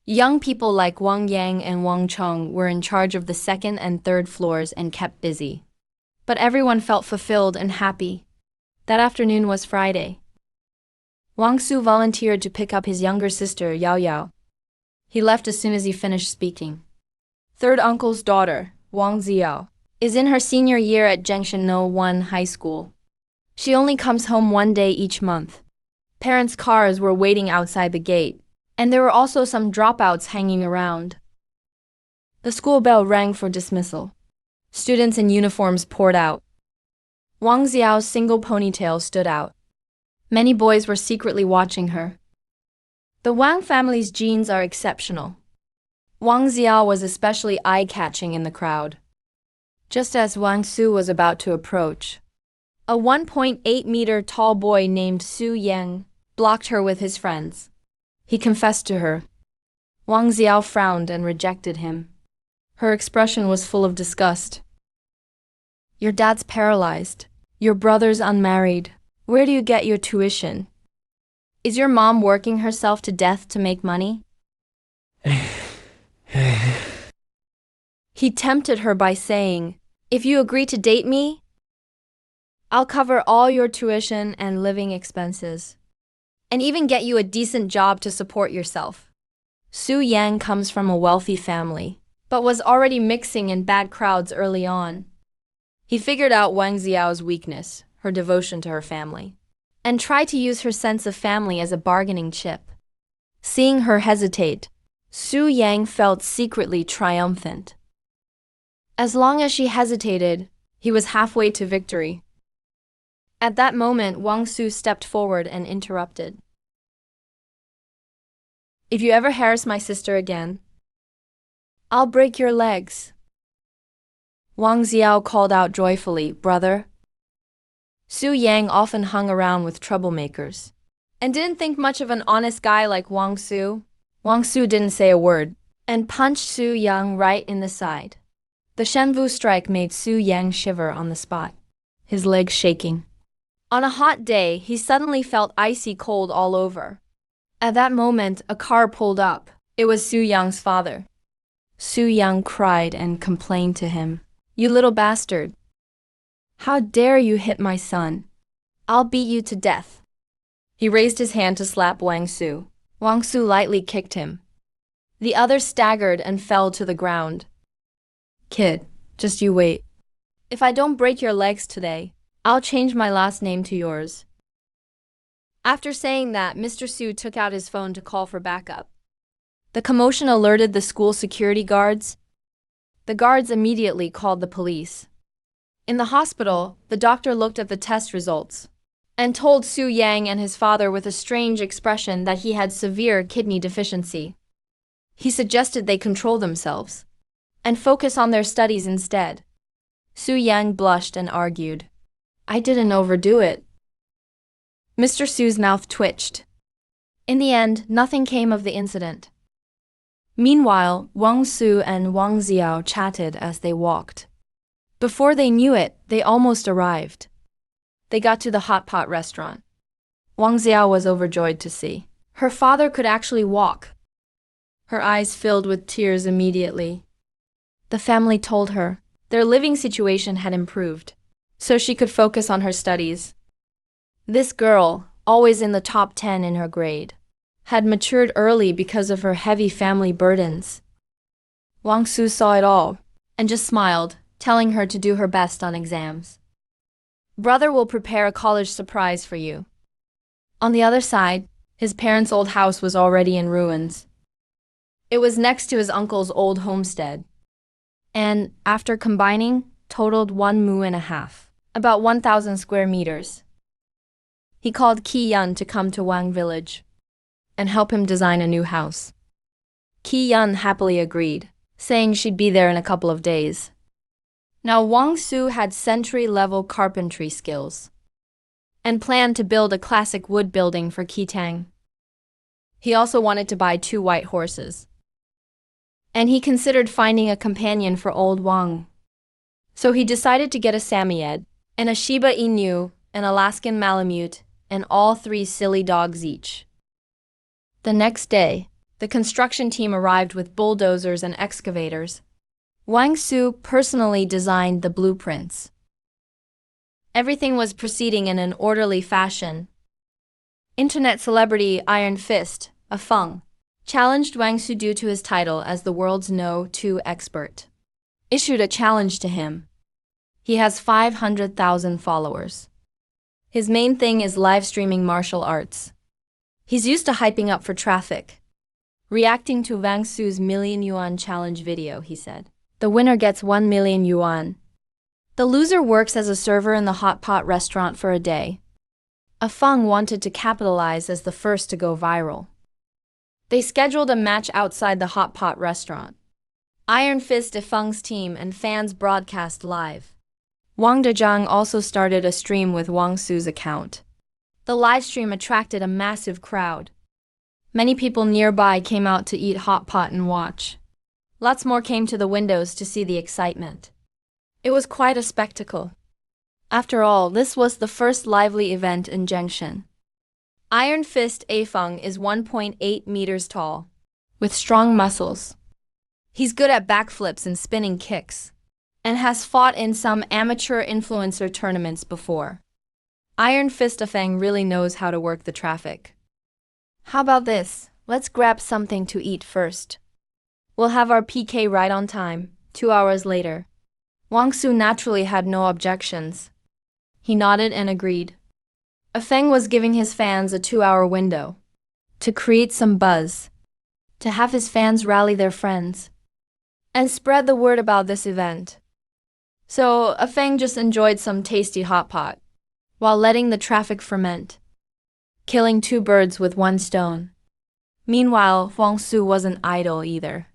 Speaker 1: Young people like Wang Yang and Wang Cheng were in charge of the second and third floors and kept busy. But everyone felt fulfilled and happy. That afternoon was Friday. Wang Su volunteered to pick up his younger sister, Yao Yao. He left as soon as he finished speaking. Third uncle's daughter, Wang Ziao, is in her senior year at Zhengshan 1 High School. She only comes home one day each month. Parents' cars were waiting outside the gate, and there were also some dropouts hanging around. The school bell rang for dismissal. Students in uniforms poured out. Wang Xiao's single ponytail stood out. Many boys were secretly watching her. The Wang family's genes are exceptional. Wang Xiao was especially eye-catching in the crowd. Just as Wang Su was about to approach, a 1.8-meter tall boy named Su Yang blocked her with his friends. He confessed to her. Wang Xiao frowned and rejected him. Her expression was full of disgust. Your dad's paralyzed. Your brother's unmarried. Where do you get your tuition? Is your mom working herself to death to make money? He tempted her by saying, if you agree to date me, I'll cover all your tuition and living expenses, and even get you a decent job to support yourself. Su Yang comes from a wealthy family, but was already mixing in bad crowds early on. He figured out Wang Xiao's weakness, her devotion to her family, and tried to use her sense of family as a bargaining chip. Seeing her hesitate, Su Yang felt secretly triumphant. As long as she hesitated, he was halfway to victory. At that moment, Wang Su stepped forward and interrupted. If you ever harass my sister again, I'll break your legs. Wang Xiao called out joyfully, brother. Su Yang often hung around with troublemakers and didn't think much of an honest guy like Wang Su. Wang Su didn't say a word and punched Su Yang right in the side. The Shenvu strike made Su Yang shiver on the spot, his legs shaking. On a hot day, he suddenly felt icy cold all over. At that moment, a car pulled up. It was Su Yang's father. Su Yang cried and complained to him. You little bastard. How dare you hit my son? I'll beat you to death. He raised his hand to slap Wang Su. Wang Su lightly kicked him. The other staggered and fell to the ground. Kid, just you wait. If I don't break your legs today, I'll change my last name to yours. After saying that, Mr. Su took out his phone to call for backup. The commotion alerted the school security guards. The guards immediately called the police. In the hospital, the doctor looked at the test results and told Su Yang and his father with a strange expression that he had severe kidney deficiency. He suggested they control themselves and focus on their studies instead. Su Yang blushed and argued, I didn't overdo it. Mr. Su's mouth twitched. In the end, nothing came of the incident. Meanwhile, Wang Su and Wang Xiao chatted as they walked. Before they knew it, they almost arrived. They got to the hot pot restaurant. Wang Xiao was overjoyed to see her father could actually walk. Her eyes filled with tears immediately. The family told her their living situation had improved, so she could focus on her studies. This girl, always in the top 10 in her grade, had matured early because of her heavy family burdens. Wang Su saw it all and just smiled, telling her to do her best on exams. Brother will prepare a college surprise for you. On the other side, his parents' old house was already in ruins. It was next to his uncle's old homestead, and, after combining, totaled 1.5 mu, about 1,000 square meters. He called Qi Yun to come to Wang Village and help him design a new house. Qi Yun happily agreed, saying she'd be there in a couple of days. Now Wang Su had century-level carpentry skills. and planned to build a classic wood building for Qitang. He also wanted to buy 2 white horses. And he considered finding a companion for old Wang. So he decided to get a Samoyed, and a Shiba Inu, an Alaskan Malamute, and all 3 silly dogs each. The next day, the construction team arrived with bulldozers and excavators. Wang Su personally designed the blueprints. Everything was proceeding in an orderly fashion. Internet celebrity Iron Fist, a Feng, challenged Wang Su due to his title as the world's No-2 expert. Issued a challenge to him. He has 500,000 followers. His main thing is live streaming martial arts. He's used to hyping up for traffic. Reacting to Wang Su's million yuan challenge video, he said, "The winner gets 1 million yuan. The loser works as a server in the hot pot restaurant for a day." A Feng wanted to capitalize as the first to go viral. They scheduled a match outside the hot pot restaurant. Iron Fist de Feng's team and fans broadcast live. Wang Dezhang also started a stream with Wang Su's account. The live stream attracted a massive crowd. Many people nearby came out to eat hot pot and watch. Lots more came to the windows to see the excitement. It was quite a spectacle. After all, this was the first lively event in Zhengshan. Iron Fist Afeng is 1.8 meters tall, with strong muscles. He's good at backflips and spinning kicks, and has fought in some amateur influencer tournaments before. Iron Fist Afeng really knows how to work the traffic. How about this? Let's grab something to eat first. We'll have our PK right on time, 2 hours later. Wang Su naturally had no objections. He nodded and agreed. Afeng was giving his fans a 2-hour window to create some buzz, to have his fans rally their friends, and spread the word about this event. So Afeng just enjoyed some tasty hot pot, while letting the traffic ferment, killing 2 birds with 1 stone. Meanwhile, Wang Su wasn't idle either.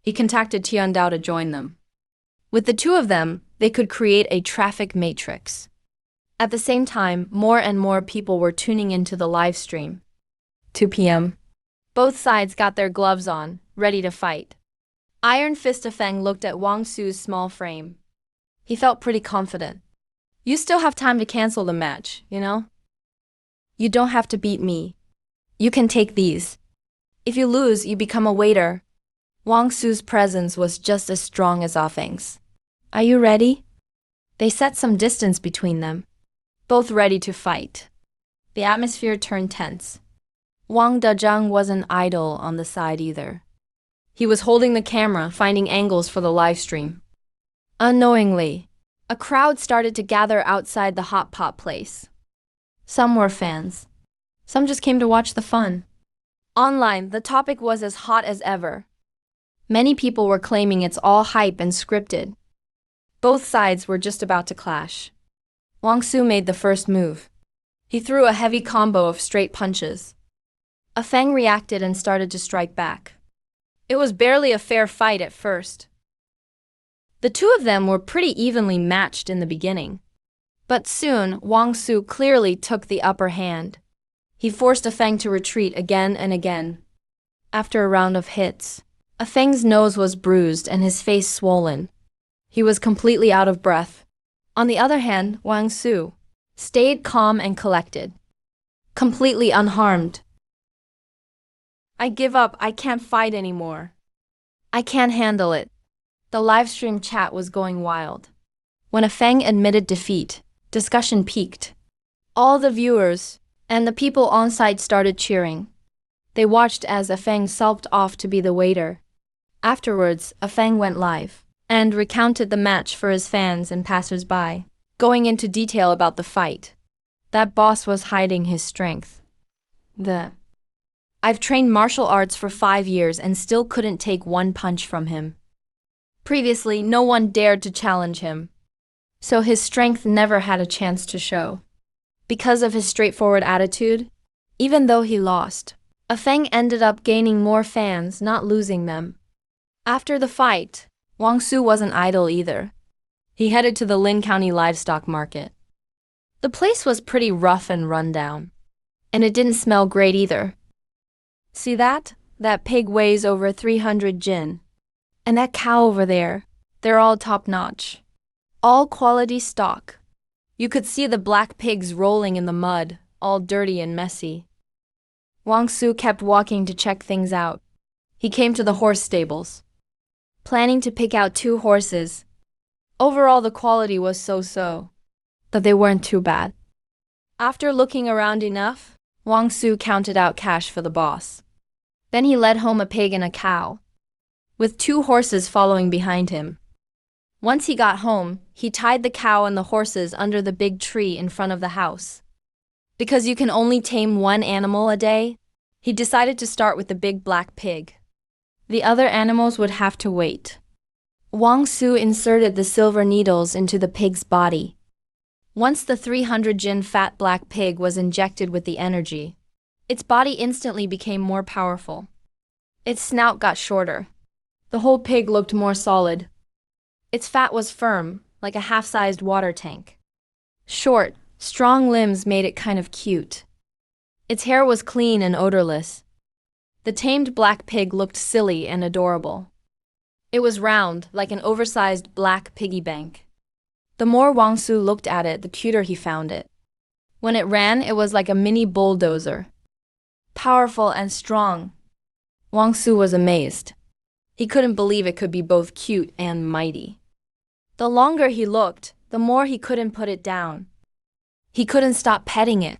Speaker 1: He contacted Tian Dao to join them. With the 2 of them, they could create a traffic matrix. At the same time, more and more people were tuning into the live stream. 2 p.m. Both sides got their gloves on, ready to fight. Iron Fist Afeng looked at Wang Su's small frame. He felt pretty confident. "You still have time to cancel the match, you know? You don't have to beat me. You can take these. If you lose, you become a waiter." Wang Su's presence was just as strong as Afeng's. "Are you ready?" They set some distance between them, both ready to fight. The atmosphere turned tense. Wang Dezhang wasn't idle on the side either. He was holding the camera, finding angles for the live stream. Unknowingly, a crowd started to gather outside the hot pot place. Some were fans. Some just came to watch the fun. Online, the topic was as hot as ever. Many people were claiming it's all hype and scripted. Both sides were just about to clash. Wang Su made the first move. He threw a heavy combo of straight punches. Afeng reacted and started to strike back. It was barely a fair fight at first. The 2 of them were pretty evenly matched in the beginning. But soon, Wang Su clearly took the upper hand. He forced Afeng to retreat again and again. After a round of hits, Afeng's nose was bruised and his face swollen. He was completely out of breath. On the other hand, Wang Su stayed calm and collected, completely unharmed. "I give up. I can't fight anymore. I can't handle it." The livestream chat was going wild. When Afeng admitted defeat, discussion peaked. All the viewers and the people on site started cheering. They watched as Afeng sulked off to be the waiter. Afterwards, Afeng went live and recounted the match for his fans and passers-by, going into detail about the fight. That boss was hiding his strength. "I've trained martial arts for 5 years and still couldn't take 1 punch from him. Previously, no one dared to challenge him, so his strength never had a chance to show. Because of his straightforward attitude, even though he lost, Afeng ended up gaining more fans, not losing them." After the fight, Wang Su wasn't idle either. He headed to the Lin County livestock market. The place was pretty rough and run down. And it didn't smell great either. See that? That pig weighs over 300 jin. And that cow over there, they're all top-notch. All quality stock. You could see the black pigs rolling in the mud, all dirty and messy. Wang Su kept walking to check things out. He came to the horse stables, planning to pick out 2 horses. Overall, the quality was so-so, but they weren't too bad. After looking around enough, Wang Su counted out cash for the boss. Then he led home a pig and a cow, with 2 horses following behind him. Once he got home, he tied the cow and the horses under the big tree in front of the house. Because you can only tame 1 animal a day, he decided to start with the big black pig. The other animals would have to wait. Wang Su inserted the silver needles into the pig's body. Once the 300 jin fat black pig was injected with the energy, its body instantly became more powerful. Its snout got shorter. The whole pig looked more solid. Its fat was firm, like a half-sized water tank. Short, strong limbs made it kind of cute. Its hair was clean and odorless. The tamed black pig looked silly and adorable. It was round, like an oversized black piggy bank. The more Wang Su looked at it, the cuter he found it. When it ran, it was like a mini bulldozer. Powerful and strong. Wang Su was amazed. He couldn't believe it could be both cute and mighty. The longer he looked, the more he couldn't put it down. He couldn't stop petting it.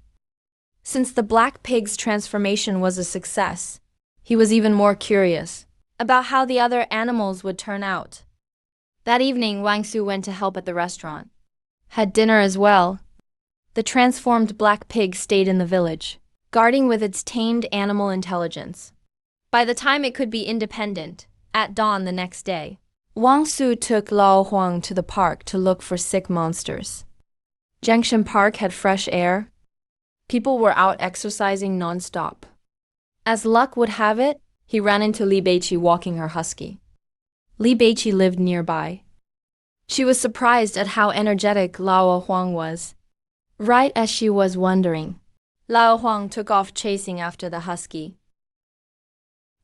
Speaker 1: Since the black pig's transformation was a success, he was even more curious about how the other animals would turn out. That evening, Wang Su went to help at the restaurant. Had dinner as well. The transformed black pig stayed in the village, guarding with its tamed animal intelligence. By the time it could be independent, at dawn the next day, Wang Su took Lao Huang to the park to look for sick monsters. Junction Park had fresh air. People were out exercising non-stop. As luck would have it, he ran into Li Beiqi walking her husky. Li Beiqi lived nearby. She was surprised at how energetic Lao Huang was. Right as she was wondering, Lao Huang took off chasing after the husky.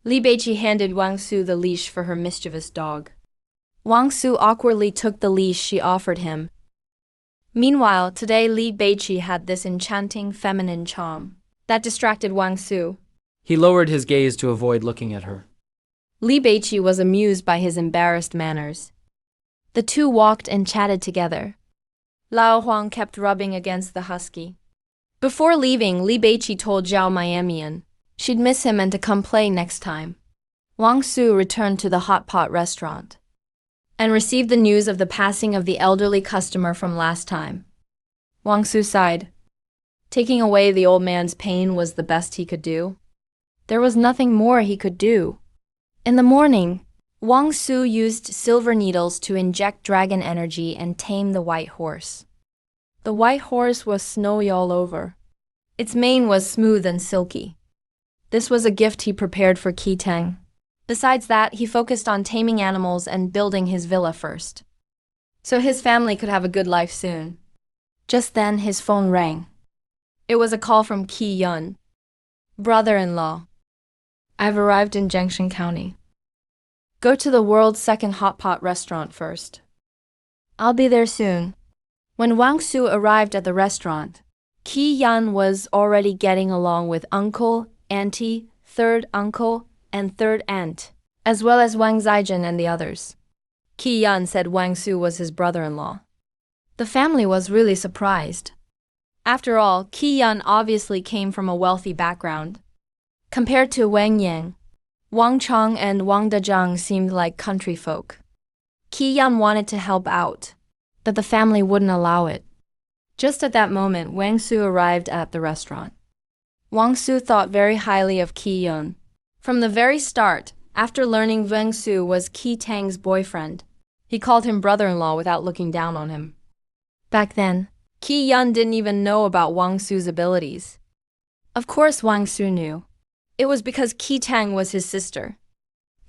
Speaker 1: Li Beiqi handed Wang Su the leash for her mischievous dog. Wang Su awkwardly took the leash she offered him. Meanwhile, today Li Beiqi had this enchanting feminine charm that distracted Wang Su.
Speaker 2: He lowered his gaze to avoid looking at her.
Speaker 1: Li Beiqi was amused by his embarrassed manners. The two walked and chatted together. Lao Huang kept rubbing against the husky. Before leaving, Li Beiqi told Zhao Miamian she'd miss him and to come play next time. Wang Su returned to the hot pot restaurant and received the news of the passing of the elderly customer from last time. Wang Su sighed. Taking away the old man's pain was the best he could do. There was nothing more he could do. In the morning, Wang Su used silver needles to inject dragon energy and tame the white horse. The white horse was snowy all over. Its mane was smooth and silky. This was a gift he prepared for Qi Tang. Besides that, he focused on taming animals and building his villa first, so his family could have a good life soon. Just then, his phone rang. It was a call from Qi Yun. Brother-in-law. I've arrived in Jiangxin County. Go to the world's second hot pot restaurant first. I'll be there soon. When Wang Su arrived at the restaurant, Qi Yan was already getting along with uncle, auntie, third uncle, and third aunt, as well as Wang Zaijin and the others. Qi Yan said Wang Su was his brother-in-law. The family was really surprised. After all, Qi Yan obviously came from a wealthy background. Compared to Wang Yang, Wang Chang and Wang Dezhang seemed like country folk. Qi Yan wanted to help out, but the family wouldn't allow it. Just at that moment, Wang Su arrived at the restaurant. Wang Su thought very highly of Qi Yun. From the very start, after learning Wang Su was Qi Tang's boyfriend, he called him brother-in-law without looking down on him. Back then, Qi Yun didn't even know about Wang Su's abilities. Of course Wang Su knew. It was because Qi Tang was his sister,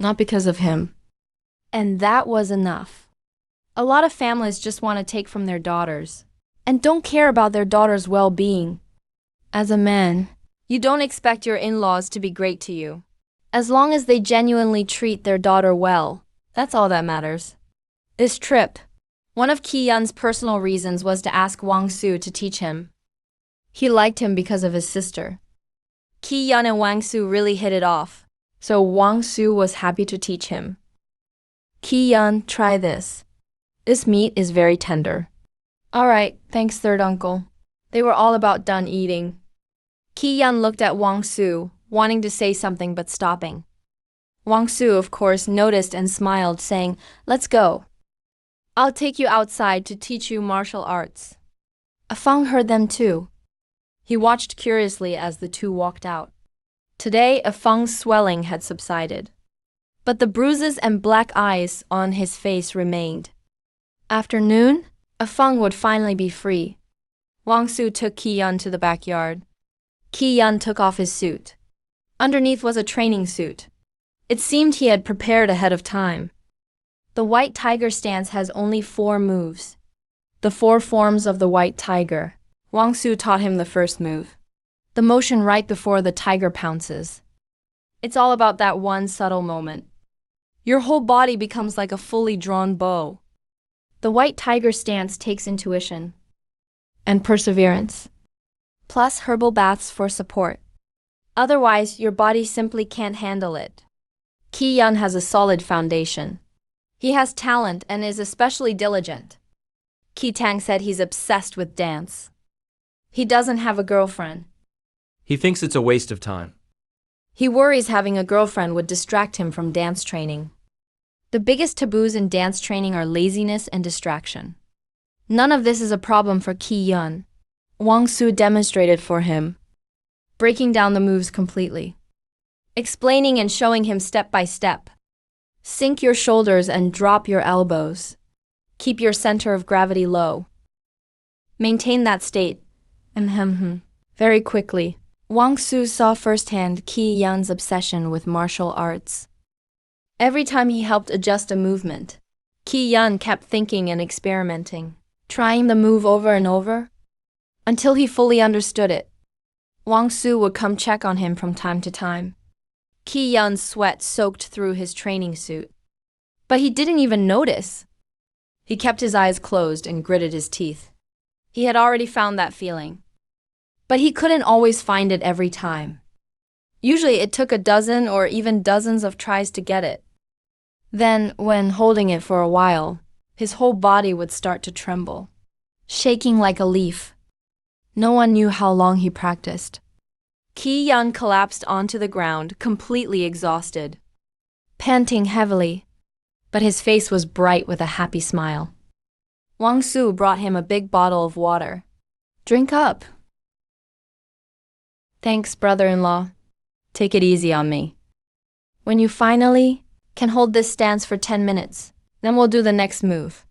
Speaker 1: not because of him. And that was enough. A lot of families just want to take from their daughters, and don't care about their daughter's well-being. As a man, you don't expect your in-laws to be great to you. As long as they genuinely treat their daughter well, that's all that matters. This trip, one of Ki-yun's personal reasons was to ask Wang Su to teach him. He liked him because of his sister. Ki-yun and Wang Su really hit it off, so Wang Su was happy to teach him. Ki-yun, try this. This meat is very tender. Alright, thanks third uncle. They were all about done eating. Ki-yun looked at Wang Su, wanting to say something but stopping. Wang Su, of course, noticed and smiled, saying, "Let's go. I'll take you outside to teach you martial arts." Afang heard them too. He watched curiously as the two walked out. Today, Afang's swelling had subsided, but the bruises and black eyes on his face remained. After noon, Afang would finally be free. Wang Su took Ki-yun to the backyard. Ki-yun took off his suit. Underneath was a training suit. It seemed he had prepared ahead of time. The white tiger stance has only 4 moves. The 4 forms of the white tiger. Wang Su taught him the first move. The motion right before the tiger pounces. It's all about that one subtle moment. Your whole body becomes like a fully drawn bow. The white tiger stance takes intuition and perseverance, plus herbal baths for support. Otherwise, your body simply can't handle it. Ki-yun has a solid foundation. He has talent and is especially diligent. Ki-tang said he's obsessed with dance. He doesn't have a girlfriend.
Speaker 2: He thinks it's a waste of time.
Speaker 1: He worries having a girlfriend would distract him from dance training. The biggest taboos in dance training are laziness and distraction. None of this is a problem for Ki-yun. Wang Su demonstrated for him, breaking down the moves completely, explaining and showing him step by step. Sink your shoulders and drop your elbows. Keep your center of gravity low. Maintain that state. Very quickly, Wang Su saw firsthand Ki-yun's obsession with martial arts. Every time he helped adjust a movement, Ki-yun kept thinking and experimenting, trying the move over and over, until he fully understood it. Wang Su would come check on him from time to time. Ki-yun's sweat soaked through his training suit. But he didn't even notice. He kept his eyes closed and gritted his teeth. He had already found that feeling. But he couldn't always find it every time. Usually it took a dozen or even dozens of tries to get it. Then, when holding it for a while, his whole body would start to tremble, shaking like a leaf. No one knew how long he practiced. Ki-yun collapsed onto the ground, completely exhausted, panting heavily, but his face was bright with a happy smile. Wang Su brought him a big bottle of water. "Drink up." "Thanks, brother-in-law. Take it easy on me. When you finally can hold this stance for 10 minutes, then we'll do the next move."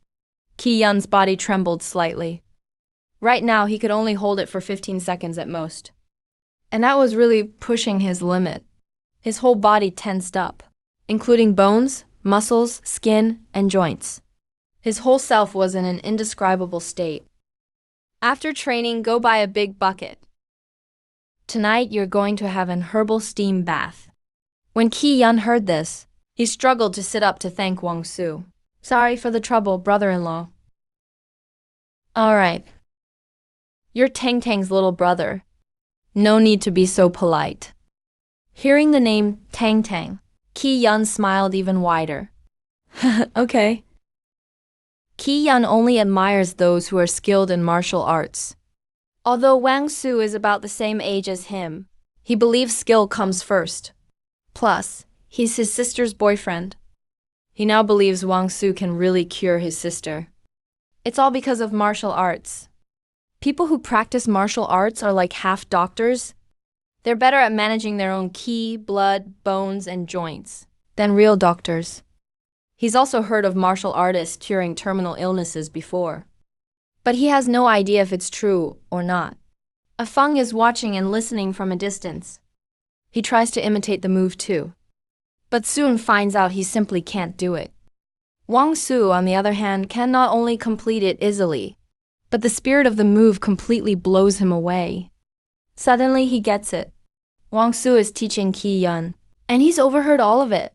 Speaker 1: Ki-yun's body trembled slightly. Right now, he could only hold it for 15 seconds at most. And that was really pushing his limit. His whole body tensed up, including bones, muscles, skin, and joints. His whole self was in an indescribable state. After training, go buy a big bucket. Tonight, you're going to have an herbal steam bath. When Ki-yun heard this, he struggled to sit up to thank Wang Su. "Sorry for the trouble, brother-in-law." "All right. You're Tang Tang's little brother. No need to be so polite." Hearing the name Tang Tang, Ki-yun smiled even wider. "Okay." Ki-yun only admires those who are skilled in martial arts. Although Wang Su is about the same age as him, he believes skill comes first. Plus, he's his sister's boyfriend. He now believes Wang Su can really cure his sister. It's all because of martial arts. People who practice martial arts are like half doctors. They're better at managing their own ki, blood, bones, and joints than real doctors. He's also heard of martial artists curing terminal illnesses before. But he has no idea if it's true or not. Afang is watching and listening from a distance. He tries to imitate the move too, but soon finds out he simply can't do it. Wang Su, on the other hand, can not only complete it easily, but the spirit of the move completely blows him away. Suddenly he gets it. Wang Su is teaching Qi Yun, and he's overheard all of it.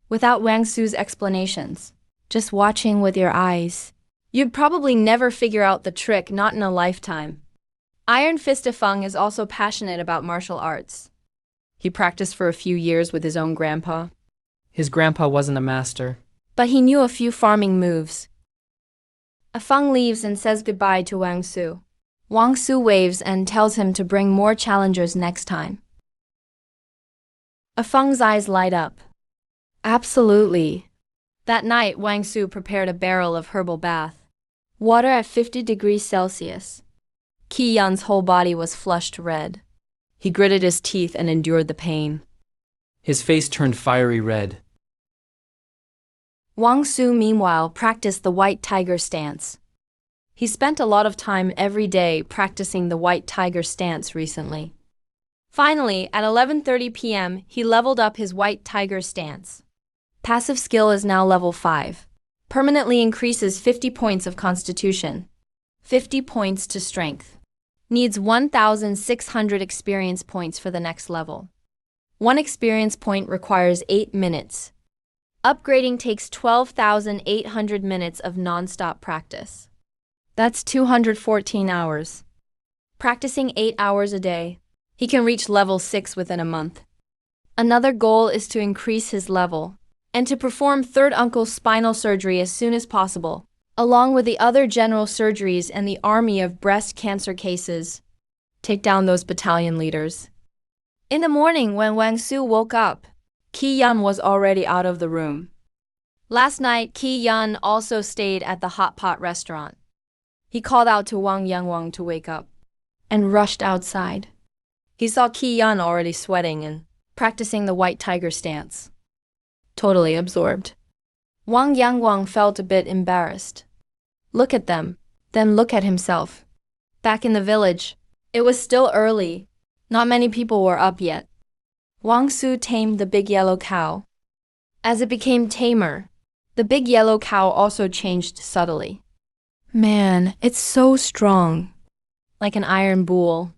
Speaker 1: Without Wang Su's explanations, just watching with your eyes, you'd probably never figure out the trick, not in a lifetime. Iron Fist Feng is also passionate about martial arts. He practiced for a few years with his own grandpa.
Speaker 2: His grandpa wasn't a master.
Speaker 1: But he knew a few farming moves. Feng leaves and says goodbye to Wang Su. Wang Su waves and tells him to bring more challengers next time. Feng's eyes light up. Absolutely. That night, Wang Su prepared a barrel of herbal bath. Water at 50 degrees Celsius. Qi Yun's whole body was flushed red. He gritted his teeth and endured the pain.
Speaker 2: His face turned fiery red.
Speaker 1: Wang Su, meanwhile, practiced the white tiger stance. He spent a lot of time every day practicing the white tiger stance recently. Finally, at 11:30 p.m., he leveled up his white tiger stance. Passive skill is now level 5. Permanently increases 50 points of constitution. 50 points to strength. Needs 1,600 experience points for the next level. 1 experience point requires 8 minutes. Upgrading takes 12,800 minutes of non-stop practice. That's 214 hours. Practicing 8 hours a day, he can reach level 6 within a month. Another goal is to increase his level and to perform third uncle spinal surgery as soon as possible, along with the other general surgeries and the army of breast cancer cases. Take down those battalion leaders. In the morning, when Wang Su woke up, Qi Yun was already out of the room. Last night, Qi Yun also stayed at the hot pot restaurant. He called out to Wang Yangwang to wake up and rushed outside. He saw Qi Yun already sweating and practicing the white tiger stance. Totally absorbed. Wang Yangwang felt a bit embarrassed. Look at them, then look at himself. Back in the village, it was still early. Not many people were up yet. Wang Su tamed the big yellow cow. As it became tamer, the big yellow cow also changed subtly. Man, it's so strong. Like an iron bull.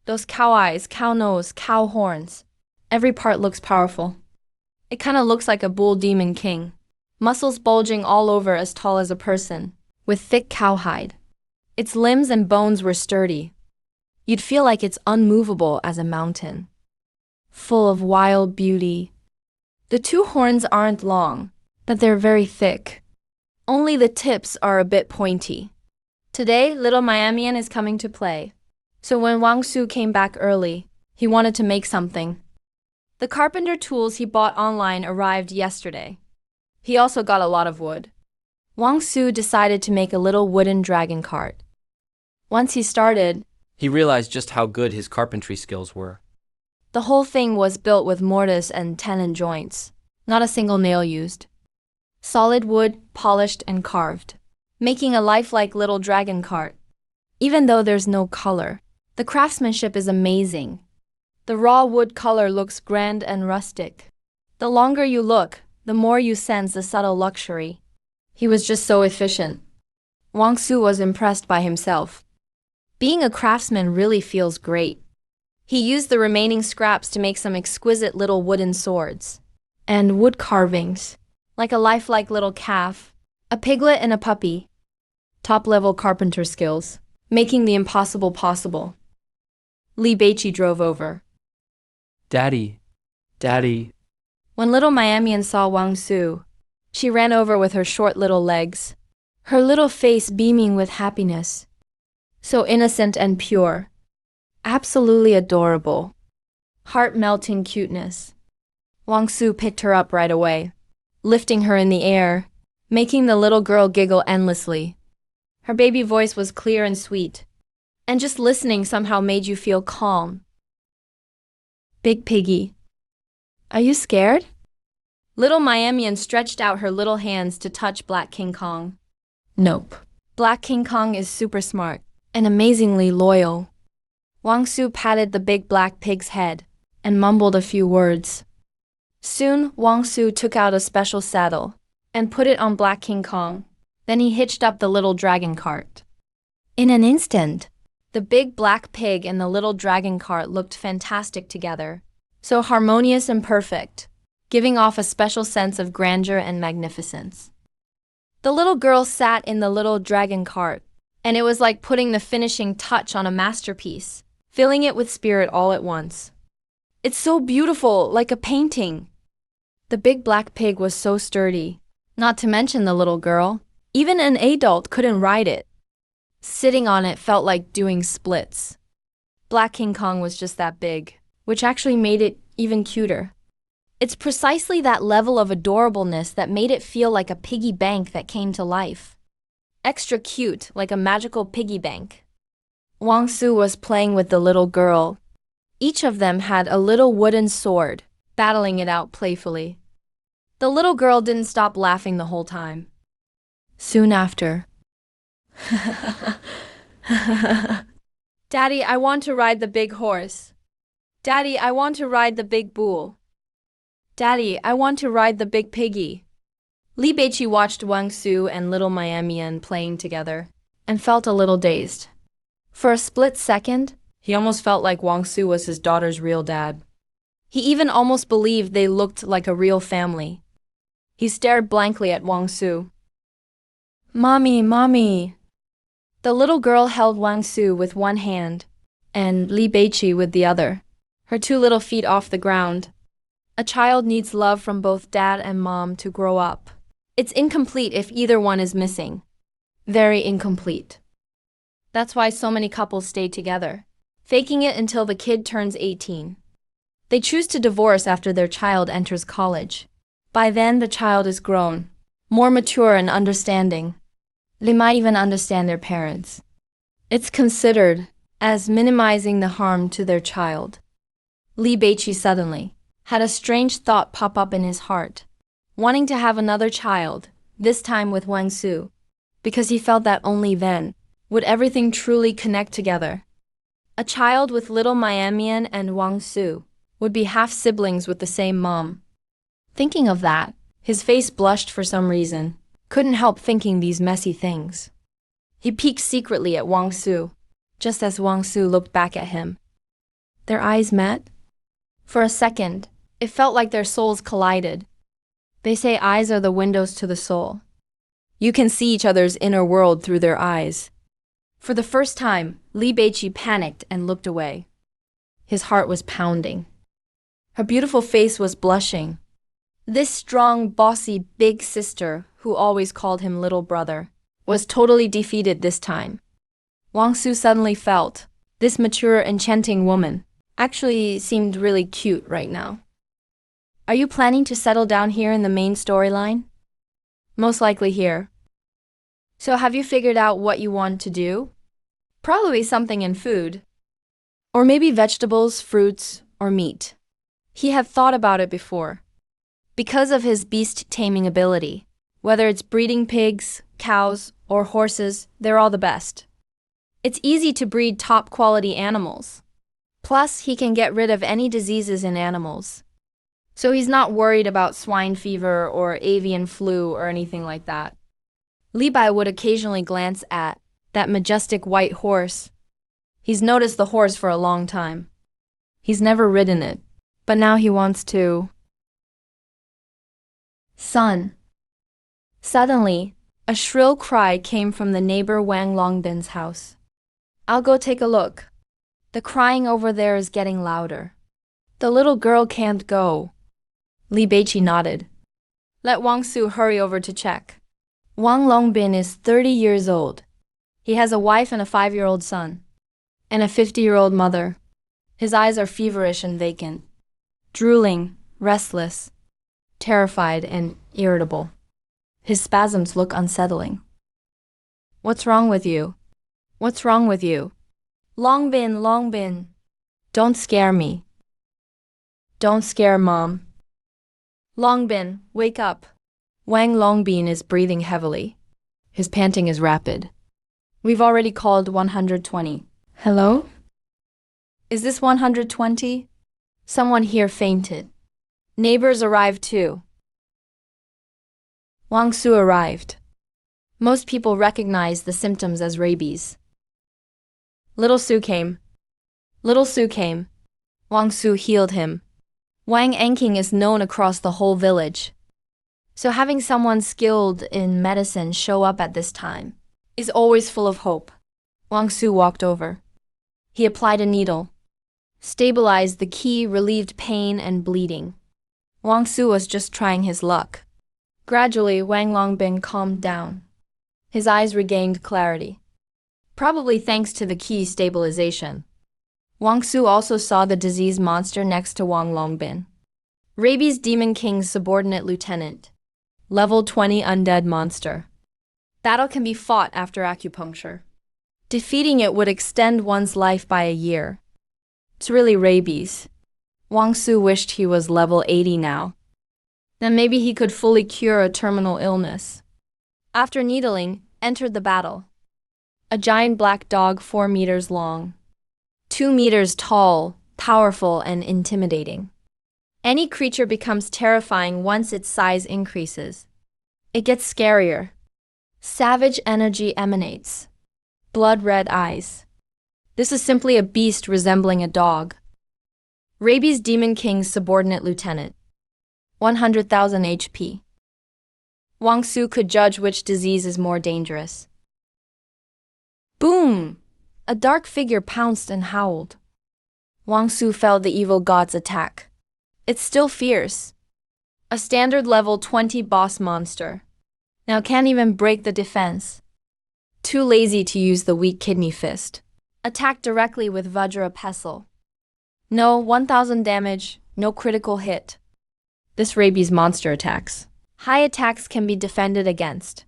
Speaker 1: Those cow eyes, cow nose, cow horns. Every part looks powerful. It kinda looks like a bull demon king. Muscles bulging all over, as tall as a person, with thick cowhide. Its limbs and bones were sturdy. You'd feel like it's unmovable as a mountain. Full of wild beauty. The 2 horns aren't long, but they're very thick. Only the tips are a bit pointy. Today, little Miamian is coming to play. So when Wang Su came back early, he wanted to make something. The carpenter tools he bought online arrived yesterday. He also got a lot of wood. Wang Su decided to make a little wooden dragon cart. Once he started,
Speaker 2: He realized just how good his carpentry skills were.
Speaker 1: the whole thing was built with mortise and tenon joints, not a single nail used. Solid wood, polished and carved, making a lifelike little dragon cart. Even though there's no color, the craftsmanship is amazing. The raw wood color looks grand and rustic. The longer you look, the more you sense the subtle luxury. He was just so efficient. Wang Su was impressed by himself. Being a craftsman really feels great. He used the remaining scraps to make some exquisite little wooden swords and wood carvings, like a lifelike little calf, a piglet and a puppy. Top-level carpenter skills, making the impossible possible. Li Beiqi drove over.
Speaker 2: Daddy.
Speaker 1: When little Miamian saw Wang Su, she ran over with her short little legs, her little face beaming with happiness. So innocent and pure. Absolutely adorable. Heart-melting cuteness. Wang Su picked her up right away, lifting her in the air, making the little girl giggle endlessly. Her baby voice was clear and sweet, and just listening somehow made you feel calm. Big Piggy. Are you scared? Little Miamian stretched out her little hands to touch Black King Kong. Nope. Black King Kong is super smart and amazingly loyal. Wang Su patted the big black pig's head and mumbled a few words. Soon, Wang Su took out a special saddle and put it on Black King Kong. Then he hitched up the little dragon cart. In an instant, the big black pig and the little dragon cart looked fantastic together, so harmonious and perfect, giving off a special sense of grandeur and magnificence. The little girl sat in the little dragon cart, and it was like putting the finishing touch on a masterpiece, filling it with spirit all at once. It's so beautiful, like a painting. The big black pig was so sturdy, not to mention the little girl. Even an adult couldn't ride it. Sitting on it felt like doing splits. Black King Kong was just that big, which actually made it even cuter. It's precisely that level of adorableness that made it feel like a piggy bank that came to life. Extra cute, like a magical piggy bank. Wang Su was playing with the little girl. Each of them had a little wooden sword, battling it out playfully. The little girl didn't stop laughing the whole time. Soon after, Daddy, I want to ride the big horse. Daddy, I want to ride the big bull. Daddy, I want to ride the big piggy. Li Beiqi watched Wang Su and little Miamian playing together and felt a little dazed. For a split second, he almost felt like Wang Su was his daughter's real dad. He even almost believed they looked like a real family. He stared blankly at Wang Su. Mommy, Mommy. The little girl held Wang Su with one hand and Li Beiqi with the other, her two little feet off the ground. A child needs love from both dad and mom to grow up. It's incomplete if either one is missing. Very incomplete. That's why so many couples stay together, faking it until the kid turns 18. They choose to divorce after their child enters college. By then, the child is grown, more mature and understanding. They might even understand their parents. It's considered as minimizing the harm to their child. Li Beiqi suddenly had a strange thought pop up in his heart, wanting to have another child, this time with Wang Su, because he felt that only then would everything truly connect together. A child with little Miamian and Wang Su would be half-siblings with the same mom. Thinking of that, his face blushed for some reason. Couldn't help thinking these messy things. He peeked secretly at Wang Su, just as Wang Su looked back at him. Their eyes met. For a second, it felt like their souls collided. They say eyes are the windows to the soul. You can see each other's inner world through their eyes. For the first time, Li Beiqi panicked and looked away. His heart was pounding. Her beautiful face was blushing. This strong, bossy, big sister, who always called him little brother, was totally defeated this time. Wang Su suddenly felt this mature, enchanting woman actually seemed really cute right now. Are you planning to settle down here in the main storyline? Most likely here. So have you figured out what you want to do? Probably something in food. Or maybe vegetables, fruits, or meat. He had thought about it before. Because of his beast-taming ability, whether it's breeding pigs, cows, or horses, they're all the best. It's easy to breed top-quality animals. Plus, he can get rid of any diseases in animals. So he's not worried about swine fever or avian flu or anything like that. Li Bai would occasionally glance at that majestic white horse. He's noticed the horse for a long time. He's never ridden it, but now he wants to. Son. Suddenly, a shrill cry came from the neighbor Wang Longbin's house. I'll go take a look. The crying over there is getting louder. The little girl can't go. Li Beiqi nodded. Let Wang Su hurry over to check. Wang Longbin is 30 years old. He has a wife and a 5-year-old son, and a 50-year-old mother. His eyes are feverish and vacant, drooling, restless, terrified and irritable. His spasms look unsettling. What's wrong with you? What's wrong with you? Longbin, Longbin. Don't scare me. Don't scare Mom. Longbin, wake up. Wang Longbin is breathing heavily. His panting is rapid. We've already called 120. Hello? Is this 120? Someone here fainted. Neighbors arrived too. Wang Su arrived. Most people recognize the symptoms as rabies. Little Su came. Little Su came. Wang Su healed him. Wang Anking is known across the whole village. So having someone skilled in medicine show up at this time is always full of hope. Wang Su walked over. He applied a needle, stabilized the key, relieved pain and bleeding. Wang Su was just trying his luck. Gradually, Wang Longbin calmed down. His eyes regained clarity. Probably thanks to the key stabilization. Wang Su also saw the disease monster next to Wang Longbin. Rabies Demon King's subordinate lieutenant. Level 20 undead monster. Battle can be fought after acupuncture. Defeating it would extend one's life by a year. It's really rabies. Wang Su wished he was level 80 now. Then maybe he could fully cure a terminal illness. After needling, entered the battle. A giant black dog 4 meters long. 2 meters tall, powerful and intimidating. Any creature becomes terrifying once its size increases. It gets scarier. Savage energy emanates. Blood-red eyes. This is simply a beast resembling a dog. Rabies Demon King's subordinate lieutenant. 100,000 HP. Wang Su could judge which disease is more dangerous. Boom! A dark figure pounced and howled. Wang Su felt the evil god's attack. It's still fierce. A standard level 20 boss monster. Now can't even break the defense. Too lazy to use the weak kidney fist. Attack directly with Vajra Pestle. No 1000 damage, no critical hit. This rabies monster attacks. High attacks can be defended against.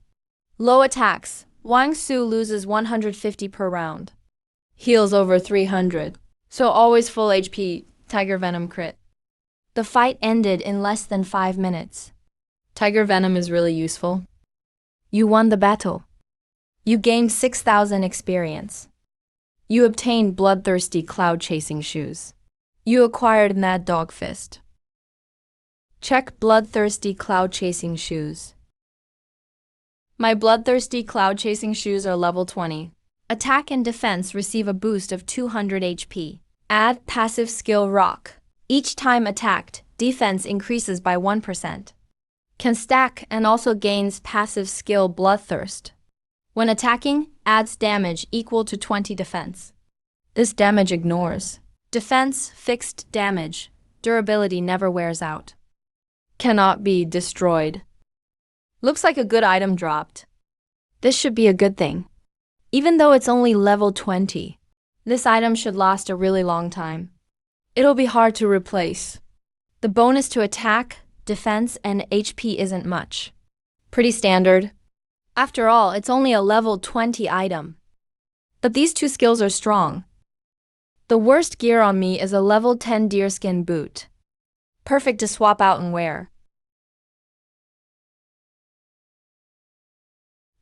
Speaker 1: Low attacks, Wang Su loses 150 per round. Heals over 300. So always full HP, Tiger Venom crit. The fight ended in less than 5 minutes. Tiger Venom is really useful. You won the battle. You gained 6,000 experience. You obtained bloodthirsty cloud-chasing shoes. You acquired Mad Dog Fist. Check bloodthirsty cloud-chasing shoes. My bloodthirsty cloud-chasing shoes are level 20. Attack and defense receive a boost of 200 HP. Add passive skill Rock. Each time attacked, defense increases by 1%. Can stack and also gains passive skill Bloodthirst. When attacking, adds damage equal to 20 defense. This damage ignores. Defense, fixed damage. Durability never wears out. Cannot be destroyed. Looks like a good item dropped. This should be a good thing. Even though it's only level 20, this item should last a really long time. It'll be hard to replace. The bonus to attack, defense, and HP isn't much. Pretty standard. After all, it's only a level 20 item. But these two skills are strong. The worst gear on me is a level 10 deerskin boot. Perfect to swap out and wear.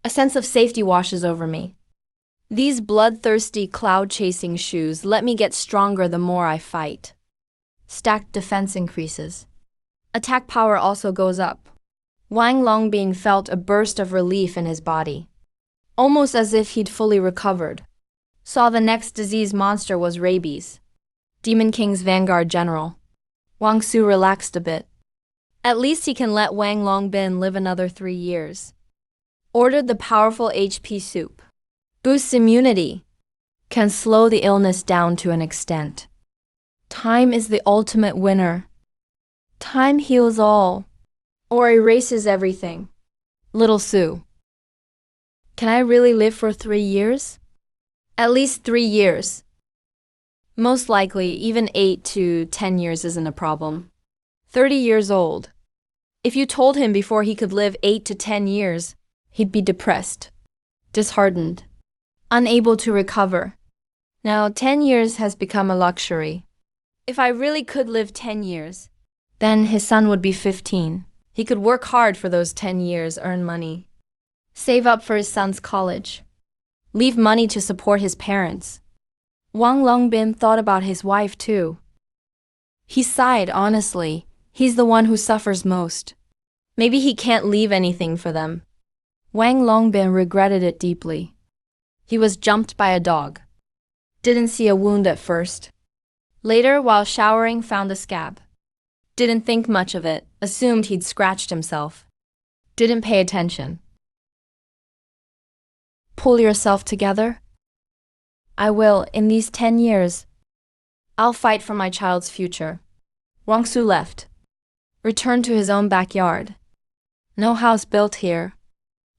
Speaker 1: A sense of safety washes over me. These bloodthirsty cloud-chasing shoes let me get stronger the more I fight. Stacked defense increases. Attack power also goes up. Wang Longbin felt a burst of relief in his body. Almost as if he'd fully recovered. Saw the next disease monster was rabies. Demon King's Vanguard General. Wang Su relaxed a bit. At least he can let Wang Longbin live another 3 years. Ordered the powerful HP soup. Boosts immunity. Can slow the illness down to an extent. Time is the ultimate winner. Time heals all. Or erases everything. Little Su. Can I really live for 3 years? At least 3 years. Most likely, even 8 to 10 years isn't a problem. 30 years old. If you told him before he could live 8 to 10 years, he'd be depressed, disheartened, unable to recover. Now 10 years has become a luxury. If I really could live 10 years, then his son would be 15. He could work hard for those 10 years, earn money. Save up for his son's college. Leave money to support his parents. Wang Longbin thought about his wife too. He sighed honestly. He's the one who suffers most. Maybe he can't leave anything for them. Wang Longbin regretted it deeply. He was jumped by a dog. Didn't see a wound at first. Later, while showering, found a scab. Didn't think much of it, assumed he'd scratched himself. Didn't pay attention. Pull yourself together. I will, in these 10 years. I'll fight for my child's future. Wang Su left. Returned to his own backyard. No house built here.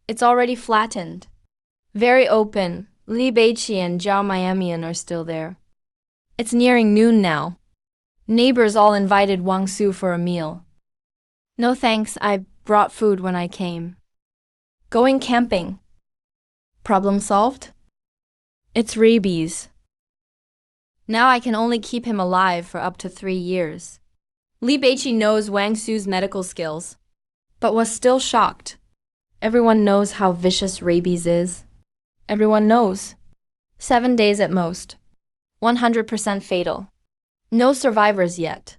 Speaker 1: It's already flattened. Very open. Li Beiqi and Zhao Miamian are still there. It's nearing noon now. Neighbors all invited Wang Su for a meal. No thanks, I brought food when I came. Going camping. Problem solved? It's rabies. Now I can only keep him alive for up to 3 years. Li Beiqi knows Wang Su's medical skills, but was still shocked. Everyone knows how vicious rabies is. Everyone knows. 7 days at most. 100% fatal. No survivors yet.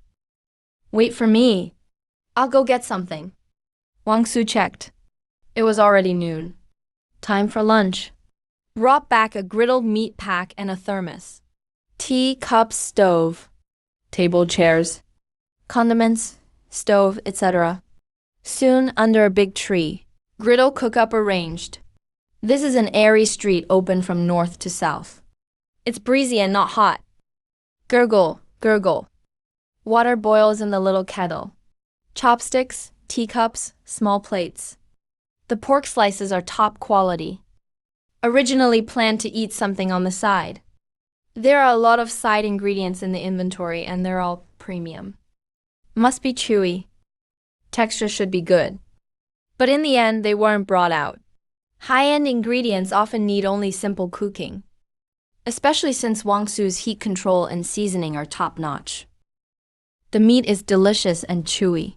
Speaker 1: Wait for me. I'll go get something. Wang Su checked. It was already noon. Time for lunch. Brought back a griddled meat pack and a thermos. Tea, cups, stove. Table, chairs. Condiments, stove, etc. Soon, under a big tree, griddle cook-up arranged. This is an airy street open from north to south. It's breezy and not hot. Gurgle, gurgle. Water boils in the little kettle. Chopsticks, teacups, small plates. The pork slices are top quality. Originally planned to eat something on the side. There are a lot of side ingredients in the inventory and they're all premium. Must be chewy. Texture should be good. But in the end, they weren't brought out. High-end ingredients often need only simple cooking, especially since Wang Su's heat control and seasoning are top-notch. The meat is delicious and chewy.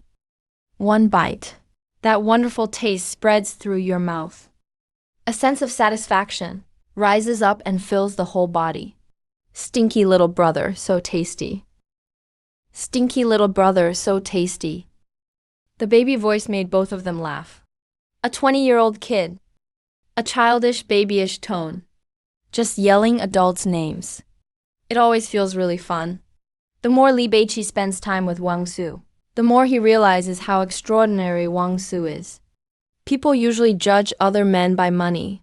Speaker 1: One bite. That wonderful taste spreads through your mouth. A sense of satisfaction rises up and fills the whole body. Stinky little brother, so tasty. Stinky little brother, so tasty. The baby voice made both of them laugh. A 20-year-old kid. A childish, babyish tone. Just yelling adults' names. It always feels really fun. The more Li Beiqi spends time with Wang Su, the more he realizes how extraordinary Wang Su is. People usually judge other men by money.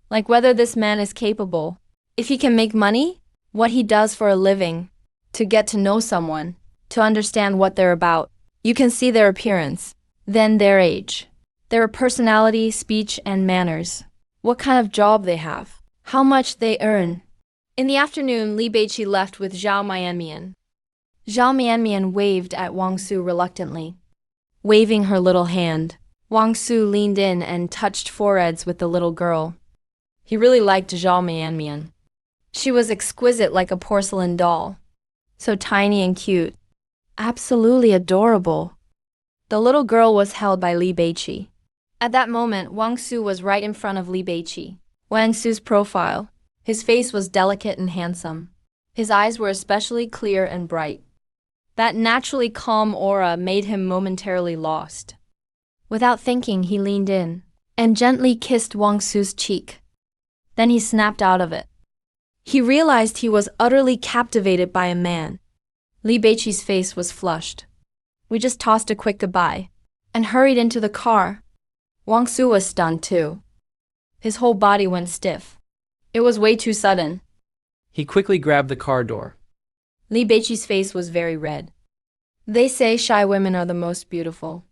Speaker 1: Like whether this man is capable, if he can make money, what he does for a living, to get to know someone, to understand what they're about. You can see their appearance, then their age, their personality, speech, and manners, what kind of job they have, how much they earn. In the afternoon, Li Beiqi left with Zhao Mianmian. Zhao Mianmian waved at Wang Su reluctantly. Waving her little hand, Wang Su leaned in and touched foreheads with the little girl. He really liked Zhao Mianmian. She was exquisite like a porcelain doll. So tiny and cute. Absolutely adorable. The little girl was held by Li Beiqi. At that moment, Wang Su was right in front of Li Beiqi. Wang Su's profile. His face was delicate and handsome. His eyes were especially clear and bright. That naturally calm aura made him momentarily lost. Without thinking, he leaned in and gently kissed Wang Su's cheek. Then he snapped out of it. He realized he was utterly captivated by a man. Li Beiqi's face was flushed. We just tossed a quick goodbye and hurried into the car. Wang Su was stunned too. His whole body went stiff. It was way too sudden.
Speaker 2: He quickly grabbed the car door.
Speaker 1: Li Beiqi's face was very red. They say shy women are the most beautiful.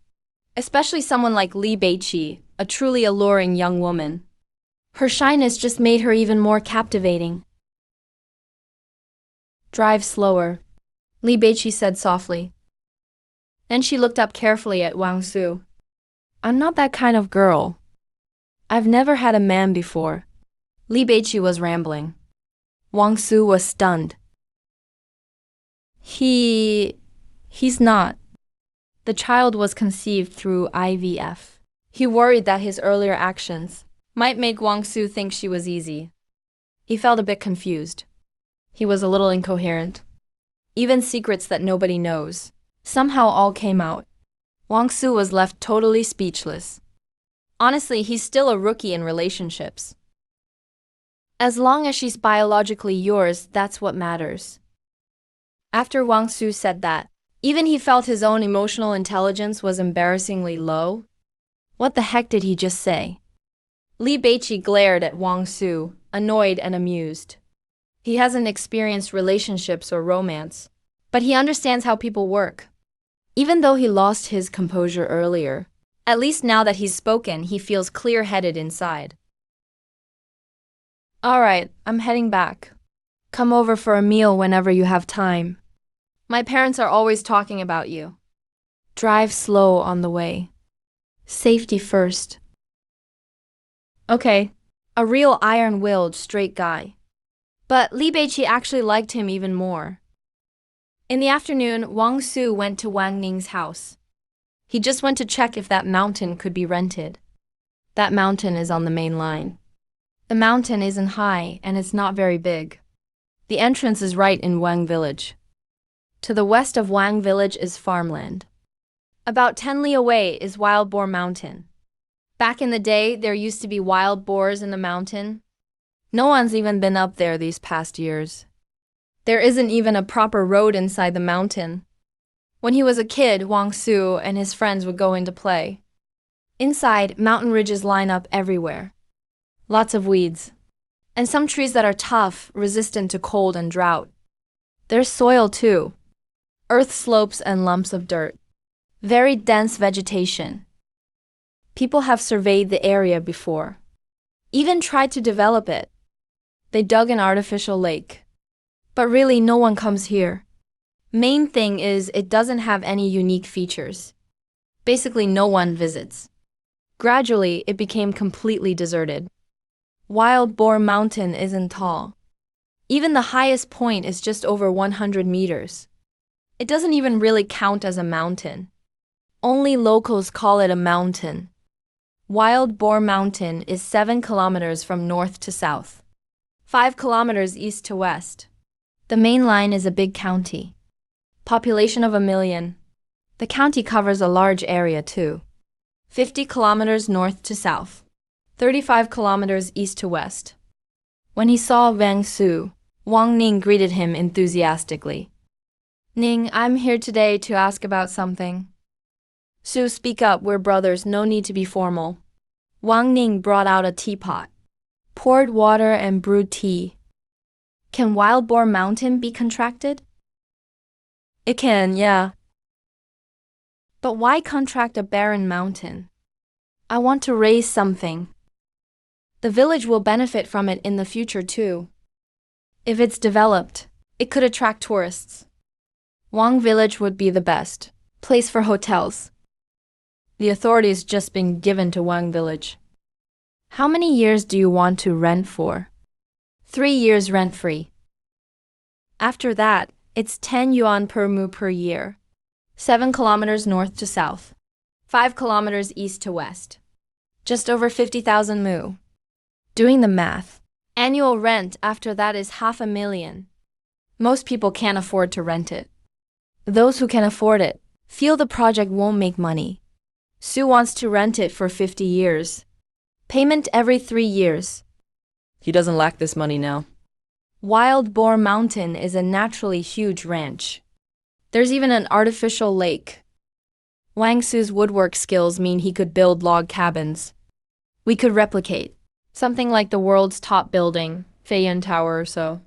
Speaker 1: Especially someone like Li Beiqi, a truly alluring young woman. Her shyness just made her even more captivating. Drive slower, Li Beiqi said softly. Then she looked up carefully at Wang Su. I'm not that kind of girl. I've never had a man before. Li Beiqi was rambling. Wang Su was stunned. He's not. The child was conceived through IVF. He worried that his earlier actions might make Wang Su think she was easy. He felt a bit confused. He was a little incoherent. Even secrets that nobody knows somehow all came out. Wang Su was left totally speechless. Honestly, he's still a rookie in relationships. As long as she's biologically yours, that's what matters. After Wang Su said that, even he felt his own emotional intelligence was embarrassingly low. What the heck did he just say? Li Beiqi glared at Wang Su, annoyed and amused. He hasn't experienced relationships or romance, but he understands how people work. Even though he lost his composure earlier, at least now that he's spoken, he feels clear-headed inside. All right, I'm heading back. Come over for a meal whenever you have time. My parents are always talking about you. Drive slow on the way. Safety first. Okay, a real iron-willed, straight guy. But Li Beiqi actually liked him even more. In the afternoon, Wang Su went to Wang Ning's house. He just went to check if that mountain could be rented. That mountain is on the main line. The mountain isn't high and it's not very big. The entrance is right in Wang Village. To the west of Wang Village is farmland. About 10 li away is Wild Boar Mountain. Back in the day, there used to be wild boars in the mountain. No one's even been up there these past years. There isn't even a proper road inside the mountain. When he was a kid, Wang Su and his friends would go in to play. Inside, mountain ridges line up everywhere. Lots of weeds. And some trees that are tough, resistant to cold and drought. There's soil too. Earth slopes and lumps of dirt. Very dense vegetation. People have surveyed the area before. Even tried to develop it. They dug an artificial lake. But really, no one comes here. Main thing is it doesn't have any unique features. Basically, no one visits. Gradually, it became completely deserted. Wild Boar Mountain isn't tall. Even the highest point is just over 100 meters. It doesn't even really count as a mountain. Only locals call it a mountain. Wild Boar Mountain is 7 kilometers from north to south, 5 kilometers east to west. The main line is a big county. Population of 1 million. The county covers a large area too. 50 kilometers north to south, 35 kilometers east to west. When he saw Wang Su, Wang Ning greeted him enthusiastically. Ning, I'm here today to ask about something. Su, speak up, we're brothers, no need to be formal. Wang Ning brought out a teapot, poured water and brewed tea. Can Wild Boar Mountain be contracted? It can, yeah. But why contract a barren mountain? I want to raise something. The village will benefit from it in the future too. If it's developed, it could attract tourists. Wang Village would be the best place for hotels. The authority is just being given to Wang Village. How many years do you want to rent for? 3 years rent-free. After that, it's 10 yuan per mu per year. 7 kilometers north to south. 5 kilometers east to west. Just over 50,000 mu. Doing the math, annual rent after that is 500,000. Most people can't afford to rent it. Those who can afford it feel the project won't make money. Su wants to rent it for 50 years. Payment every 3 years.
Speaker 2: He doesn't lack this money now.
Speaker 1: Wild Boar Mountain is a naturally huge ranch. There's even an artificial lake. Wang Su's woodwork skills mean he could build log cabins. We could replicate something like the world's top building, Feiyan Tower or so.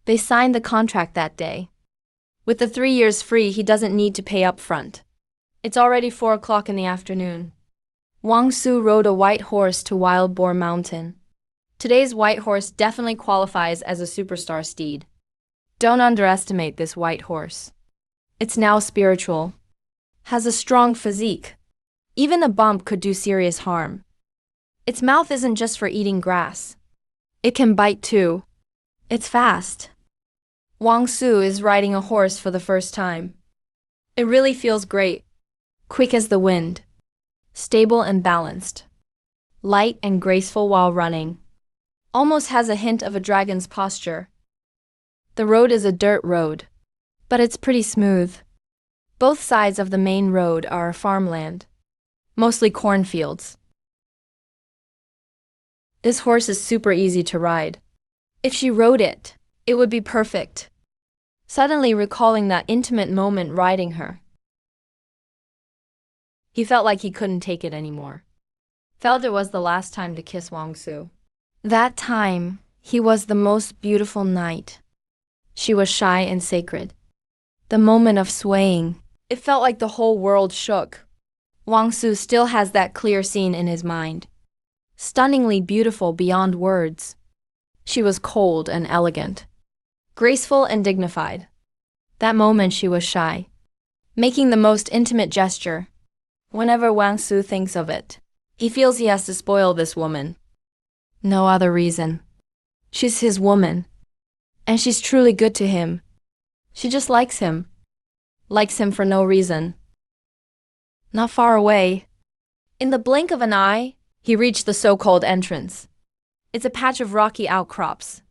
Speaker 1: They signed the contract that day. With the 3 years free, he doesn't need to pay up front. It's already 4 o'clock in the afternoon. Wang Su rode a white horse to Wild Boar Mountain. Today's white horse definitely qualifies as a superstar steed. Don't underestimate this white horse. It's now spiritual. Has a strong physique. Even a bump could do serious harm. Its mouth isn't just for eating grass. It can bite too. It's fast. Wang Su is riding a horse for the first time. It really feels great. Quick as the wind. Stable and balanced. Light and graceful while running. Almost has a hint of a dragon's posture. The road is a dirt road, but it's pretty smooth. Both sides of the main road are farmland, mostly cornfields. This horse is super easy to ride. If she wrote it, it would be perfect. Suddenly recalling that intimate moment riding her, he felt like he couldn't take it anymore. Felt it was the last time to kiss Wang Su. That time, he was the most beautiful night. She was shy and sacred. The moment of swaying, it felt like the whole world shook. Wang Su still has that clear scene in his mind. Stunningly beautiful beyond words. She was cold and elegant, graceful and dignified. That moment she was shy, making the most intimate gesture. Whenever Wang Su thinks of it, he feels he has to spoil this woman. No other reason. She's his woman, and she's truly good to him. She just likes him for no reason. Not far away, in the blink of an eye, he reached the so-called entrance. It's a patch of rocky outcrops,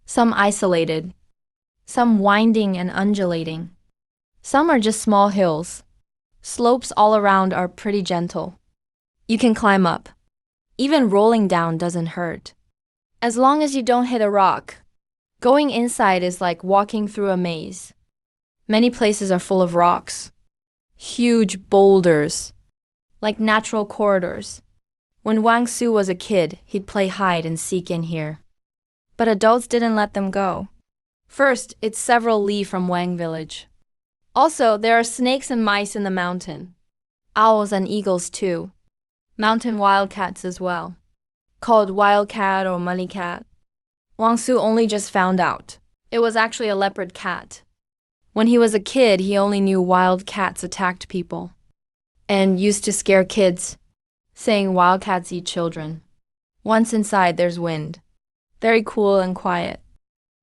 Speaker 1: some isolated, some winding and undulating. Some are just small hills. Slopes all around are pretty gentle. You can climb up. Even rolling down doesn't hurt, as long as you don't hit a rock. Going inside is like walking through a maze. Many places are full of rocks, huge boulders, like natural corridors. When Wang Su was a kid, he'd play hide and seek in here. But adults didn't let them go. First, it's several li from Wang village. Also, there are snakes and mice in the mountain. Owls and eagles too. Mountain wildcats as well. Called wildcat or money cat. Wang Su only just found out. It was actually a leopard cat. When he was a kid, he only knew wild cats attacked people and used to scare kids, saying wildcats eat children. Once inside, there's wind. Very cool and quiet.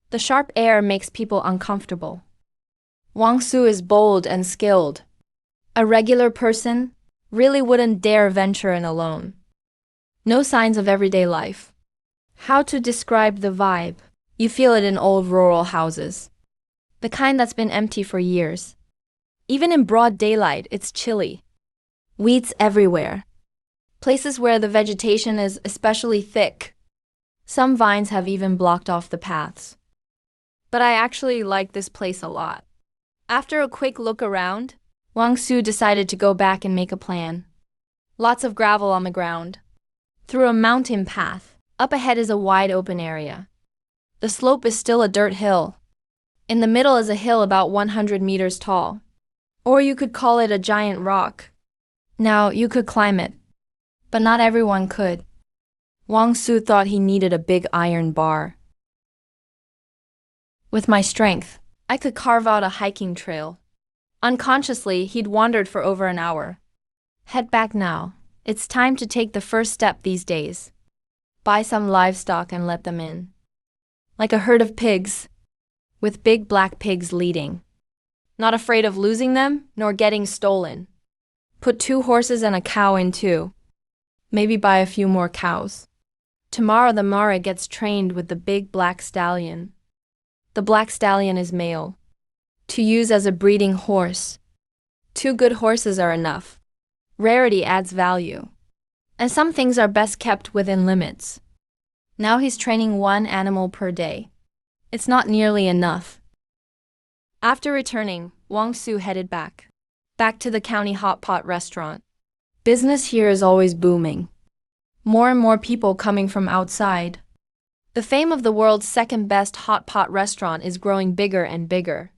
Speaker 1: The sharp air makes people uncomfortable. Wang Su is bold and skilled. A regular person really wouldn't dare venture in alone. No signs of everyday life. How to describe the vibe? You feel it in old rural houses. The kind that's been empty for years. Even in broad daylight, it's chilly. Weeds everywhere. Places where the vegetation is especially thick. Some vines have even blocked off the paths. But I actually like this place a lot. After a quick look around, Wang Su decided to go back and make a plan. Lots of gravel on the ground. Through a mountain path, up ahead is a wide open area. The slope is still a dirt hill. In the middle is a hill about 100 meters tall. Or you could call it a giant rock. Now, you could climb it, but not everyone could. Wang Su thought he needed a big iron bar. With my strength, I could carve out a hiking trail. Unconsciously, he'd wandered for over an hour. Head back now. It's time to take the first step these days. Buy some livestock and let them in. Like a herd of pigs, with big black pigs leading. Not afraid of losing them, nor getting stolen. Put 2 horses and a cow in too. Maybe buy a few more cows. Tomorrow the Mara gets trained with the big black stallion. The black stallion is male, to use as a breeding horse. 2 good horses are enough. Rarity adds value, and some things are best kept within limits. Now he's training 1 animal per day. It's not nearly enough. After returning, Wang Su headed back to the county hot pot restaurant. Business here is always booming. More and more people coming from outside. The fame of the world's second best hot pot restaurant is growing bigger and bigger.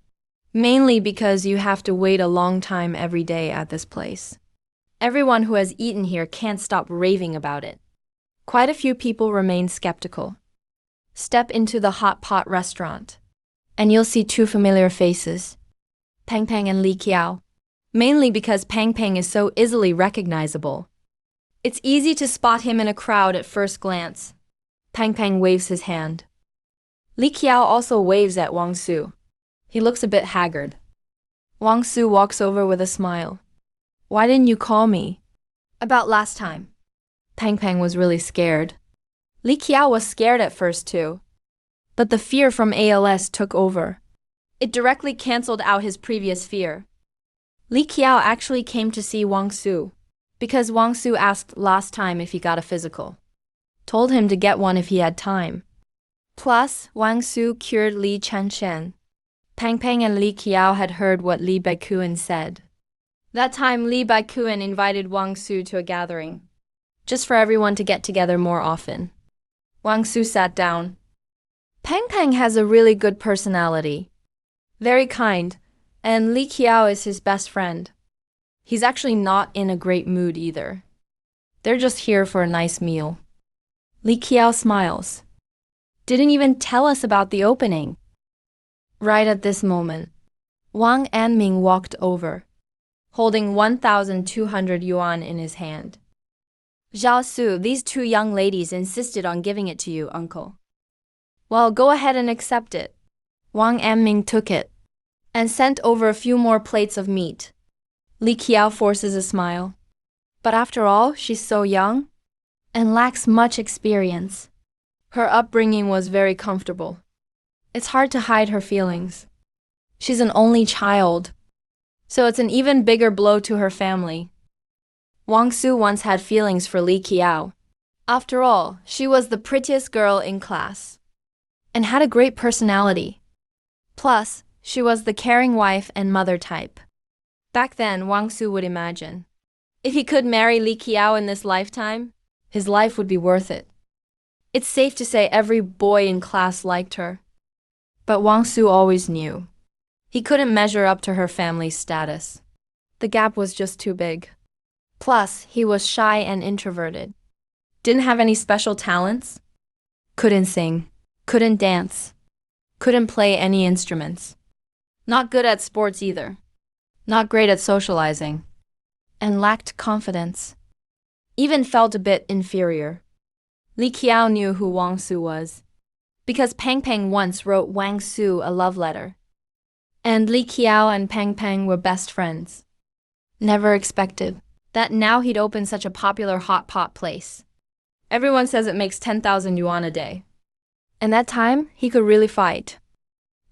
Speaker 1: Mainly because you have to wait a long time every day at this place. Everyone who has eaten here can't stop raving about it. Quite a few people remain skeptical. Step into the hot pot restaurant, and you'll see 2 familiar faces, Pang Pang and Li Qiao. Mainly because Pang Pang is so easily recognizable. It's easy to spot him in a crowd at first glance. Pang Pang waves his hand. Li Qiao also waves at Wang Su. He looks a bit haggard. Wang Su walks over with a smile. Why didn't you call me? About last time. Pang Pang was really scared. Li Qiao was scared at first too. But the fear from ALS took over. It directly canceled out his previous fear. Li Qiao actually came to see Wang Su, because Wang Su asked last time if he got a physical. Told him to get one if he had time. Plus, Wang Su cured Li Chenshen. Pang Pang and Li Qiao had heard what Li Baikuan said. That time, Li Baikuan invited Wang Su to a gathering, just for everyone to get together more often. Wang Su sat down. Pang Pang has a really good personality. Very kind, and Li Qiao is his best friend. He's actually not in a great mood either. They're just here for a nice meal. Li Qiao smiles. Didn't even tell us about the opening. Right at this moment, Wang Anming walked over, holding 1,200 yuan in his hand. Zhao Su, these two young ladies insisted on giving it to you, uncle. Well, go ahead and accept it. Wang Anming took it and sent over a few more plates of meat. Li Qiao forces a smile. But after all, she's so young and lacks much experience. Her upbringing was very comfortable. It's hard to hide her feelings. She's an only child, so it's an even bigger blow to her family. Wang Su once had feelings for Li Qiao. After all, she was the prettiest girl in class and had a great personality. Plus, she was the caring wife and mother type. Back then, Wang Su would imagine, if he could marry Li Qiao in this lifetime, his life would be worth it. It's safe to say every boy in class liked her. But Wang Su always knew. He couldn't measure up to her family's status. The gap was just too big. Plus, he was shy and introverted. Didn't have any special talents. Couldn't sing. Couldn't dance. Couldn't play any instruments. Not good at sports either. Not great at socializing. And lacked confidence. Even felt a bit inferior. Li Qiao knew who Wang Su was, because Pang Pang once wrote Wang Su a love letter. And Li Qiao and Pang Pang were best friends. Never expected that now he'd open such a popular hot pot place. Everyone says it makes 10,000 yuan a day. And that time, he could really fight.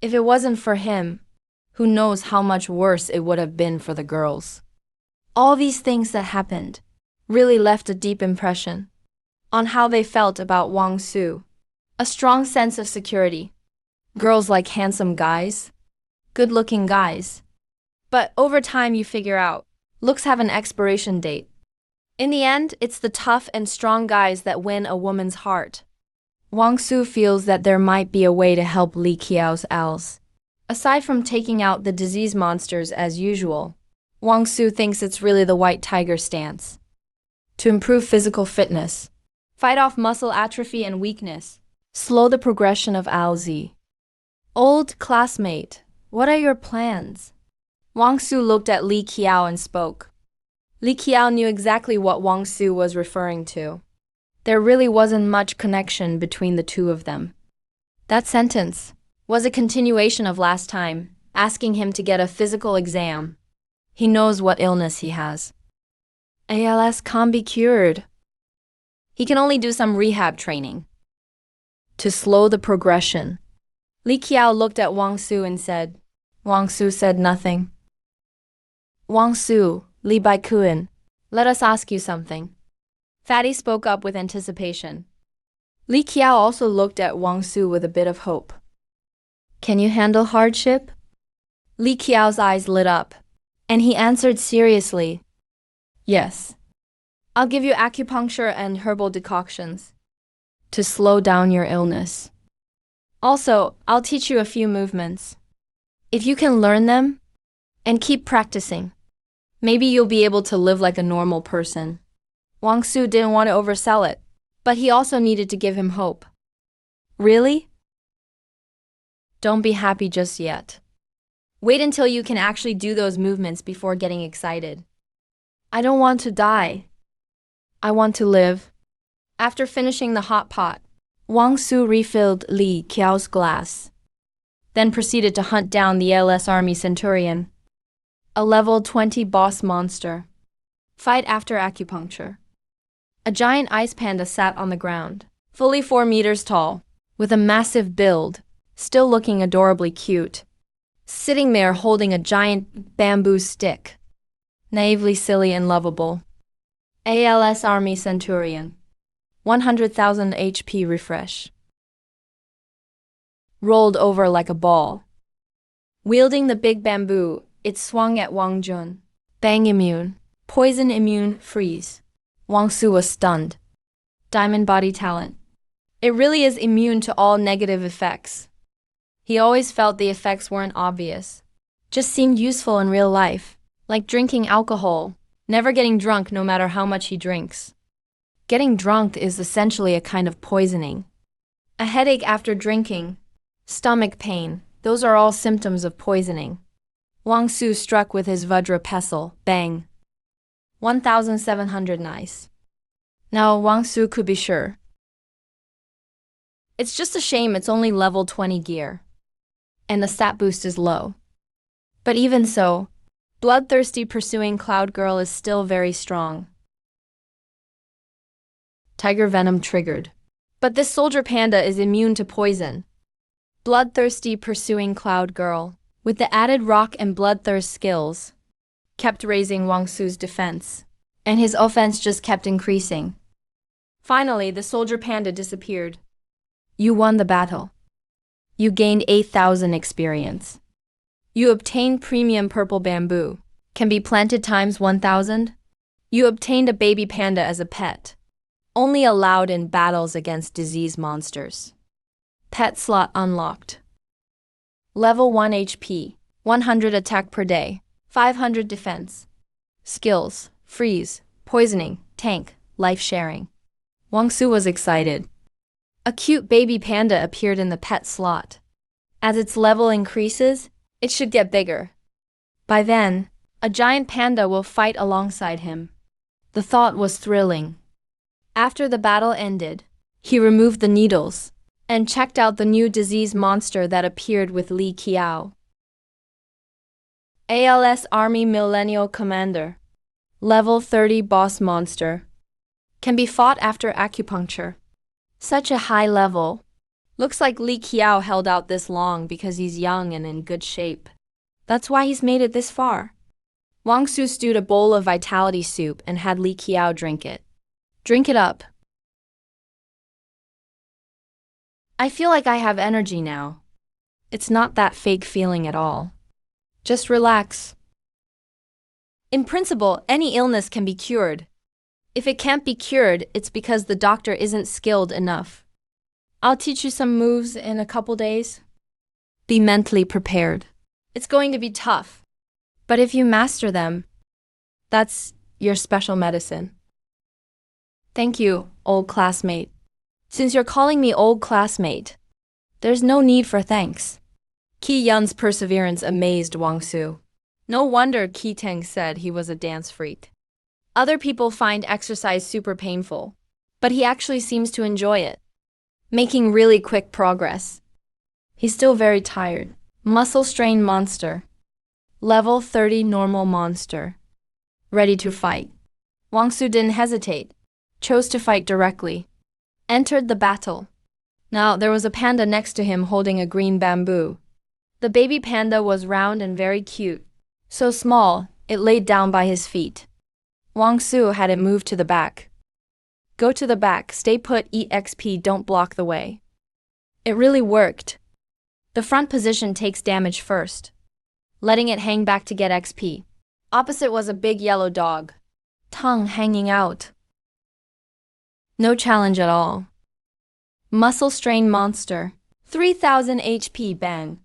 Speaker 1: If it wasn't for him, who knows how much worse it would have been for the girls. All these things that happened really left a deep impression on how they felt about Wang Su. A strong sense of security. Girls like handsome guys, good-looking guys. But over time you figure out, looks have an expiration date. In the end, it's the tough and strong guys that win a woman's heart. Wang Su feels that there might be a way to help Li Qiao's owls. Aside from taking out the disease monsters as usual, Wang Su thinks it's really the white tiger stance. To improve physical fitness, fight off muscle atrophy and weakness, slow the progression of ALZ. Old classmate, what are your plans? Wang Su looked at Li Qiao and spoke. Li Qiao knew exactly what Wang Su was referring to. There really wasn't much connection between the two of them. That sentence was a continuation of last time, asking him to get a physical exam. He knows what illness he has. ALS can't be cured. He can only do some rehab training to slow the progression. Li Qiao looked at Wang Su and said. Wang Su said nothing. Wang Su, Li Baikuan, let us ask you something. Fatty spoke up with anticipation. Li Qiao also looked at Wang Su with a bit of hope. Can you handle hardship? Li Qiao's eyes lit up, and he answered seriously. Yes. I'll give you acupuncture and herbal decoctions to slow down your illness. Also, I'll teach you a few movements. If you can learn them and keep practicing, maybe you'll be able to live like a normal person. Wang Su didn't want to oversell it, but he also needed to give him hope. Really? Don't be happy just yet. Wait until you can actually do those movements before getting excited. I don't want to die. I want to live. After finishing the hot pot, Wang Su refilled Li Qiao's glass, then proceeded to hunt down the LS Army Centurion, a level 20 boss monster. Fight after acupuncture. A giant ice panda sat on the ground, fully 4 meters tall, with a massive build, still looking adorably cute, sitting there holding a giant bamboo stick, naively silly and lovable. ALS Army Centurion, 100,000 HP refresh. rolled over like a ball. Wielding the big bamboo, it swung at Wang Jun. Bang immune. Poison immune, freeze. Wang Su was stunned. Diamond body talent. It really is immune to all negative effects. He always felt the effects weren't obvious. Just seemed useful in real life. Like drinking alcohol. Never getting drunk no matter how much he drinks. Getting drunk is essentially a kind of poisoning. A headache after drinking. Stomach pain. Those are all symptoms of poisoning. Wang Su struck with his Vajra pestle. Bang. 1,700 nice. Now Wang Su could be sure. It's just a shame it's only level 20 gear. And the stat boost is low. But even so, bloodthirsty pursuing Cloud Girl is still very strong. Tiger venom triggered. But this soldier panda is immune to poison. Bloodthirsty pursuing Cloud Girl, with the added rock and bloodthirst skills, kept raising Wang Su's defense, and his offense just kept increasing. Finally, the soldier panda disappeared. You won the battle. You gained 8,000 experience. You obtained premium purple bamboo. Can be planted times 1,000. You obtained a baby panda as a pet. Only allowed in battles against disease monsters. Pet slot unlocked. Level 1 HP, 100 attack per day, 500 defense. Skills, freeze, poisoning, tank, life sharing. Wang Su was excited. A cute baby panda appeared in the pet slot. As its level increases, it should get bigger. By then, a giant panda will fight alongside him. The thought was thrilling. After the battle ended, he removed the needles and checked out the new disease monster that appeared with Li Qiao. ALS Army Millennial Commander. Level 30 boss monster. Can be fought after acupuncture. Such a high level. Looks like Li Qiao held out this long because he's young and in good shape. That's why he's made it this far. Wang Su stewed a bowl of vitality soup and had Li Qiao drink it. Drink it up. I feel like I have energy now. It's not that fake feeling at all. Just relax. In principle, any illness can be cured. If it can't be cured, it's because the doctor isn't skilled enough. I'll teach you some moves in a couple days. Be mentally prepared. It's going to be tough. But if you master them, that's your special medicine. Thank you, old classmate. Since you're calling me old classmate, there's no need for thanks. Qi Yun's perseverance amazed Wang Su. No wonder Qi Teng said he was a dance freak. Other people find exercise super painful, but he actually seems to enjoy it, making really quick progress. He's still very tired. Muscle strain monster. Level 30 normal monster. Ready to fight. Wang Su didn't hesitate, chose to fight directly. Entered the battle. Now there was a panda next to him holding a green bamboo. The baby panda was round and very cute. So small, it laid down by his feet. Wang Su had it moved to the back. Go to the back, stay put, EXP, don't block the way. It really worked. The front position takes damage first, letting it hang back to get XP. Opposite was a big yellow dog. Tongue hanging out. No challenge at all. Muscle strain monster. 3,000 HP bang.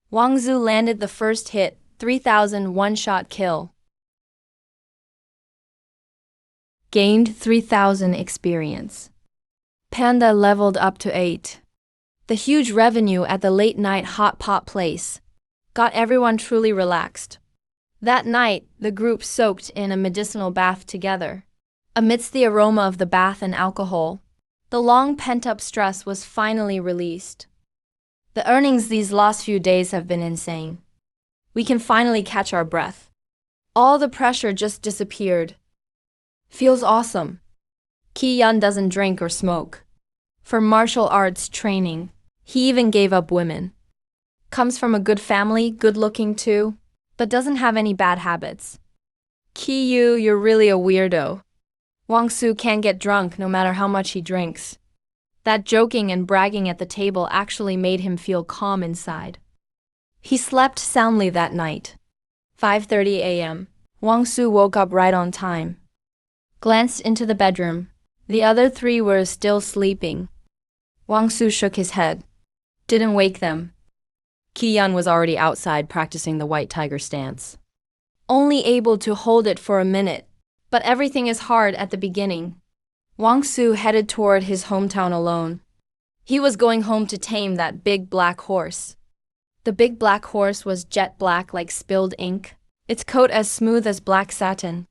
Speaker 1: Wang Zu landed the first hit, 3,000 one-shot kill. Gained 3,000 experience. Panda leveled up to 8. The huge revenue at the late-night hot pot place got everyone truly relaxed. That night, the group soaked in a medicinal bath together. Amidst the aroma of the bath and alcohol, the long pent-up stress was finally released. The earnings these last few days have been insane. We can finally catch our breath. All the pressure just disappeared. Feels awesome. Qi Yun doesn't drink or smoke. For martial arts training, he even gave up women. Comes from a good family, good-looking too, but doesn't have any bad habits. Qi Yu, you're really a weirdo. Wang Su can't get drunk no matter how much he drinks. That joking and bragging at the table actually made him feel calm inside. He slept soundly that night. 5:30 a.m. Wang Su woke up right on time. Glanced into the bedroom. The other three were still sleeping. Wang Su shook his head. Didn't wake them.
Speaker 2: Ki-yun was already outside practicing the white tiger stance.
Speaker 1: Only able to hold it for a minute, but everything is hard at the beginning. Wang Su headed toward his hometown alone. He was going home to tame that big black horse. The big black horse was jet black like spilled ink, its coat as smooth as black satin.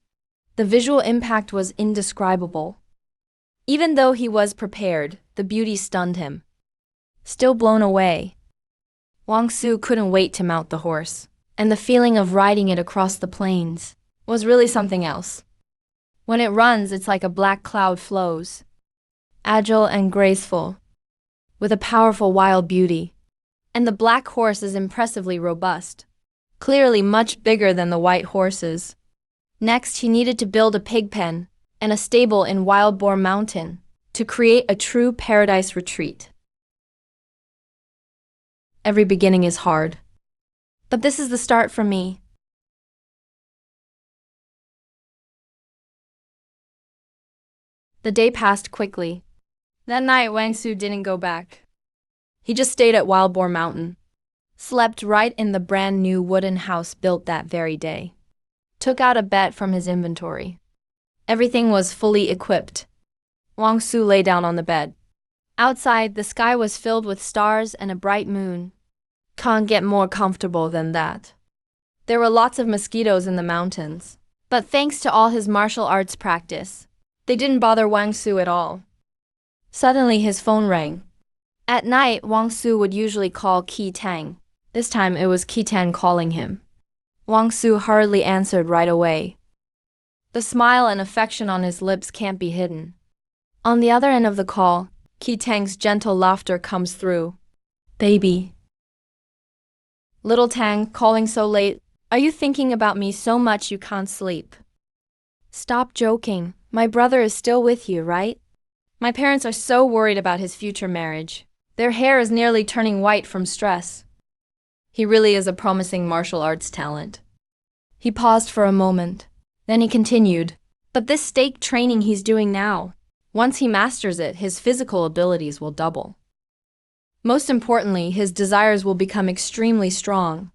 Speaker 1: The visual impact was indescribable. Even though he was prepared, the beauty stunned him. Still blown away, Wang Su couldn't wait to mount the horse, and the feeling of riding it across the plains was really something else. When it runs, it's like a black cloud flows, agile and graceful, with a powerful wild beauty. And the black horse is impressively robust, clearly much bigger than the white horses. Next, he needed to build a pig pen and a stable in Wild Boar Mountain to create a true paradise retreat. Every beginning is hard, but this is the start for me. The day passed quickly. That night, Wang Su didn't go back. He just stayed at Wild Boar Mountain, slept right in the brand new wooden house built that very day, took out a bed from his inventory. Everything was fully equipped. Wang Su lay down on the bed. Outside, the sky was filled with stars and a bright moon. Can't get more comfortable than that. There were lots of mosquitoes in the mountains, but thanks to all his martial arts practice, they didn't bother Wang Su at all. Suddenly, his phone rang. At night, Wang Su would usually call Qi Tang. This time, it was Qi Tang calling him. Wang Su hurriedly answered right away. The smile and affection on his lips can't be hidden. On the other end of the call, Qi Tang's gentle laughter comes through. Baby. Little Tang, calling so late, are you thinking about me so much you can't sleep? Stop joking, my brother is still with you, right? My parents are so worried about his future marriage. Their hair is nearly turning white from stress. He really is a promising martial arts talent. He paused for a moment. Then he continued, but this stake training he's doing now, once he masters it, his physical abilities will double. Most importantly, his desires will become extremely strong.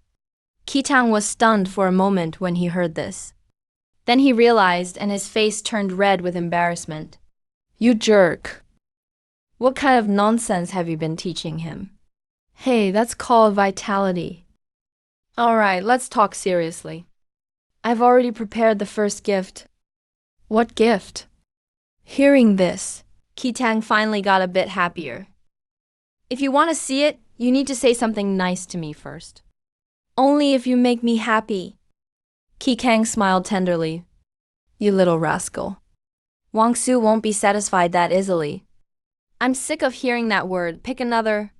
Speaker 1: Qi Tang was stunned for a moment when he heard this. Then he realized, and his face turned red with embarrassment. You jerk. What kind of nonsense have you been teaching him? Hey, that's called vitality. Alright, let's talk seriously. I've already prepared the first gift. What gift? Hearing this, Qi Tang finally got a bit happier. If you want to see it, you need to say something nice to me first. Only if you make me happy. Qi Tang smiled tenderly. You little rascal. Wang Su won't be satisfied that easily. I'm sick of hearing that word. Pick another.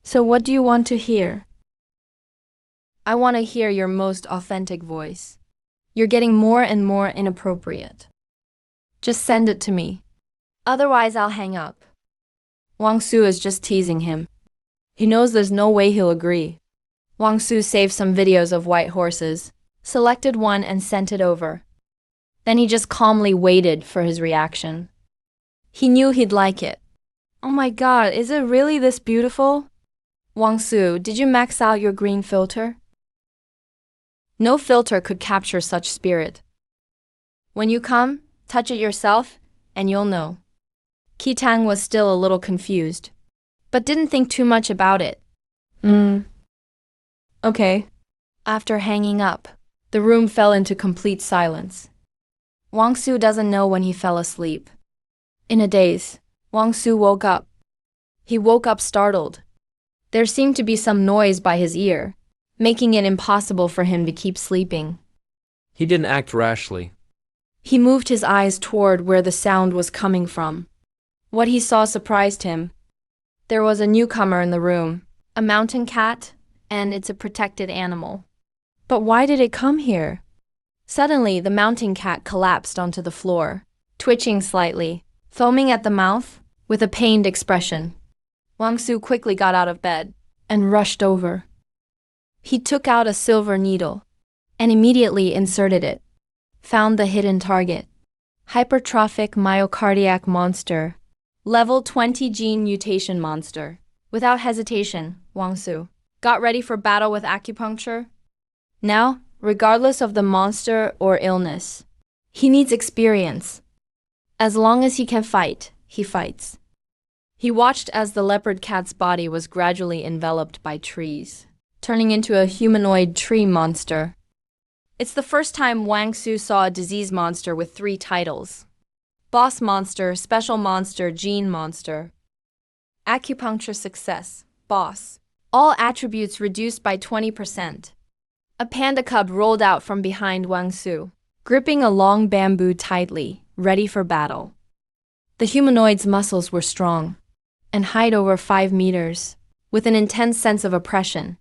Speaker 1: So what do you want to hear? I want to hear your most authentic voice. You're getting more and more inappropriate. Just send it to me. Otherwise, I'll hang up. Wang Su is just teasing him. He knows there's no way he'll agree. Wang Su saved some videos of white horses, selected one and sent it over. Then he just calmly waited for his reaction. He knew he'd like it. Oh my god, is it really this beautiful? Wang Su, did you max out your green filter? No filter could capture such spirit. When you come, touch it yourself, and you'll know. Qi Tang was still a little confused, but didn't think too much about it. Okay. After hanging up, the room fell into complete silence. Wang Su doesn't know when he fell asleep. In a daze, Wang Su woke up. He woke up startled. There seemed to be some noise by his ear, making it impossible for him to keep sleeping.
Speaker 3: He didn't act rashly.
Speaker 1: He moved his eyes toward where the sound was coming from. What he saw surprised him. There was a newcomer in the room, a mountain cat, and it's a protected animal. But why did it come here? Suddenly, the mountain cat collapsed onto the floor, twitching slightly, foaming at the mouth, With a pained expression, Wang Su quickly got out of bed and rushed over. He took out a silver needle and immediately inserted it. Found the hidden target. Hypertrophic myocardiac monster. Level 20 gene mutation monster. Without hesitation, Wang Su got ready for battle with acupuncture. Now, regardless of the monster or illness, he needs experience. As long as he can fight, he fights. He watched as the leopard cat's body was gradually enveloped by trees, turning into a humanoid tree monster. It's the first time Wang Su saw a disease monster with 3 titles: Boss Monster, Special Monster, Gene Monster. Acupuncture success, Boss. All attributes reduced by 20%. A panda cub rolled out from behind Wang Su, gripping a long bamboo tightly, ready for battle. The humanoid's muscles were strong and height over 5 meters, with an intense sense of oppression.